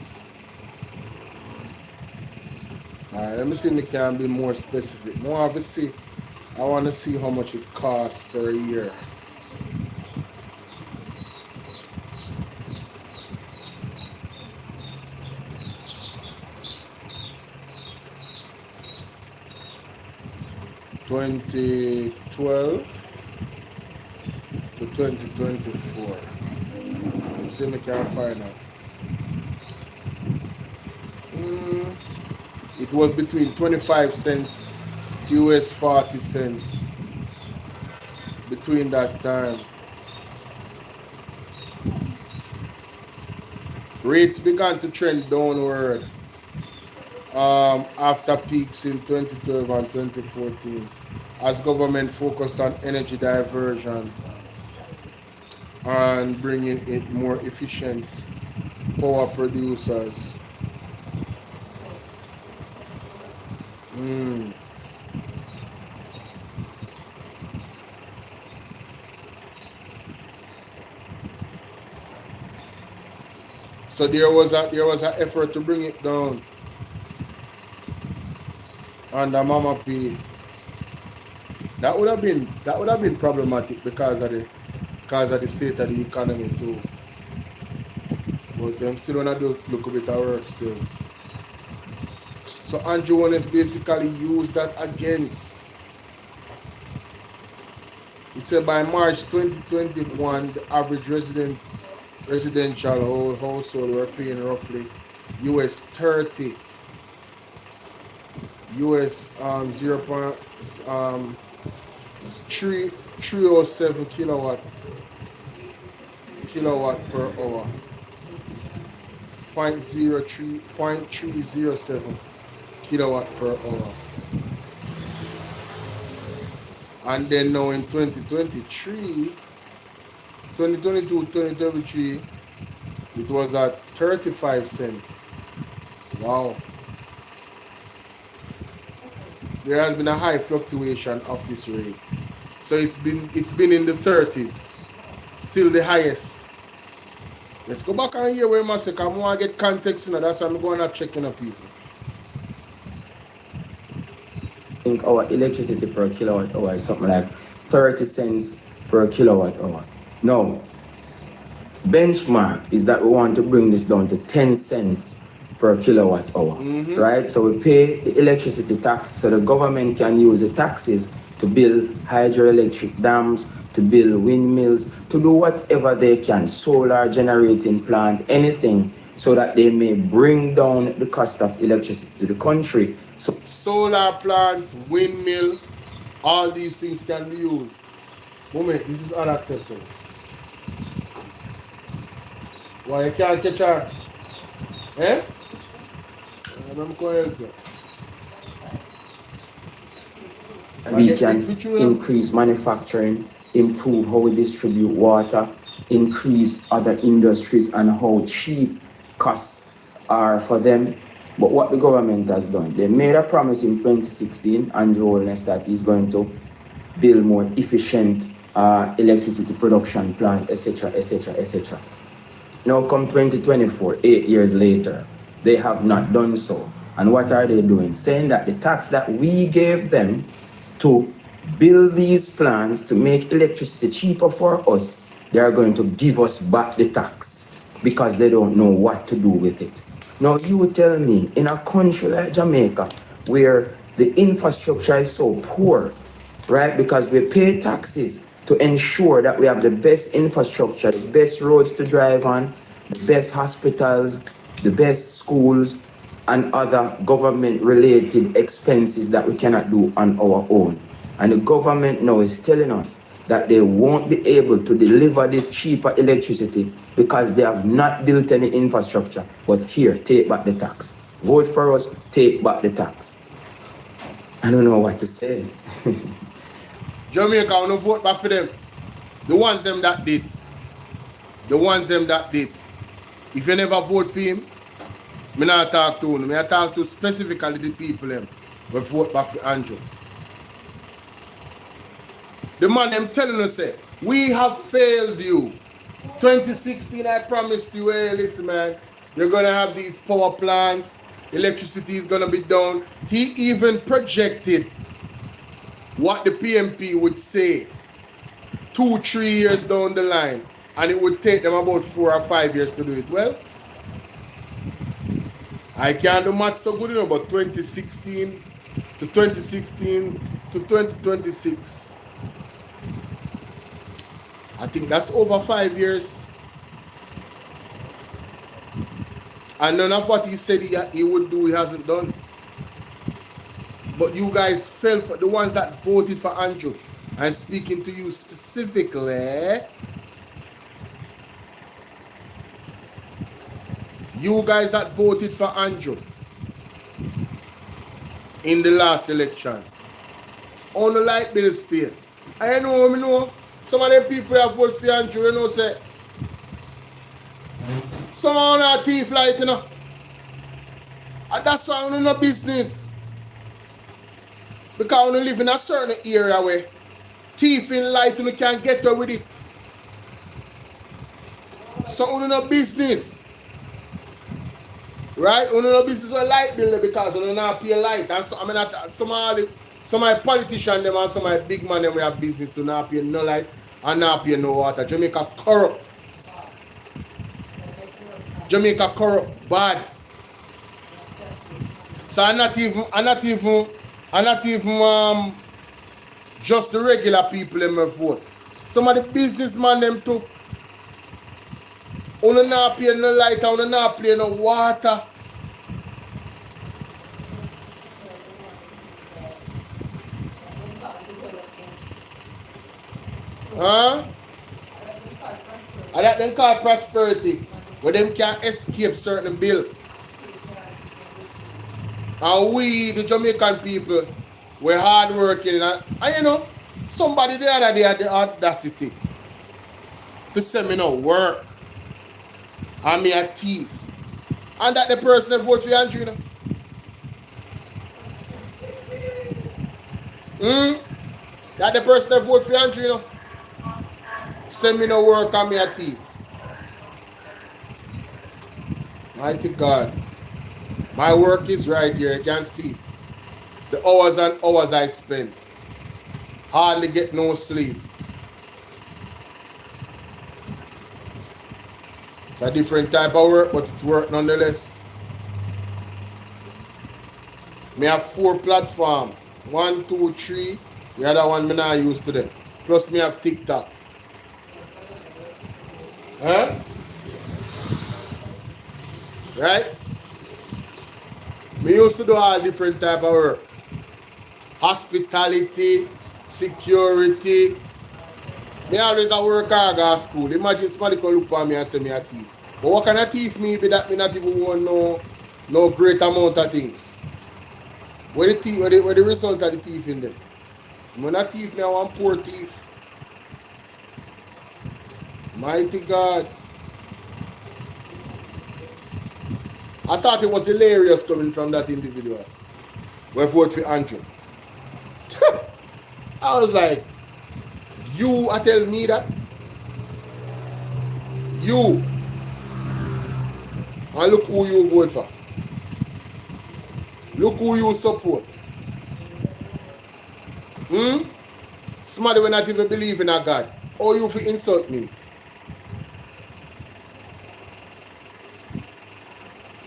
Alright, let me see if I can be more specific. More obviously, I want to see how much it costs per year. $2012 to 2024. Let's see if I can find out. It was between 25 cents to US 40 cents between that time. Rates began to trend downward after peaks in 2012 and 2014 as government focused on energy diversion and bringing in more efficient power producers. So there was an effort to bring it down under Mama P. That would have been problematic because of the state of the economy too. But them still wanna look a bit of work still. So Andrew Wallace basically used that against. It said by March 2021, the average residential household were paying roughly US 30 US 307 kilowatt per hour. 0.307 kilowatt per hour. And then now in 2022, 2023, it was at 35 cents. Wow. There has been a high fluctuation of this rate. So it's been in the 30s. Still the highest. Let's go back and hear where I say, because I want to get context, that's why I'm going to check in on people. I think our electricity per kilowatt hour is something like 30 cents per kilowatt hour. Now, benchmark is that we want to bring this down to 10 cents per kilowatt hour, right? So we pay the electricity tax so the government can use the taxes to build hydroelectric dams, to build windmills, to do whatever they can, solar generating plant, anything, so that they may bring down the cost of electricity to the country. So solar plants, windmill, all these things can be used. Moment, this is unacceptable. Why you can't catch her? Eh? I'm going to help you. We can increase manufacturing, improve how we distribute water, increase other industries and how cheap costs are for them. But what the government has done, they made a promise in 2016, Andrew Holness, that he's going to build more efficient electricity production plant, etc., etc., etc. Now come 2024, 8 years later, they have not done so. And what are they doing? Saying that the tax that we gave them to build these plants to make electricity cheaper for us, they are going to give us back the tax because they don't know what to do with it. Now you tell me, in a country like Jamaica, where the infrastructure is so poor, right? Because we pay taxes to ensure that we have the best infrastructure, the best roads to drive on, the best hospitals, the best schools, and other government-related expenses that we cannot do on our own. And the government now is telling us that they won't be able to deliver this cheaper electricity because they have not built any infrastructure. But here, take back the tax. Vote for us, take back the tax. I don't know what to say. Jamaica, I want to vote back for them. The ones them that did. The ones them that did. If you never vote for him, me not talk to him. I talk to specifically the people them who vote back for Andrew. The man them telling us, say, we have failed you. 2016, I promised you, hey, listen, man, you're going to have these power plants, electricity is going to be down. He even projected what the PMP would say 2-3 years down the line, and it would take them about 4 or 5 years to do it. Well, I can't do math so good enough, but 2016 to 2026, I think that's over 5 years. And none of what he said he would do, he hasn't done. But you guys fell for the ones that voted for Andrew. I'm speaking to you specifically. You guys that voted for Andrew in the last election. On the light bill state. I know. Some of them people that vote for Andrew, you know, say, some of them are thief light, you know. And that's why we no business. Because we live in a certain area where thieving light, you can't get away with it. So we no business. Right? We no business with light bill because we not pay light. And so, I mean, some of the politicians them and some of the big man them we have business to not pay no light and not pay no water. Jamaica corrupt. Jamaica corrupt bad. So I'm not even just the regular people in my vote. Some of the businessmen them too. Una not pay no light, una not pay no water. Huh? And that them call prosperity, where them can escape certain bill. And we, the Jamaican people, we're hard working. And you know, somebody the other day had the audacity to say me no work. And me a thief. And that the person that vote for Andrew, you know? That the person that vote for Andrew, you know? Say me no work and me a thief. Mighty God. My work is right here, you can see it. The hours and hours I spend. Hardly get no sleep. It's a different type of work, but it's work nonetheless. Me have 4 platforms. 1, 2, 3. The other one me not use today. Plus me have TikTok. Huh? Right? Me used to do all different type of work. Hospitality, security. Me always a work hard at school. Imagine somebody can look at me and say me a thief. But what kind of thief me be that me not even want no great amount of things? Where the result of the thief in there? I'm not a thief, me I want poor thief. Mighty God. I thought it was hilarious coming from that individual. We vote for Andrew. I was like, you are telling me that? You. And look who you vote for. Look who you support. Somebody will not even believe in a God. Or you fi insult me.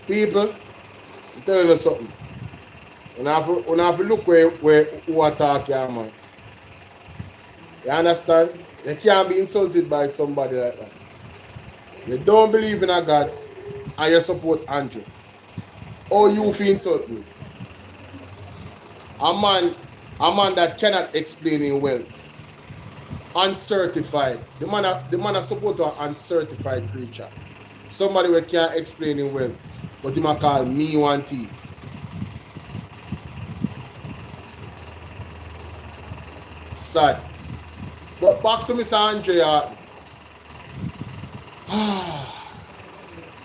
People, I'm telling you something. When I have to look where who attack you, man. You understand? You can't be insulted by somebody like that. You don't believe in a God and you support Andrew. Or you fi insult me. A man that cannot explain in wealth. Uncertified. The man a support an uncertified creature. Somebody who can't explain in wealth. But you might call me one thief. Sad. But back to Mr. Andrea.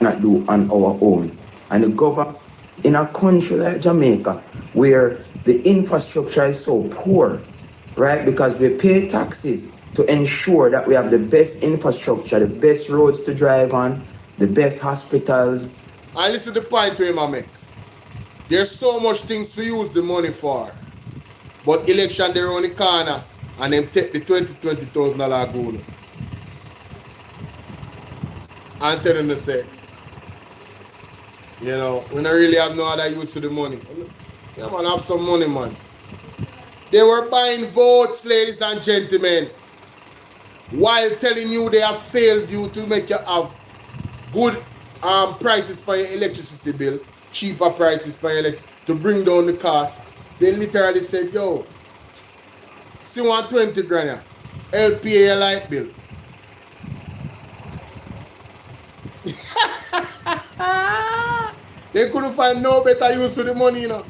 Not do on our own. And the government in a country like Jamaica, where the infrastructure is so poor, right? Because we pay taxes to ensure that we have the best infrastructure, the best roads to drive on, the best hospitals. And listen to the point where I make. There's so much things to use the money for. But election they're on the corner and them take the $20,000 goal. And tell them to say, you know, we don't really have no other use to the money. Yeah, man, have some money, man. They were buying votes, ladies and gentlemen, while telling you they have failed you to make you have good prices for your electricity bill, cheaper prices for your to bring down the cost. They literally said, yo, see 120 grand, LPA your light bill. They couldn't find no better use for the money, you know.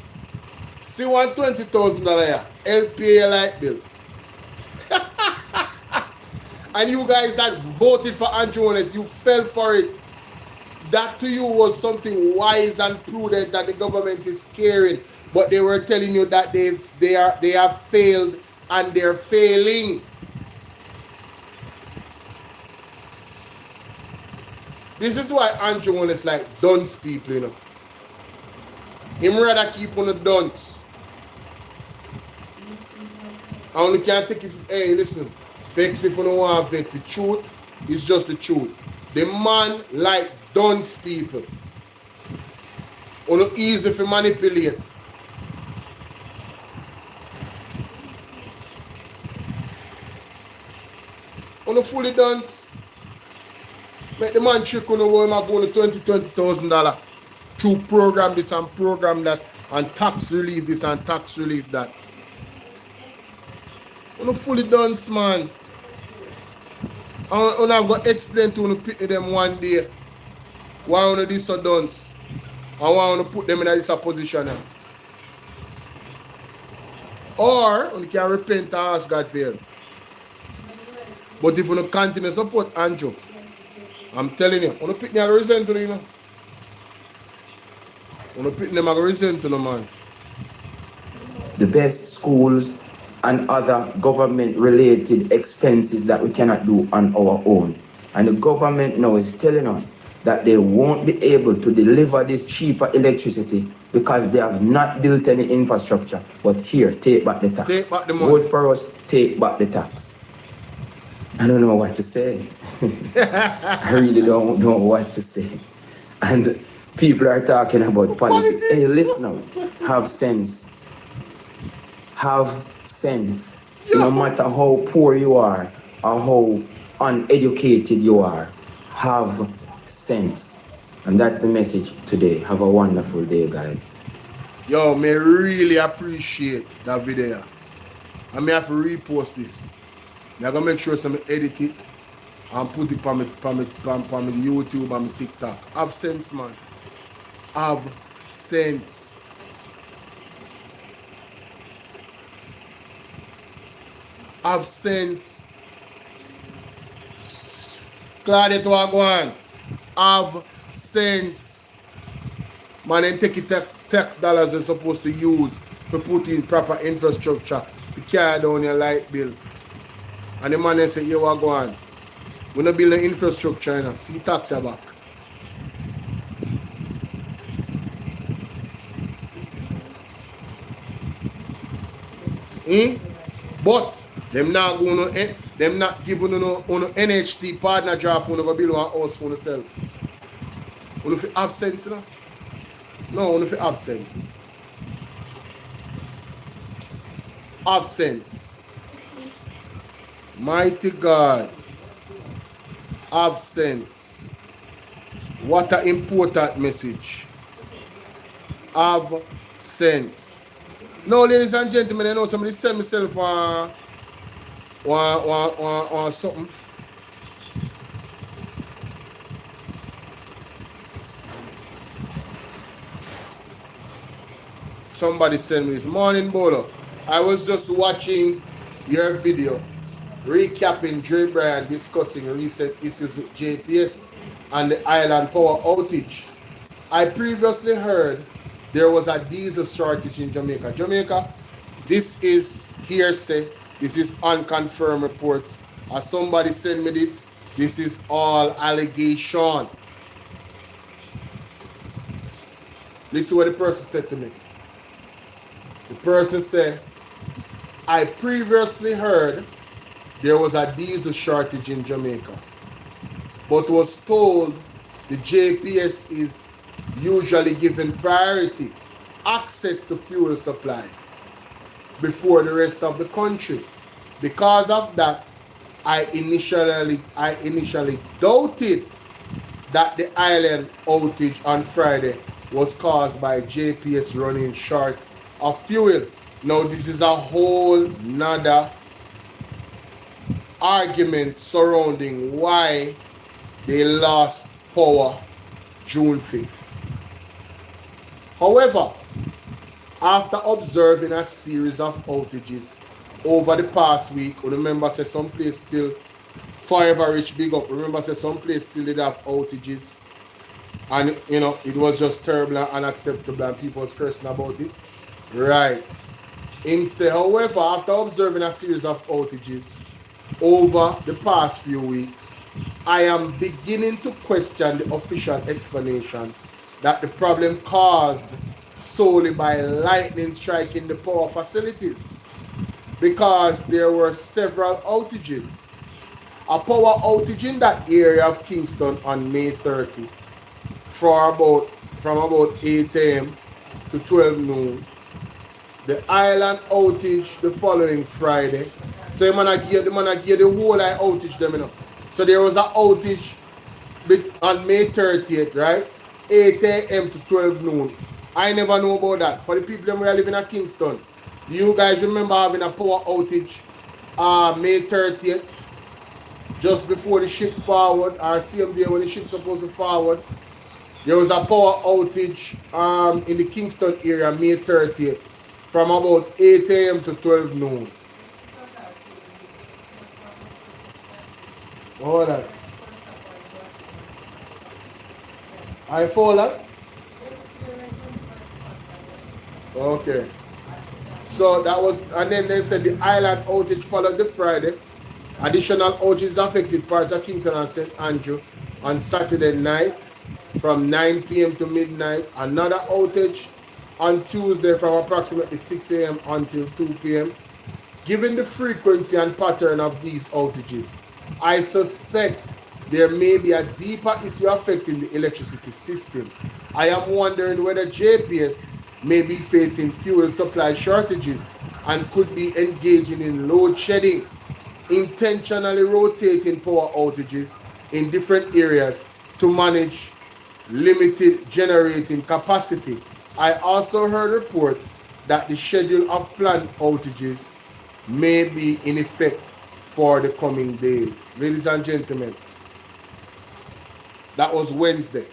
See $120,000 LPA your light bill. And you guys that voted for Andrew Holness, you fell for it. That to you was something wise and prudent that the government is caring. But they were telling you that they have failed and they're failing. This is why Andrew Holness like dunce people, you know. Him rather keep on the dunce. And you can't take it, hey, listen, vex if you don't want to vex. The truth is just the truth. The man like dunce people. It's easy to manipulate. Fully dunce. Make the man trick on the world and go to $20,000 through program this and program that and tax relief this and tax relief that. Fully dunce, man. And I've got to explain to them one day why I this so dunce and why I put them in this position now. Or you can repent and ask God for help. But if you continue to support Andrew, I'm telling you, when you pick me, I go resent to you, know. When you pick them, I go resent to the man. The best schools and other government-related expenses that we cannot do on our own. And the government now is telling us that they won't be able to deliver this cheaper electricity because they have not built any infrastructure. But here, take back the tax. Take back the money. Vote for us, take back the tax. I don't know what to say. I really don't know what to say. And people are talking about politics. Hey, listen now. Have sense. Have sense. No matter how poor you are or how uneducated you are, have sense. And that's the message today. Have a wonderful day, guys. Yo, me really appreciate that video. I may have to repost this. I'm going to make sure some edit it and put it on my YouTube and my TikTok. Have sense, man. Have sense. Have sense. Claudia to Agwan. Have sense. Man, then take it tax dollars you're supposed to use to put in proper infrastructure to carry down your light bill. And the man then say, yo, what go on? We're not building infrastructure, you know. See tax your back. But them not going to, them not giving you no NHT partner draft for you go build one house for yourself. You fi have sense, you know? No, you fi have sense. Have sense. Mighty God. Have sense. What an important message. Have sense. Now, ladies and gentlemen, I know somebody send myself something. Somebody sent me this morning, Bolo. I was just watching your video recapping Dre Bryan discussing recent issues with JPS and the island power outage. I previously heard there was a diesel shortage in Jamaica. Jamaica, this is hearsay. This is unconfirmed reports. As somebody sent me this is all allegation. Listen what the person said to me. The person said, I previously heard there was a diesel shortage in Jamaica, but was told the JPS is usually given priority access to fuel supplies before the rest of the country. Because of that, I initially doubted that the island outage on Friday was caused by JPS running short of fuel. Now this is a whole nother argument surrounding why they lost power June 5th. However, after observing a series of outages over the past week, remember say some place still forever rich big up. Remember say some place still did have outages, and you know it was just terrible and unacceptable and people was cursing about it. Right. Him say, however, after observing a series of outages over the past few weeks, I am beginning to question the official explanation that the problem caused solely by lightning striking the power facilities, because there were several outages. A power outage in that area of Kingston on May 30 from about 8 a.m. to 12 noon. The island outage the following Friday. So the man give the whole outage them, you know. So there was an outage on May 30th, right? 8 a.m. to 12 noon. I never know about that. For the people that were living at Kingston, you guys remember having a power outage May 30th, just before the ship forward, or same day when the ship's supposed to forward. There was a power outage in the Kingston area May 30th from about 8 a.m. to 12 noon. Hold on. I follow that? Okay. So that was, and then they said the island outage followed the Friday. Additional outages affected parts of Kingston and St. Andrew on Saturday night from 9 p.m. to midnight. Another outage on Tuesday from approximately 6 a.m. until 2 p.m. Given the frequency and pattern of these outages, I suspect there may be a deeper issue affecting the electricity system. I am wondering whether JPS may be facing fuel supply shortages and could be engaging in load shedding, intentionally rotating power outages in different areas to manage limited generating capacity. I also heard reports that the schedule of planned outages may be in effect for the coming days. Ladies and gentlemen, that was Wednesday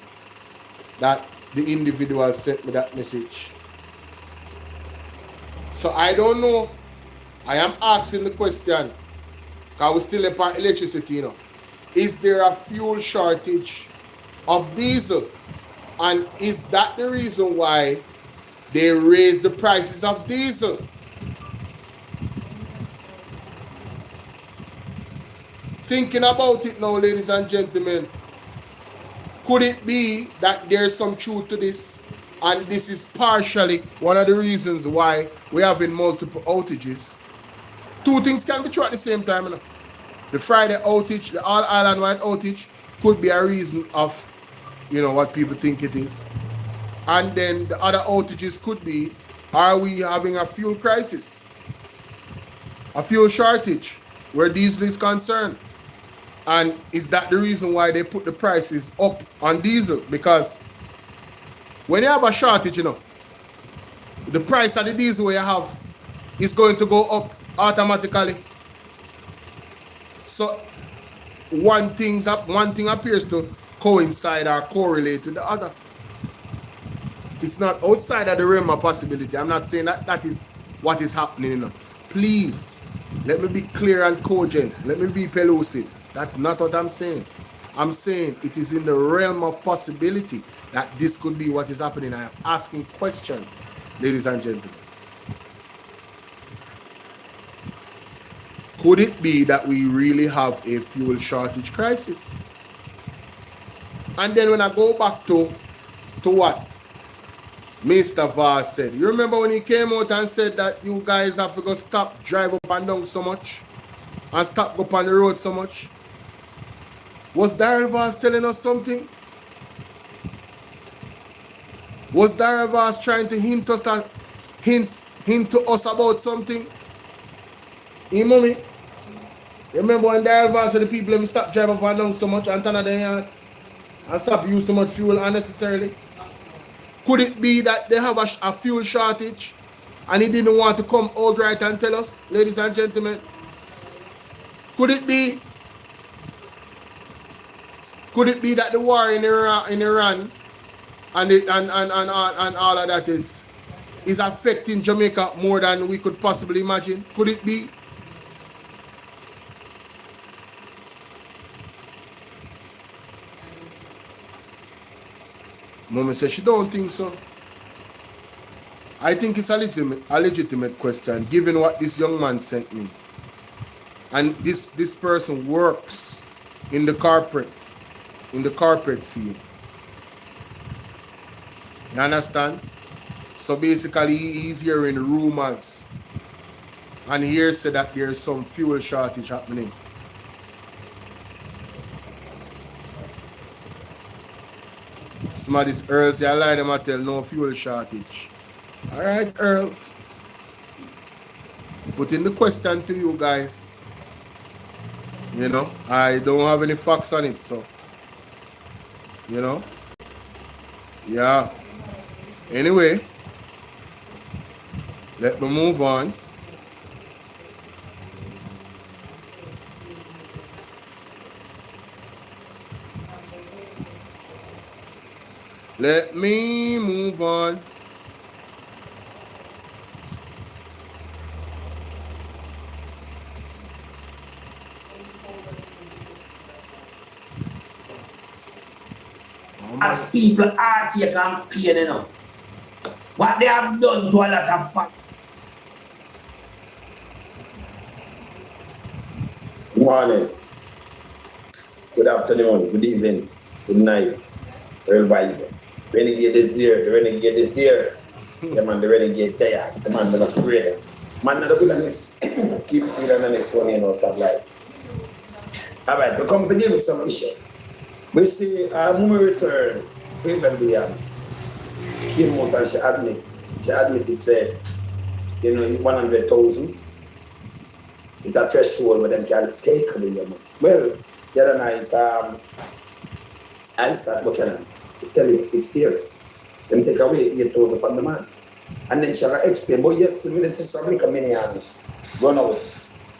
that the individual sent me that message. So I don't know. I am asking the question, because we still have electricity, you know. Is there a fuel shortage of diesel? And is that the reason why they raised the prices of diesel? Thinking about it now, ladies and gentlemen, could it be that there's some truth to this And this is partially one of the reasons why we're having multiple outages. Two things can be true at the same time. You know? The Friday outage, the all island wide outage could be a reason of, you know, what people think it is. And then the other outages could be, are we having a fuel crisis? A fuel shortage where diesel is concerned? And is that the reason why they put the prices up on diesel? Because when you have a shortage, you know, the price of the diesel you have is going to go up automatically. So one thing appears to coincide or correlate with the other. It's not outside of the realm of possibility. I'm not saying that that is what is happening, you know. Please, let me be clear and cogent. Let me be pellucid. That's not what I'm saying. I'm saying it is in the realm of possibility that this could be what is happening. I am asking questions, ladies and gentlemen. Could it be that we really have a fuel shortage crisis? And then when I go back to what Mr. Vaz said, you remember when he came out and said that you guys have to go stop drive up and down so much and stop go up on the road so much? Was Daryl Vaz telling us something? Was Daryl Vaz trying to hint to us about something? You mommy? You remember when Daryl Vaz said the people let me stop driving up and down so much and turn of them and stop using so much fuel unnecessarily? Could it be that they have a fuel shortage and he didn't want to come out right and tell us, ladies and gentlemen? Could it be? Could it be that the war in Iran and all of that is affecting Jamaica more than we could possibly imagine? Could it be? Mama says she don't think so. I think it's a legitimate question, given what this young man sent me. And this person works in the corporate field. You understand? So basically he's hearing rumors and hears say that there's some fuel shortage happening. Somebody's Earl say I lie them I tell no fuel shortage. Alright, Earl. Putting the question to you guys. You know, I don't have any facts on it, so you know. Yeah. Anyway, let me move on. Let me move on. As people are taking campaign, you know, what they have done to a lot of fun. Good morning. Good afternoon. Good evening. Good night. Everybody. Renegade is here. The renegade is here. The man, the renegade there. The man not afraid. Man, not good on this. Keep good on this one, you know, top light. All right, we come to deal with some issue. We see when we return, Favor Williams came out and she admitted, said, you know, 100,000 it's a threshold where them can take away your money. Well, the other night, I started looking at to tell you, it's here. Them take away 8,000 from the man. And then shall I explain, but yes, the minister saw me come in here run out,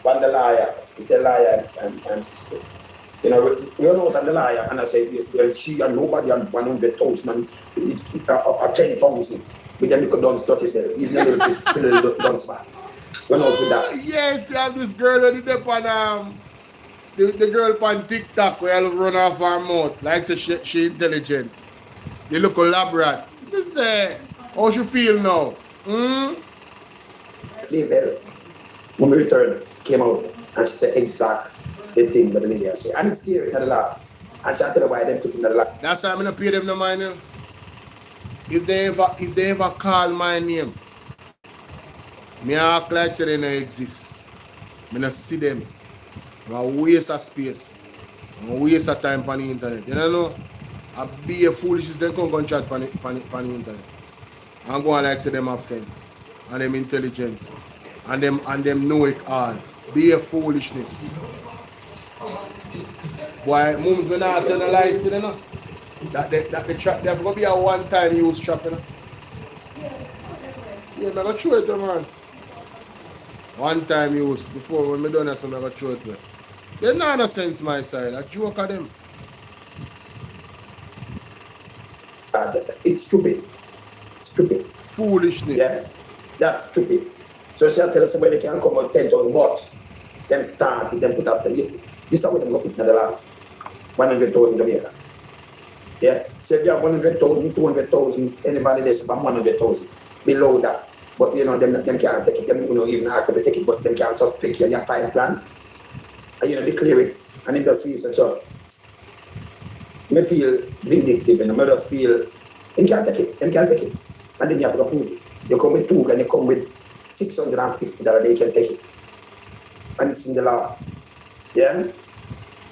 one the liar, it's a liar and sister. You know, run out on the liar, and I say, well, she and nobody and 100,000 and 10,000. But then you could dance to yourself, even a little dance back. Run out with that. Yes, you have this girl on the girl on TikTok where I run off her mouth. Like so she intelligent. They look elaborate. You say, how she feel now? Flavor, when we returned, came out and she said exact the thing that the lady said. And it's scary, not a lot. And she tell her why they put in the lot. That's why I'm going to pay them no mind. You know? if they ever call my name, me act like say they don't exist. Me not see them. I waste of space. I waste of time on the internet. You know? I be a foolishness, they come and chat on the internet. And go and like say them have sense. And them intelligent. And them know it all. Be a foolishness. Why moves when I send a lies to them, you know? That the trap, there's gonna be a one-time use trap, you know? Yeah, I'm gonna throw it, man. One time use, before when I done that, I'm gonna throw it. There's no sense my side, I joke at them. It's stupid. Stupid. Foolishness. Yeah, that's stupid. So she'll tell us somebody can come out 10,000 bucks. Them start it, them put us there. This is what them go put in the lab. 100,000 Jamaica. Yeah. So if you have 100,000, 200,000, anybody that's from 100,000 below that. But you know, them can't take it, them even actively take it, but them can't suspect you, you have 5 grand. And declare it. And it does feel such a me feel vindictive and I just feel them can't take it. And then you have to prove it. You come with 2 and you come with $650 they can take it. And it's in the law. Yeah?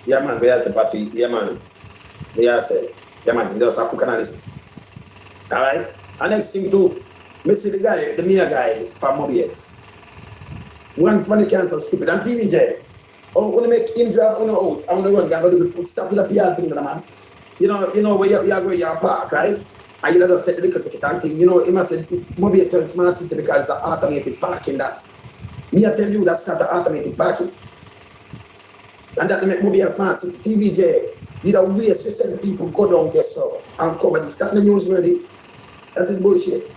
Yeah man, we have the battery. Yeah man. We have said, yeah man, you just have to cook and listen. Alright? And next thing too, me see the guy, the mayor guy from Mobile. Once when he cancel stupid and TVJ. Oh, when you make him drop on the out, I want to run, I'm going to stop with the PR thing, man. You know where you are going, you're park, right? And you just take the liquor ticket and thing. You know, he must say, Mobile turns smart city because it's the automated parking that. Me, I tell you, that's not the automated parking. And that make Mobile smart city. TVJ, you don't waste to send people go down there so and cover this. That's the news ready. That is bullshit.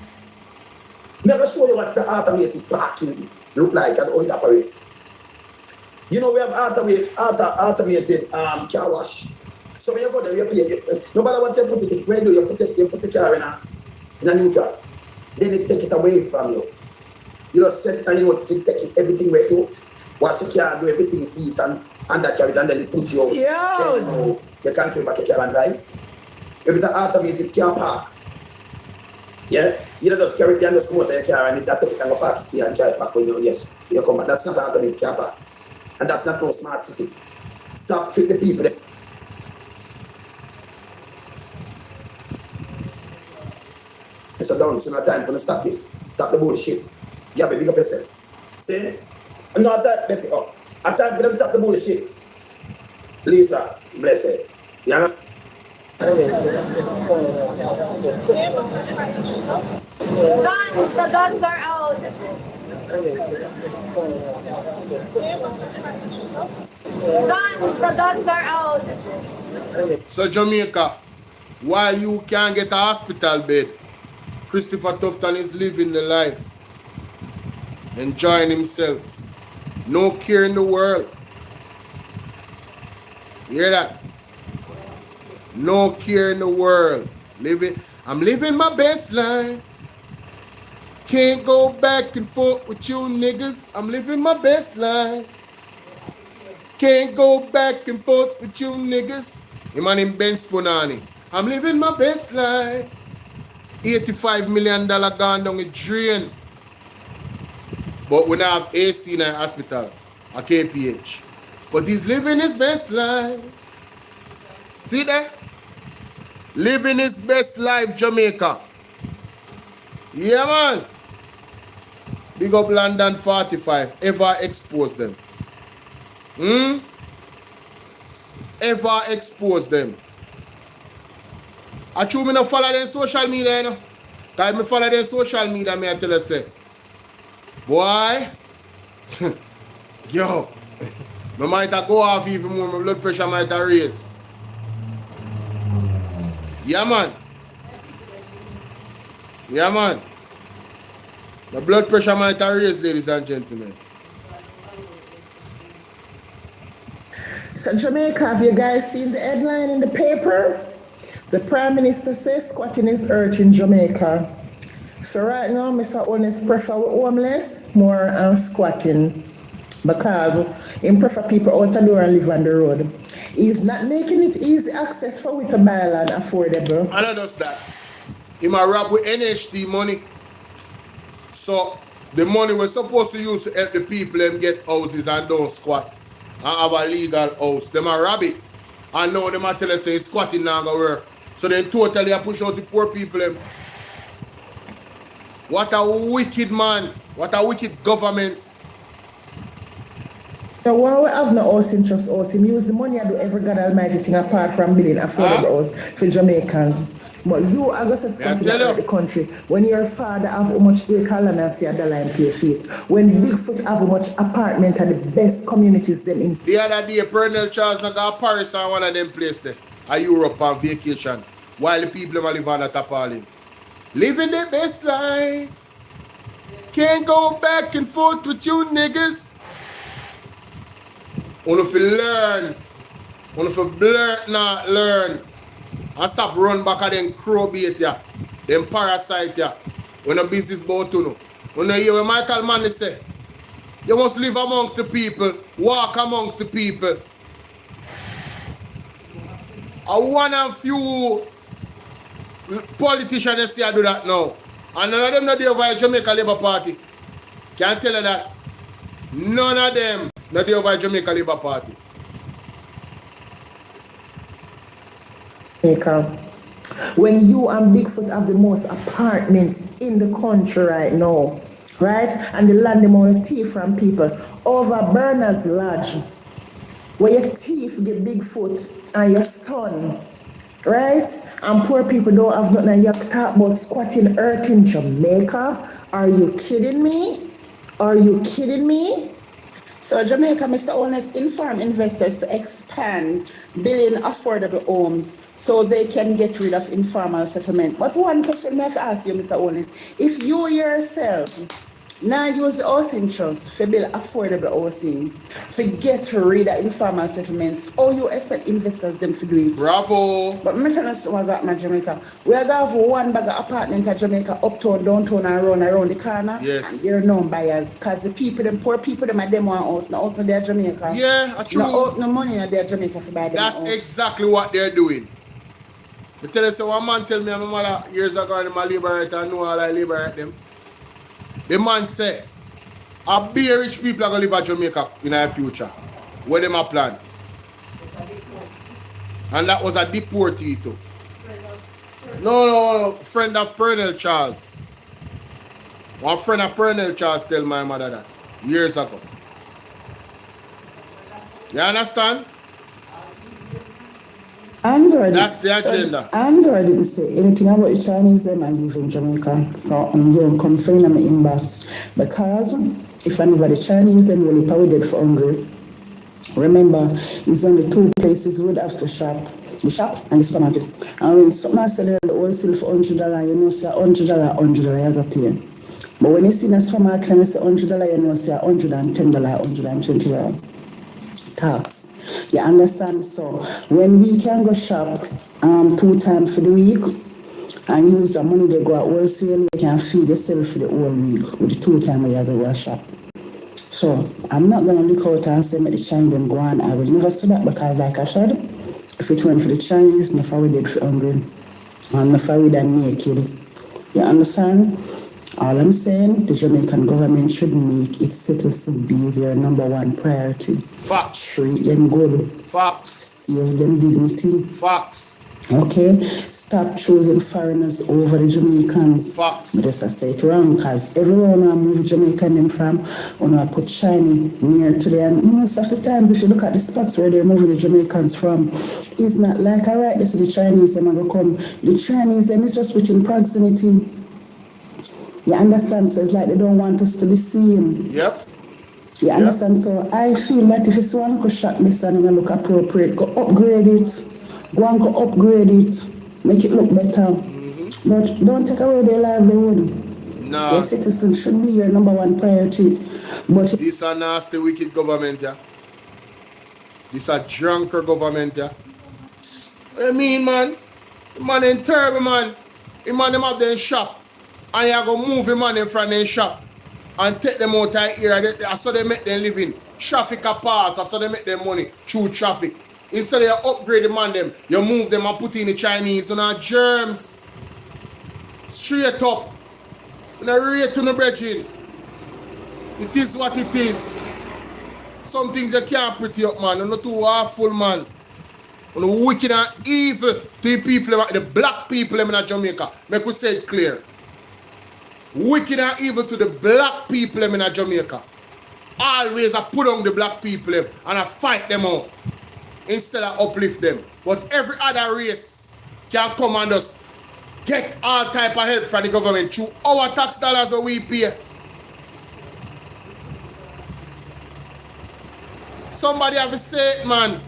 Me I show you what the automated parking look like and how it operates. You know, we have automated car wash. So when you go there, you pay. No matter what you put it, when you put the car in a neutral, then it take it away from you. You just set it and you know to take it, everything where you wash the car, do everything feet and that carriage, and then it put you out. Then you can't turn back your car and drive. If it's an automated car park, yeah, you don't just carry it and just come out of your car and that take it and go park it here and drive back when you come back. That's not an automated car park. And that's not no smart city. Stop treat the people. So down, so no time for to stop this. Stop the bullshit. You have to big up yourself. See? I'm not that better up. I time for them to stop the bullshit. Lisa, bless it. You know? Guns, the guns are out. Guns, the guns are out. So Jamaica, while you can't get a hospital bed, Christopher Tufton is living the life, enjoying himself. No care in the world. You hear that? No care in the world. I'm living my best life. Can't go back and forth with you niggas. I'm living my best life. Can't go back and forth with you niggas. The man in Ben Spunani. I'm living my best life. $85 million gone down the drain. But we don't have AC in the hospital. A KPH. But he's living his best life. See that? Living his best life, Jamaica. Yeah, man. Big up London 45. Ever expose them? Ever expose them? I true me no follow them social media, you know. Cause me follow them social media, me I tell you say. Boy. Yo. Me might have go off even more, my blood pressure might have raise. Yeah, man. Yeah, man. The blood pressure might have raised, ladies and gentlemen. So Jamaica, have you guys seen the headline in the paper? The Prime Minister says squatting is urged in Jamaica. So right now, Mr. Honest prefer homeless more squatting because he prefer people out the door and live on the road. He's not making it easy access for we to buy land affordable. I know just that. Him a rob with NHT money. So the money we're supposed to use to help the people them get houses and don't squat and have a legal house. Them a rob it. And now them a tell us say squatting now go work. So then totally a push out the poor people them. What a wicked man. What a wicked government. The one we have no house in trust house, him use the money I do every God Almighty thing apart from building affordable house for Jamaicans. But you are going to spend the country when your father have how much acre land and stay at the line play feet. When Bigfoot have how much apartment and the best communities them in. The other day, Colonel Charles not got Paris and one of them places there. A Europe on vacation. While the people are living on the tapali. Living the best life. Can't go back and forth with you niggas. Only if you learn. Only if you blurt not learn. And stop run back at them crow bait ya. Them parasite ya. When a business about to know. When you hear what Michael Manley say. You must live amongst the people. Walk amongst the people. I one and few politicians they say I do that now. And none of them not there over Jamaica Labour Party. Can't tell you that. None of them not there over Jamaica Labour Party. When you and Bigfoot have the most apartments in the country right now, right? And the land them on thief from people over Berners Lodge, where your thief get Bigfoot and your son, right? And poor people don't have nothing and you talk about squatting earth in Jamaica. Are you kidding me? Are you kidding me? So Jamaica, Mr. Honest, inform investors to expand building affordable homes so they can get rid of informal settlement. But one question I have to ask you, Mr. Honest, if you yourself now use the housing trust for build affordable housing, for get rid of informal settlements, how you expect investors them to do it? Bravo! But I'm telling you what about my Jamaica. We have one bag of apartment in Jamaica, uptown, downtown, and around the corner. Yes. And there are no buyers. Because the people, them poor people, them are them one house. No house in their Jamaica. Yeah, true. No money in their Jamaica for buy them. That's house. exactly what they're doing. I tell you, so one man tell me, my mother years ago, I'm a liberator, I know how I liberate them. The man said, a bare rich people are going to live in Jamaica in the future. What them a plan? And that was a deportee too. No, friend of Colonel Charles. One friend of Colonel Charles tell my mother that years ago. You understand? Andrew, that's the agenda. Andrew didn't say anything about the Chinese them and live in Jamaica. So I'm going to confirm in my inbox. Because if I never the Chinese them will probably dead for hungry. Remember, it's only two places we would have to shop. The shop and the supermarket. And when someone selling the oil sell for $100, you know, say $100, you got pay. But when you see in a supermarket and you say $100, you know, say $110, $120. Tax. You understand? So when we can go shop 2 times for the week and use the money they go at wholesale, you can feed yourself for the whole week with the 2 times you go shop. So I'm not gonna look out and say make the Chinese them go on. I will never say that because like I said, if it went for the Chinese, no we dead for hungry and no we done naked. You understand? All I'm saying, the Jamaican government should make its citizens be their #1 priority. Facts. Treat them good. Facts. Save them dignity. Facts. Okay? Stop choosing foreigners over the Jamaicans. Facts. But just I say it wrong, because everyone I move Jamaican them from, when I put shiny near to them, most of the times if you look at the spots where they're moving the Jamaicans from, it's not like, all right, this is the Chinese, them are going to come. The Chinese, them is just within proximity. You understand? So it's like they don't want us to be seen. Yep. You understand? So I feel that if you want to shot this and you look appropriate, go upgrade it. Go and go upgrade it. Make it look better. Mm-hmm. But don't take away their livelihood. No. The citizens should be your #1 priority. But this a nasty, wicked government, yeah. This a drunker government, yeah. What you mean, man? The man in terrible, man. The man them have their shop. And you go move the money from their shop and take them out of here. So they make them living. Traffic a pass, so they make them money through traffic. Instead of you upgrade the man them, you move them and put in the Chinese on our germs. Straight up. In a rate to the brethren. It is what it is. Some things you can't pretty up, man. You're not too awful, man. You're wicked and evil to the people, the black people in Jamaica. Make we say it clear. Wicked and evil to the black people in Jamaica. Always I put on the black people and I fight them out instead of uplift them. But every other race can come and just get all type of help from the government through our tax dollars that we pay. Somebody have to say it, man.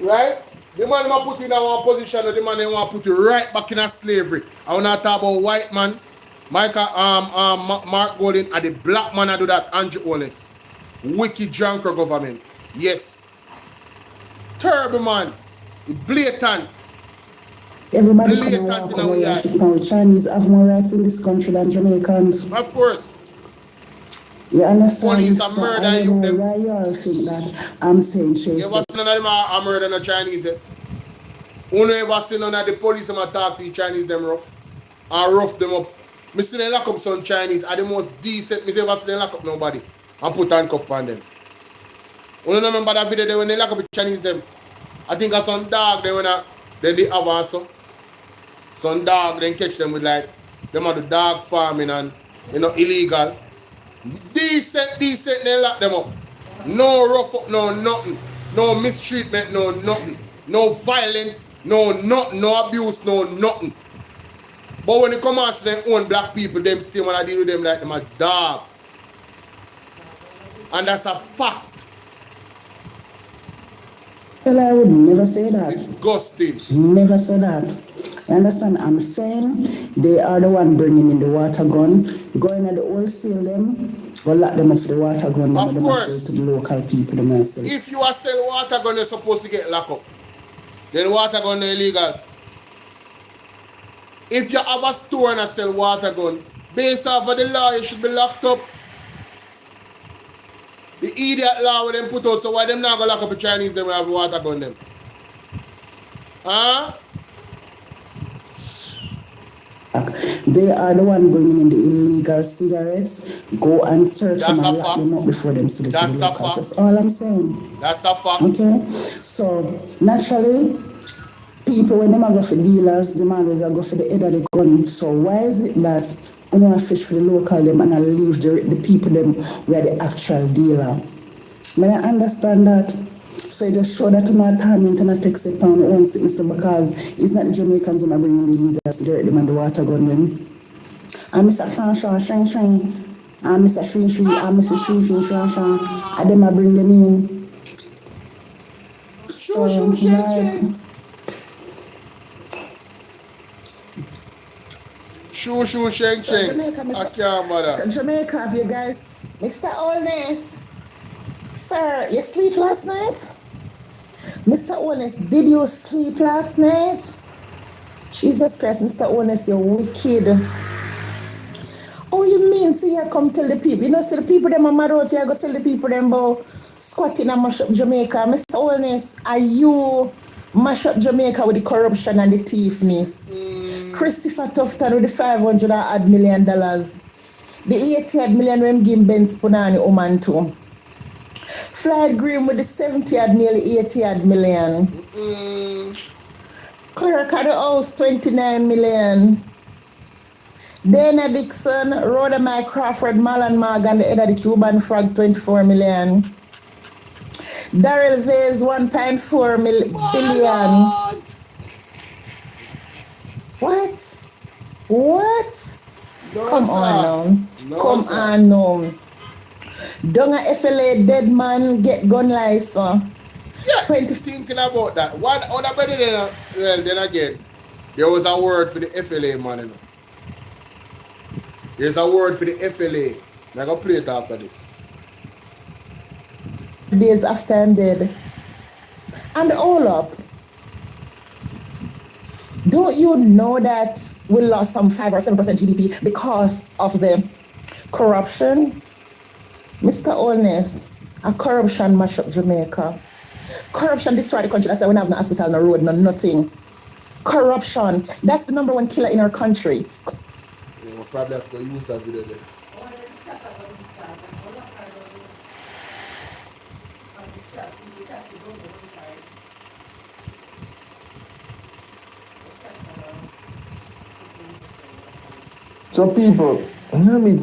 Right? The man who put in one position, the man who want to put you right back in a slavery. I want to talk about white man. Mark Golden and the black man I do that, Andrew Holness. Wicked drunker government. Yes. Terrible man. Blatant. Everybody come Chinese have more rights in this country than Jamaicans. Of course. You understand? Police are murder you. Why you all think that I'm saying Chase? You ever seen none of them are murder the Chinese? You ever seen none of the police them attack the Chinese them rough? And rough them up. Me see them lock up some Chinese are the most decent. Me ever see them lock up nobody and put handcuff on them. You remember that video there when they lock up the Chinese them? I think some dog they they have also. Some dog then catch them with like them are the dog farming and illegal. Decent they lock them up. No rough up, no nothing. No mistreatment, no nothing. No violence, no nothing, no abuse, no nothing. But when it comes to their own black people, them say when I deal with them like them a dog. And that's a fact. Well, I would never say that. Disgusting. Never say that. You understand? I'm saying they are the one bringing in the water gun, going at the wholesale them, or lock them off the water gun. Of course. To the local people. Themselves. If you are selling water gun, you're supposed to get locked up. Then water gun is illegal. If you have a store and sell water gun, based off of the law, you should be locked up. The idiot law with them put out, so why them not gonna lock up the Chinese them have water gun them? Huh? They are the one bringing in the illegal cigarettes. Go and search them and lock them up before them sell it to the locals. That's all I'm saying. That's a fact. Okay? So, naturally, people, when they go for dealers, the man always go for the head of the gun. So why is it that when you fish for the local them and I leave the people them where the actual dealer? When I understand that, so it just show that to my time and not take it down one sickness because it's not the Jamaicans that are bringing the illegal cigarette them and the water gun them. And Mr. Shine, and Mr. Shree, and Mr. Shree, and them I bring them in. So, like, Shoo, sheng. I can't bother. So Jamaica, have you guys, Mr. Holness, sir, you sleep last night? Mr. Holness, did you sleep last night? Jesus Christ, Mr. Holness, you're wicked. Oh, you mean, so you come tell the people, so the people them are mad out here, go tell the people them about squatting and mash up Jamaica. Mr. Holness, are you mash up Jamaica with the corruption and the thiefness? Christopher Tufton with the $500 million. The 80 million when give Ben Spunani Oman too. Floyd Green with the 70 nearly 80 million. Clerk of the House 29 million. Dana Dixon, Rhoda Mike Crawford, Marlon Morgan, the head of the Cuban Frog 24 million. Daryl Vase 1.4 billion. What? No, Come sir. on now. No, Come sir. on now. Donga FLA dead man get gun license. Yeah, 20. Thinking about that. What other better then again, there was a word for the FLA man. There's a word for the FLA. I'm gonna play it after this. Days after I'm dead. And all up. Don't you know that we lost some 5 or 7% GDP because of the corruption? Mr. Holness, a corruption mash up Jamaica. Corruption destroy the country. That's why we have no hospital, no road, no nothing. corruption. That's the number one killer in our country. Yeah, we'll probably have to use that video there. So people, I mean, me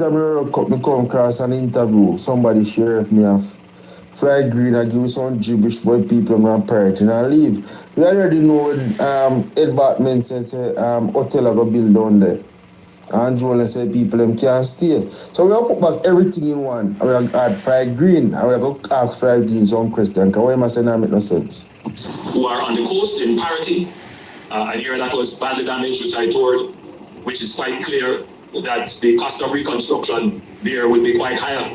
come across an interview, somebody share with me of fly green and give me some gibberish boy people I'm not party and I leave. We already know Ed Batman says hotel I go build down there. And Joel said people them can't stay. So we have put back everything in one. And we have add fly green and we have to ask fly green some question. Because what am I saying that make no sense? Who are on the coast in Parity, an area that was badly damaged, which I toured, which is quite clear that the cost of reconstruction there would be quite higher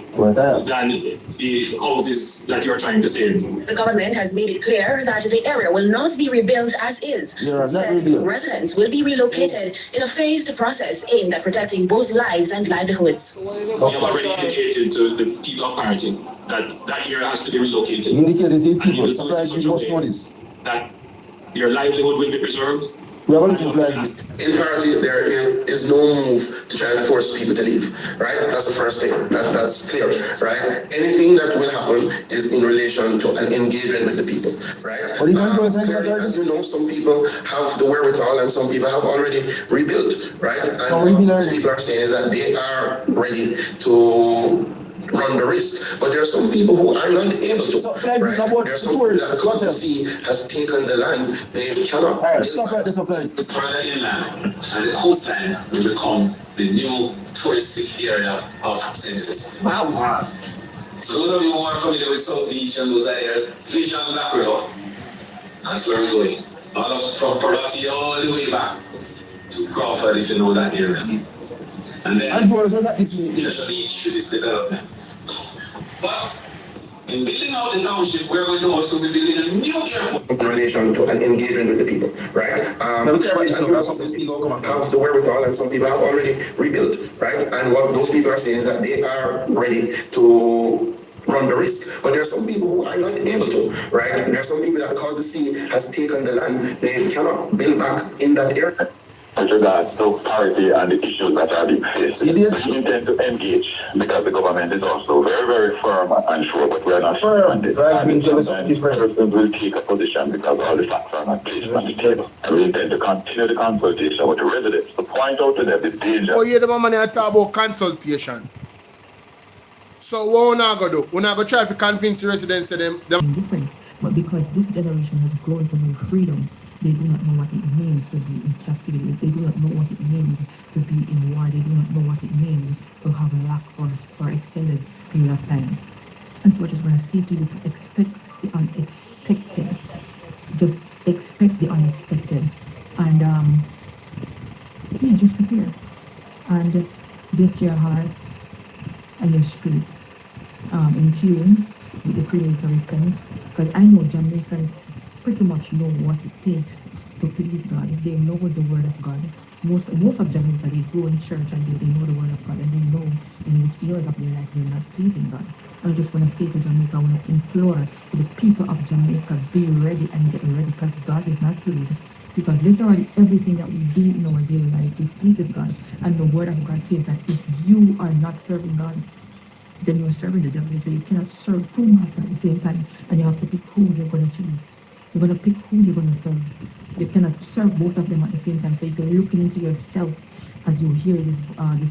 than the houses that you're trying to save. The government has made it clear that the area will not be rebuilt as is. Instead, residents will be relocated in a phased process aimed at protecting both lives and livelihoods. We have already indicated to the people of Parity that that area has to be relocated. Indicated to people, surprise me, most notice. That your livelihood will be preserved. We are going to flag. In Parity, there is no move to try and force people to leave, right? That's the first thing. That's clear, right? Anything that will happen is in relation to an engagement with the people, right? Clearly, as you know, some people have the wherewithal and some people have already rebuilt, right? And what people are saying is that they are ready to run the risk, but there are some people who are not able to. Right? There are some people that because the sea has taken the land, they cannot. Stop right this flag. The further inland and the coastline will become the new touristic area of St. Wow. So those of you who are familiar with South Beach and those areas, Fish and Black River, that's where we're going. All of from Parati all the way back to Crawford, if you know that area. And then eventually should this development. But in building out the township, we're going to also be building a new airport. In relation to an engagement with the people, right? Some people have the wherewithal and some people have already rebuilt, right? And what those people are saying is that they are ready to run the risk, but there are some people who are not able to, right? There are some people that because the sea has taken the land, they cannot build back in that area. With regards to Parity and the issues that are being faced, we intend to engage because the government is also very, very firm and sure, but we are not firm on this. And sometimes persons will take a position because all the facts are not placed on the table. And we intend to continue the consultation with the residents to point out to them the danger. Oh, yeah, the moment I talk about consultation. So what we're not going to do? We're not going to try to convince the residents of them. Different, but because this generation has grown to know freedom, they do not know what it means to be in captivity. They do not know what it means to be in war. They do not know what it means to have a lack for extended period of time. And so I just want to say people to expect the unexpected. Just expect the unexpected. And just prepare. And get your hearts and your spirit in tune with the Creator. Repent. Because I know Jamaicans pretty much know what it takes to please God. They know the word of God. Most of Jamaica, they go in church and they know the word of God and they know in which areas of their life they're not pleasing God. And I just want to say to Jamaica, I want to implore to the people of Jamaica, be ready and get ready because God is not pleased. Because literally everything that we do in our daily life displeases God. And the word of God says that if you are not serving God, then you are serving the devil. They say you cannot serve two masters at the same time and you have to pick who you're going to choose. You're going to pick who you're going to serve. You cannot serve both of them at the same time. So if you're looking into yourself as you hear this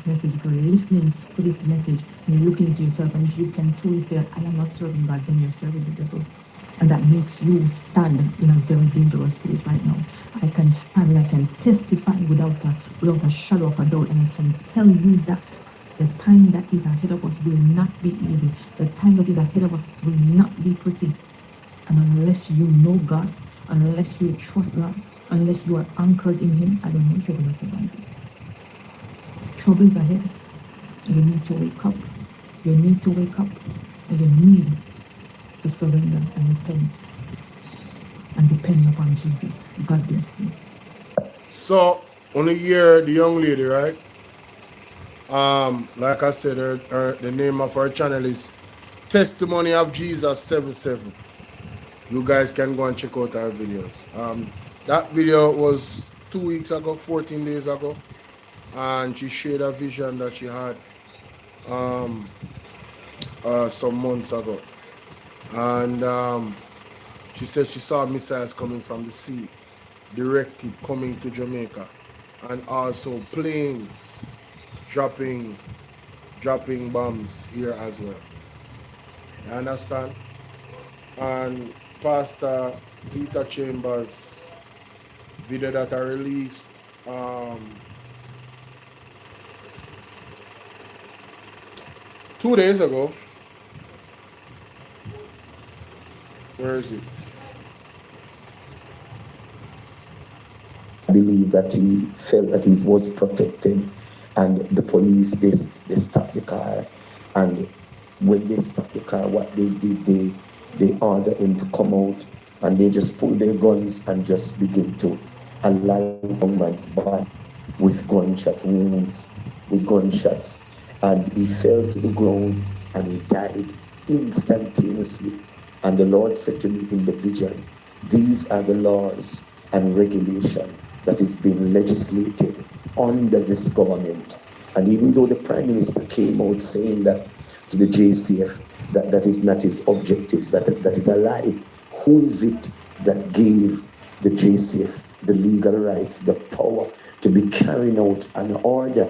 message, if you're listening to this message and you're looking into yourself, and if you can truly say, I am not serving God, then you're serving the devil. And that makes you stand in a very dangerous place right now. I can stand and I can testify without a shadow of a doubt, and I can tell you that the time that is ahead of us will not be easy. The time that is ahead of us will not be pretty. And unless you know God, unless you trust God, unless you are anchored in Him, I don't know if you're going to survive it. Troubles ahead. You need to wake up. You need to wake up. And you need to surrender and repent and depend upon Jesus. God bless you. So, on the year, the young lady, right? Like I said, the name of our channel is Testimony of Jesus 77. You guys can go and check out our videos. That video was 2 weeks ago, 14 days ago, and she shared a vision that she had um, some months ago. And she said she saw missiles coming from the sea, directed coming to Jamaica, and also planes dropping bombs here as well. You understand? And Pastor Peter Chambers video that I released 2 days ago. Where is it? I believe that he felt that he was protected, and the police they stopped the car, and when they stopped the car, what they did, they ordered him to come out, and they just pulled their guns and just begin to align young man's body with gunshot wounds, with gunshots, and he fell to the ground and he died instantaneously. And the Lord said to me in the vision, these are the laws and regulation that is being legislated under this government. And even though the Prime Minister came out saying that to the JCF, that is not his objectives, that is a lie. Who is it that gave the JCF the legal rights, the power to be carrying out an order?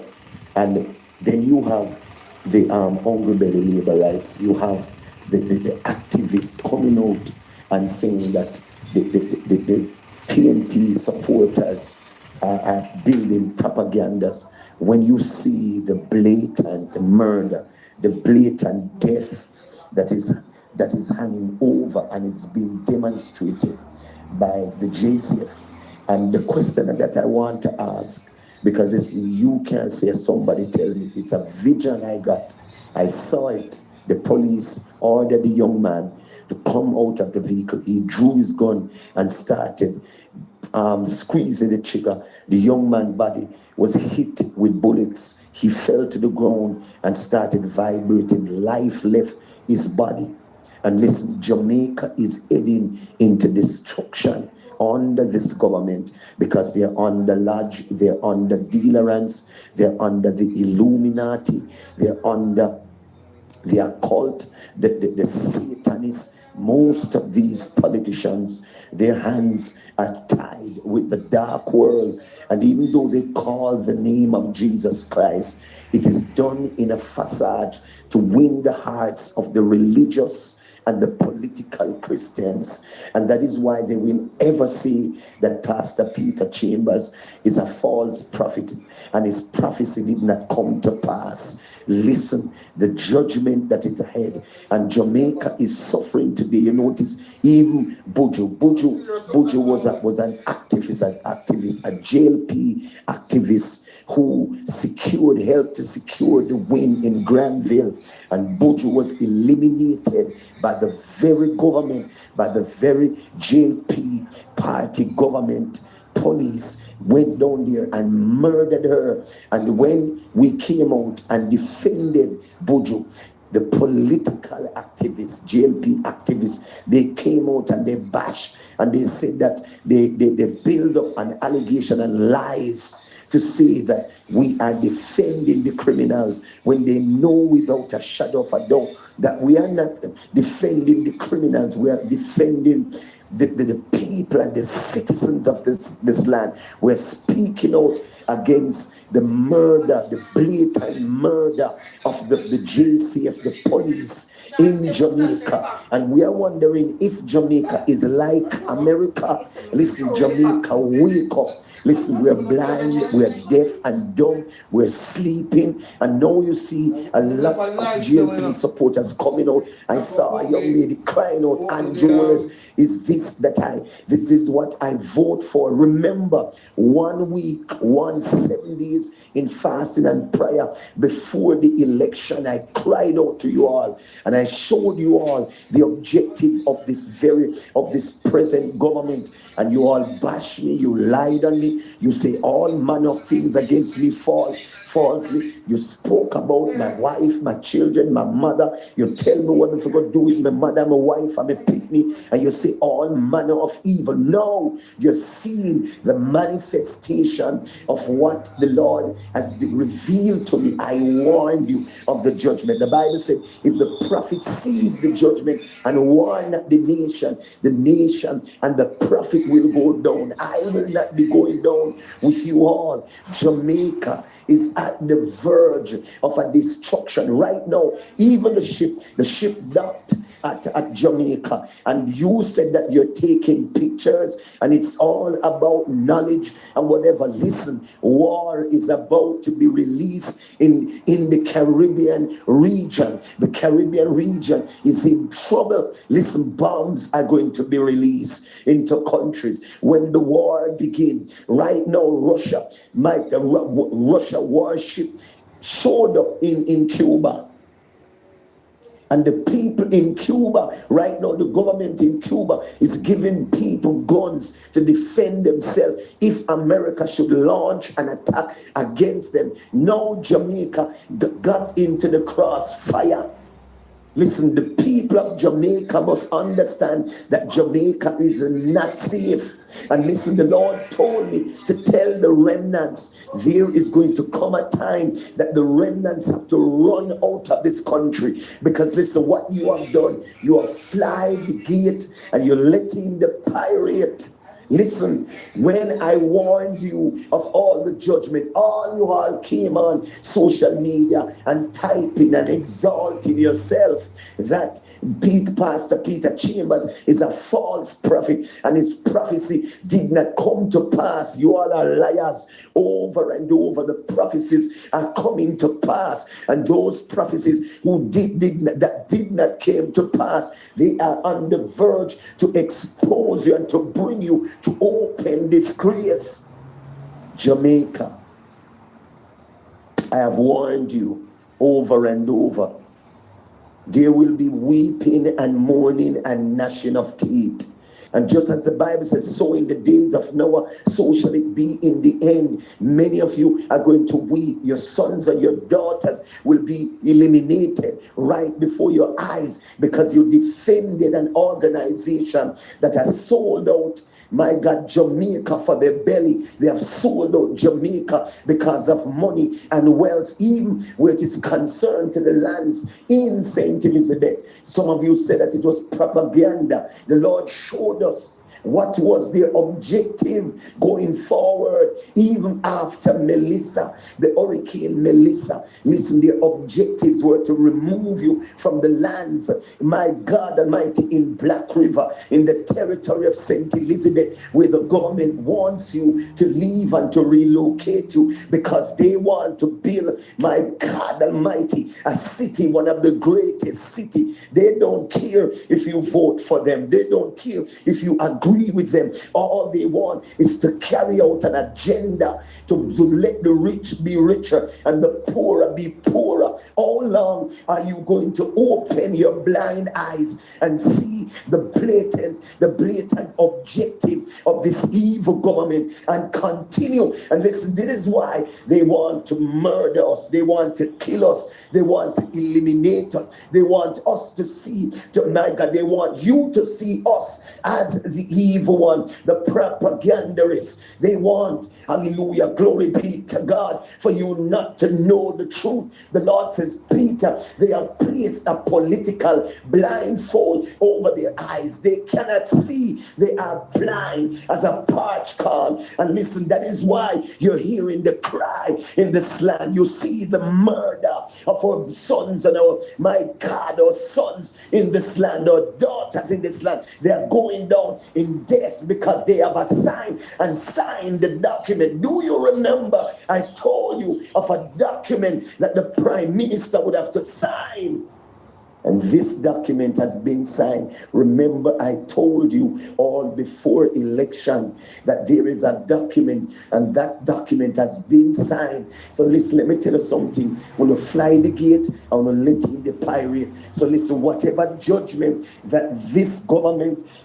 And then you have the hungry belly labor rights. You have the activists coming out and saying that the PNP supporters are building propagandas. When you see the blatant murder, the blatant death that is hanging over, and it's being demonstrated by the JCF. And the question that I want to ask, because you can't say somebody tell me, it's a vision I got. I saw it. The police ordered the young man to come out of the vehicle. He drew his gun and started squeezing the trigger. The young man's body was hit with bullets. He fell to the ground and started vibrating. Life left his body. And listen, Jamaica is heading into destruction under this government, because they're under lodge, they're under dealerance, they're under the Illuminati, they're under the occult, the Satanists. Most of these politicians, their hands are tied with the dark world. And even though they call the name of Jesus Christ, it is done in a facade to win the hearts of the religious and the political Christians. And that is why they will ever say that Pastor Peter Chambers is a false prophet and his prophecy did not come to pass. Listen, the judgment that is ahead, and Jamaica is suffering today. You notice even Buju was an activist, a JLP activist who helped to secure the win in Granville, and Buju was eliminated by the very government, by the very JLP party government. Police went down there and murdered her. And when we came out and defended Buju, the political activists, JLP activists, they came out and they bashed and they said that they build up an allegation and lies to say that we are defending the criminals, when they know without a shadow of a doubt that we are not defending the criminals, we are defending the people and the citizens of this land. We're speaking out against the murder, the blatant murder of the JCF, the police in Jamaica. And we are wondering if Jamaica is like America. Listen, Jamaica, wake up. Listen, we're blind, we're deaf and dumb, we're sleeping, and now you see a lot of GLP supporters coming out. I saw a young lady crying out, Andrews, is this is what I vote for. Remember, 1 week, 7 days in fasting and prayer before the election, I cried out to you all, and I showed you all the objective of this present government, and you all bash me, you lied on me, you say all manner of things against me fall. falsely. You spoke about my wife, my children, my mother. You tell me what I'm going to do with my mother, my wife, and my pitney, and you say all manner of evil. No, you're seeing the manifestation of what the Lord has revealed to me. I warned you of the judgment. The Bible said, if the prophet sees the judgment and warn the nation and the prophet will go down. I will not be going down with you all. Jamaica is at the verge of a destruction right now. Even the ship docked at Jamaica, and you said that you're taking pictures and it's all about knowledge and whatever. Listen, war is about to be released in the Caribbean region. The Caribbean region is in trouble. Listen, bombs are going to be released into countries when the war begins. Right now, Russia warship showed up in Cuba. And the people in Cuba, right now, the government in Cuba is giving people guns to defend themselves if America should launch an attack against them. Now Jamaica got into the crossfire. Listen, the people of Jamaica must understand that Jamaica is not safe. And listen, the Lord told me to tell the remnants, there is going to come a time that the remnants have to run out of this country. Because listen, what you have done, you have flied the gate and you're letting the pirate. Listen, when I warned you of all the judgment, all you all came on social media and typing and exalting yourself that Pastor Peter Chambers is a false prophet and his prophecy did not come to pass. You all are liars. Over and over, the prophecies are coming to pass, and those prophecies who did not came to pass, they are on the verge to expose you and to bring you to open disgrace. Jamaica, I have warned you over and over. There will be weeping and mourning and gnashing of teeth. And just as the Bible says, so in the days of Noah, so shall it be in the end. Many of you are going to weep. Your sons and your daughters will be eliminated right before your eyes because you defended an organization that has sold out, my God, Jamaica for their belly. They have sold out Jamaica because of money and wealth, even where it is concerned to the lands in St. Elizabeth. Some of you said that it was propaganda. The Lord showed us what was their objective going forward, even after Melissa, the Hurricane Melissa. Listen, their objectives were to remove you from the lands, my God Almighty, in Black River, in the territory of St. Elizabeth, where the government wants you to leave and to relocate you because they want to build, my God Almighty, a city, one of the greatest cities. They don't care if you vote for them. They don't care if you agree with them. All they want is to carry out an agenda to let the rich be richer and the poor be poorer. How long are you going to open your blind eyes and see the blatant objective of this evil government and continue? And listen, this is why they want to murder us. They want to kill us. They want to eliminate us. They want us to see, my God, they want you to see us as the evil one, the propagandists. They want, hallelujah, glory be to God, for you not to know the truth. The Lord says, Peter, they have placed a political blindfold over their eyes. They cannot see. They are blind as a parched corn. And listen, that is why you're hearing the cry in this land. You see the murder of our sons and our, my God, our sons in this land, our daughters in this land. They are going down in death because they have signed the document. Do you remember I told you of a document that the Prime Minister would have to sign? And this document has been signed. Remember, I told you all before election that there is a document, and that document has been signed. So listen, let me tell you something. When you fly the gate, I want to let in the pirate. So listen, whatever judgment that this government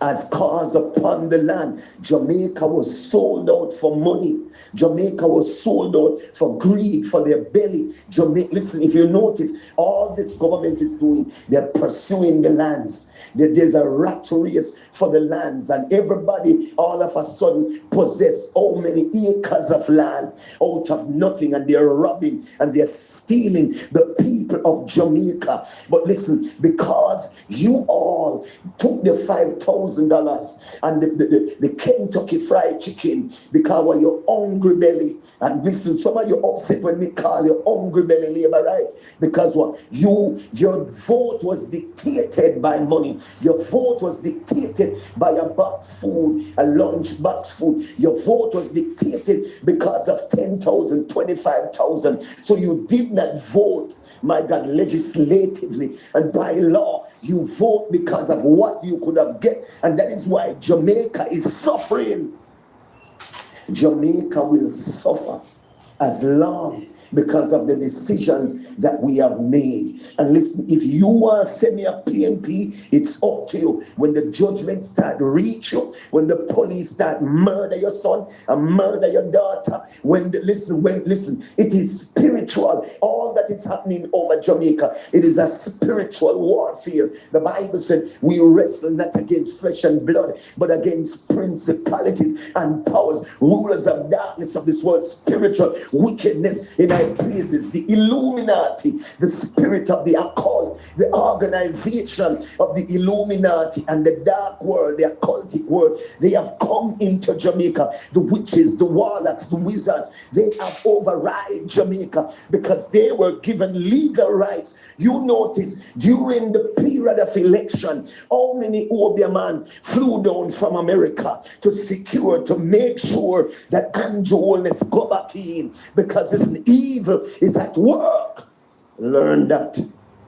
has caused upon the land. Jamaica was sold out for money. Jamaica was sold out for greed, for their belly. Listen, if you notice, all this government is doing, they're pursuing the lands. There's a rat race for the lands, and everybody all of a sudden possess how many acres of land out of nothing, and they're robbing and they're stealing the people of Jamaica. But listen, because you all took the $5,000 and the Kentucky Fried Chicken because of your hungry belly, and listen, some of you upset when we call you hungry belly labor, right? Because what? Your vote was dictated by money. Your vote was dictated by a box food, a lunch box food. Your vote was dictated because of 10,000, 25,000. So you did not vote, my God, legislatively and by law. You vote because of what you could have get. And that is why Jamaica is suffering. Jamaica will suffer as long because of the decisions that we have made. And listen, if you want to send me a PNP, it's up to you. When the judgment start reach you, when the police start murder your son and murder your daughter, listen, it is spiritual. All that is happening over Jamaica, it is a spiritual warfare. The Bible said we wrestle not against flesh and blood, but against principalities and powers, rulers of darkness of this world, spiritual wickedness in high places, the Illuminati, the spirit of the occult, the organization of the Illuminati and the dark world, the occultic world. They have come into Jamaica. The witches, the warlocks, the wizards, they have override Jamaica because they were given legal rights. You notice during the period of election, how many Obia man flew down from America to make sure that Andrew Holness go back in, because it's an evil is at work. Learn that.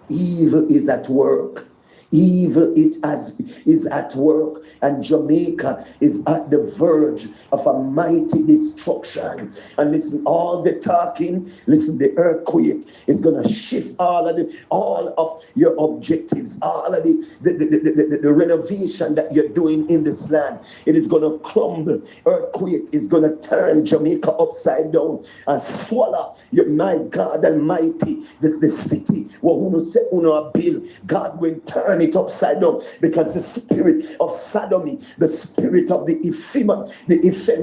Evil is at work. Evil is at work, and Jamaica is at the verge of a mighty destruction. And listen, all the talking, listen, the earthquake is going to shift all of your objectives, all of the renovation that you're doing in this land. It is going to crumble. Earthquake is going to turn Jamaica upside down and swallow your, my God Almighty, the city where uno say uno a bill. God will turn it upside down, because the spirit of sodomy, the spirit of the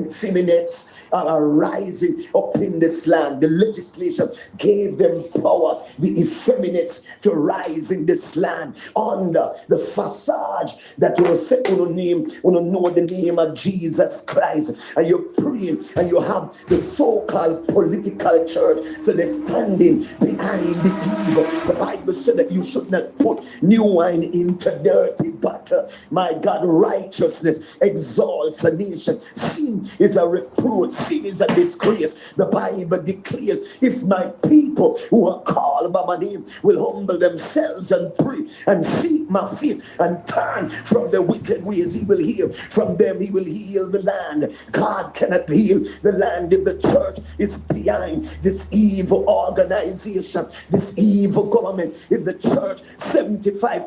effeminates are rising up in this land. The legislation gave them power, the effeminates, to rise in this land under the facade that you say know the name of Jesus Christ, and you're praying and you have the so-called political church, so they're standing behind the evil. The Bible said that you should not put new wine into dirty butter. My God, righteousness exalts a nation. Sin is a reproach. Sin is a disgrace. The Bible declares, if my people who are called by my name will humble themselves and pray and seek my face and turn from the wicked ways, he will heal from them. He will heal the land. God cannot heal the land if the church is behind this evil organization, this evil government. If the church,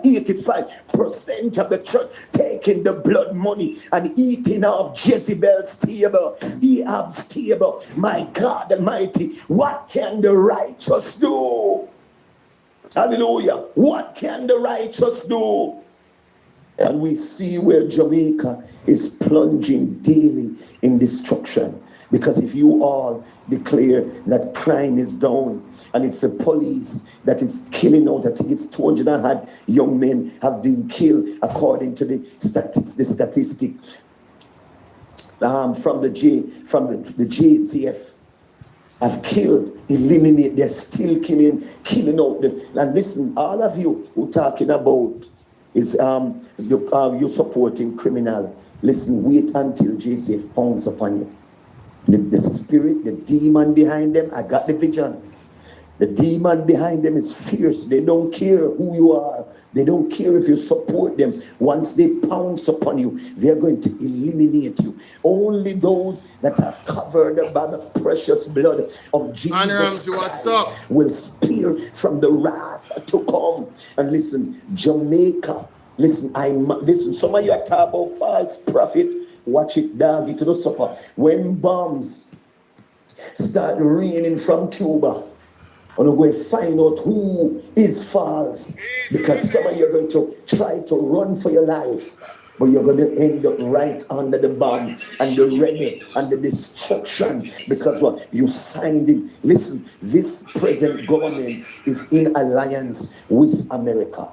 85% of the church taking the blood money and eating off Jezebel's table, Ahab's table, my God Almighty, what can the righteous do? Hallelujah. What can the righteous do? And we see where Jamaica is plunging daily in destruction. Because if you all declare that crime is down, and it's the police that is killing out, I think it's 200 young men have been killed according to the statistic from the JCF. Have killed, eliminate, they're still killing out them. And listen, all of you who talking about is you supporting criminal. Listen, wait until JCF pounds upon you. The spirit, the demon behind them, I got the vision. The demon behind them is fierce. They don't care who you are. They don't care if you support them. Once they pounce upon you, they're going to eliminate you. Only those that are covered by the precious blood of Jesus Christ will spear from the wrath to come. And listen, Jamaica Listen, listen, some of you are talking about false prophet. Watch it, dog, it to the supper. When bombs start raining from Cuba, I'm going to find out who is false. Because some of you are going to try to run for your life, but you're going to end up right under the bomb and the rebel and the destruction. Because what? You signed it. Listen, this present government is in alliance with America.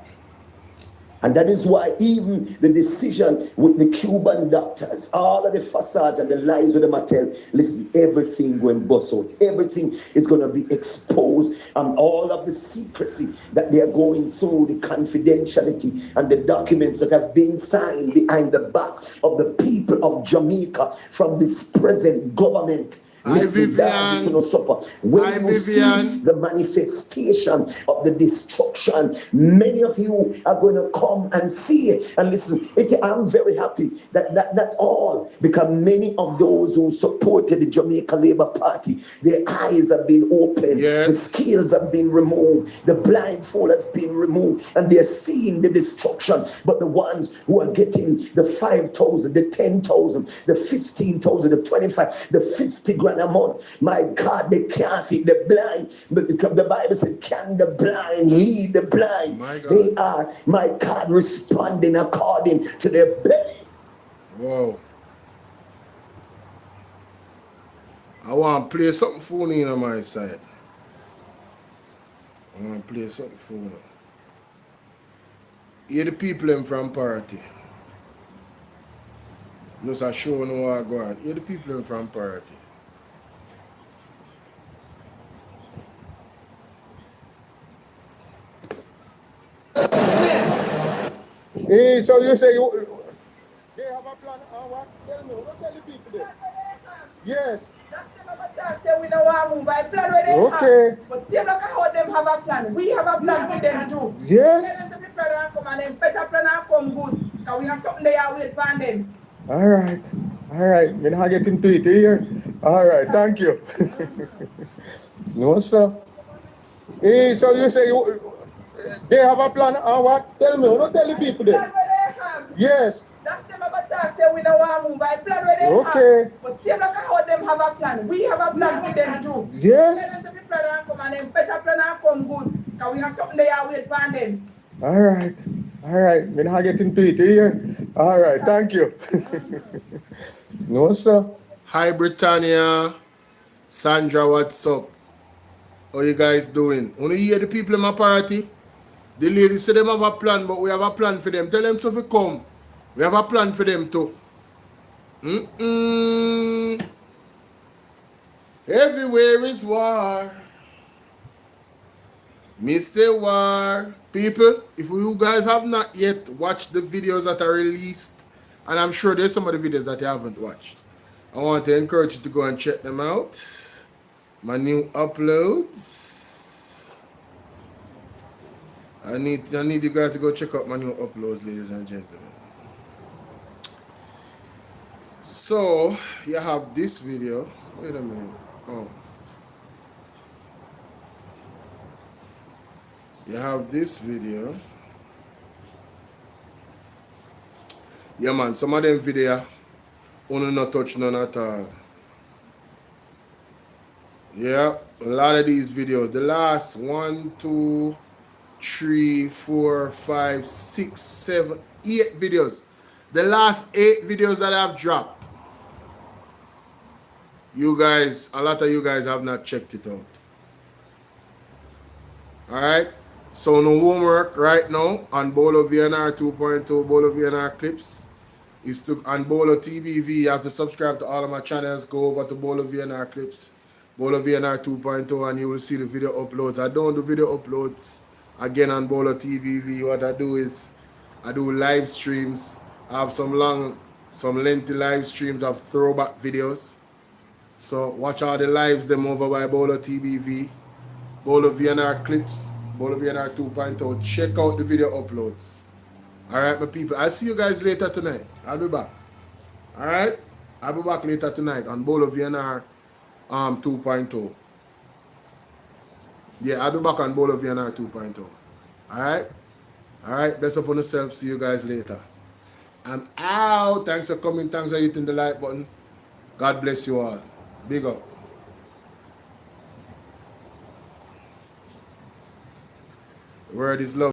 And that is why even the decision with the Cuban doctors, all of the facade and the lies with the Mattel, listen, everything going bust out. Everything is going to be exposed. And all of the secrecy that they are going through, the confidentiality and the documents that have been signed behind the back of the people of Jamaica from this present government. Listen, when you see the manifestation of the destruction, many of you are going to come and see it. And listen, I'm very happy that all, because many of those who supported the Jamaica Labour Party, their eyes have been opened, the scales have been removed, the blindfold has been removed, and they're seeing the destruction. But the ones who are getting the 5,000, the 10,000, the 15,000, the 25, the 50 grand a month, my God, they can't see the blind. But the Bible said, can the blind lead the blind? They are, my God, responding according to their belly. Wow. I want to play something funny on my side. I want to play something funny. Here the people them from party. Just a show no what go on. Here the people them from party. Hey, so you say they have a plan on what? Tell me, what tell the people there? Yes. Say we don't want to move. I plan where they have. But see, look at how them have a plan. We have a plan with them too. Yes. Tell them to prepare and come and then better plan and come good. Because we have something they are waiting for them. All right. We're not getting into it here. All right, thank you. No, sir. Hey, so you say they have a plan on what? Tell me, don't tell the people there. Plan where they have. Yes. That's them have a talk. Say we don't want to move. I plan where they have. But see, look at how them have a plan. We have a plan with them too. Yes. Tell them to prepare and come and then better plan and come good. Because we have something they are waiting for them. All right. We're not getting into it here. All right, thank you. No, sir. Hi, Britannia. Sandra, what's up? How you guys doing? When you hear the people in my party, the ladies say them have a plan, but we have a plan for them. Tell them so to come. We have a plan for them too. Everywhere is war. Me say war. People, if you guys have not yet watched the videos that are released, and I'm sure there's some of the videos that you haven't watched, I want to encourage you to go and check them out. My new uploads. I need you guys to go check out my new uploads, ladies and gentlemen. So, you have this video. Wait a minute. Oh. You have this video. Yeah, man, some of them video only not touch none at all. Yeah, a lot of these videos. The last 1, 2, 3, 4, 5, 6, 7, 8 videos. The last 8 videos that I've dropped. You guys, a lot of you guys have not checked it out. Alright? So no homework right now on Bolo VNR 2.0, Bolo VNR clips. Is to on Bolo TBV. You have to subscribe to all of my channels. Go over to Bolo VNR clips, Bolo VNR 2.0, and you will see the video uploads. I don't do video uploads again on Bolo TBV. What I do is I do live streams. I have some lengthy live streams of throwback videos. So watch all the lives them over by Bolo TBV, Bolo VNR clips, Bolo VNR 2.0. Check out the video uploads. Alright, my people. I'll see you guys later tonight. I'll be back. Alright? I'll be back later tonight on Bolo VNR 2.0. Yeah, I'll be back on Bolo VNR 2.0. Alright? Alright, bless up on yourself. See you guys later. I'm out. Thanks for coming. Thanks for hitting the like button. God bless you all. Big up. The word is love.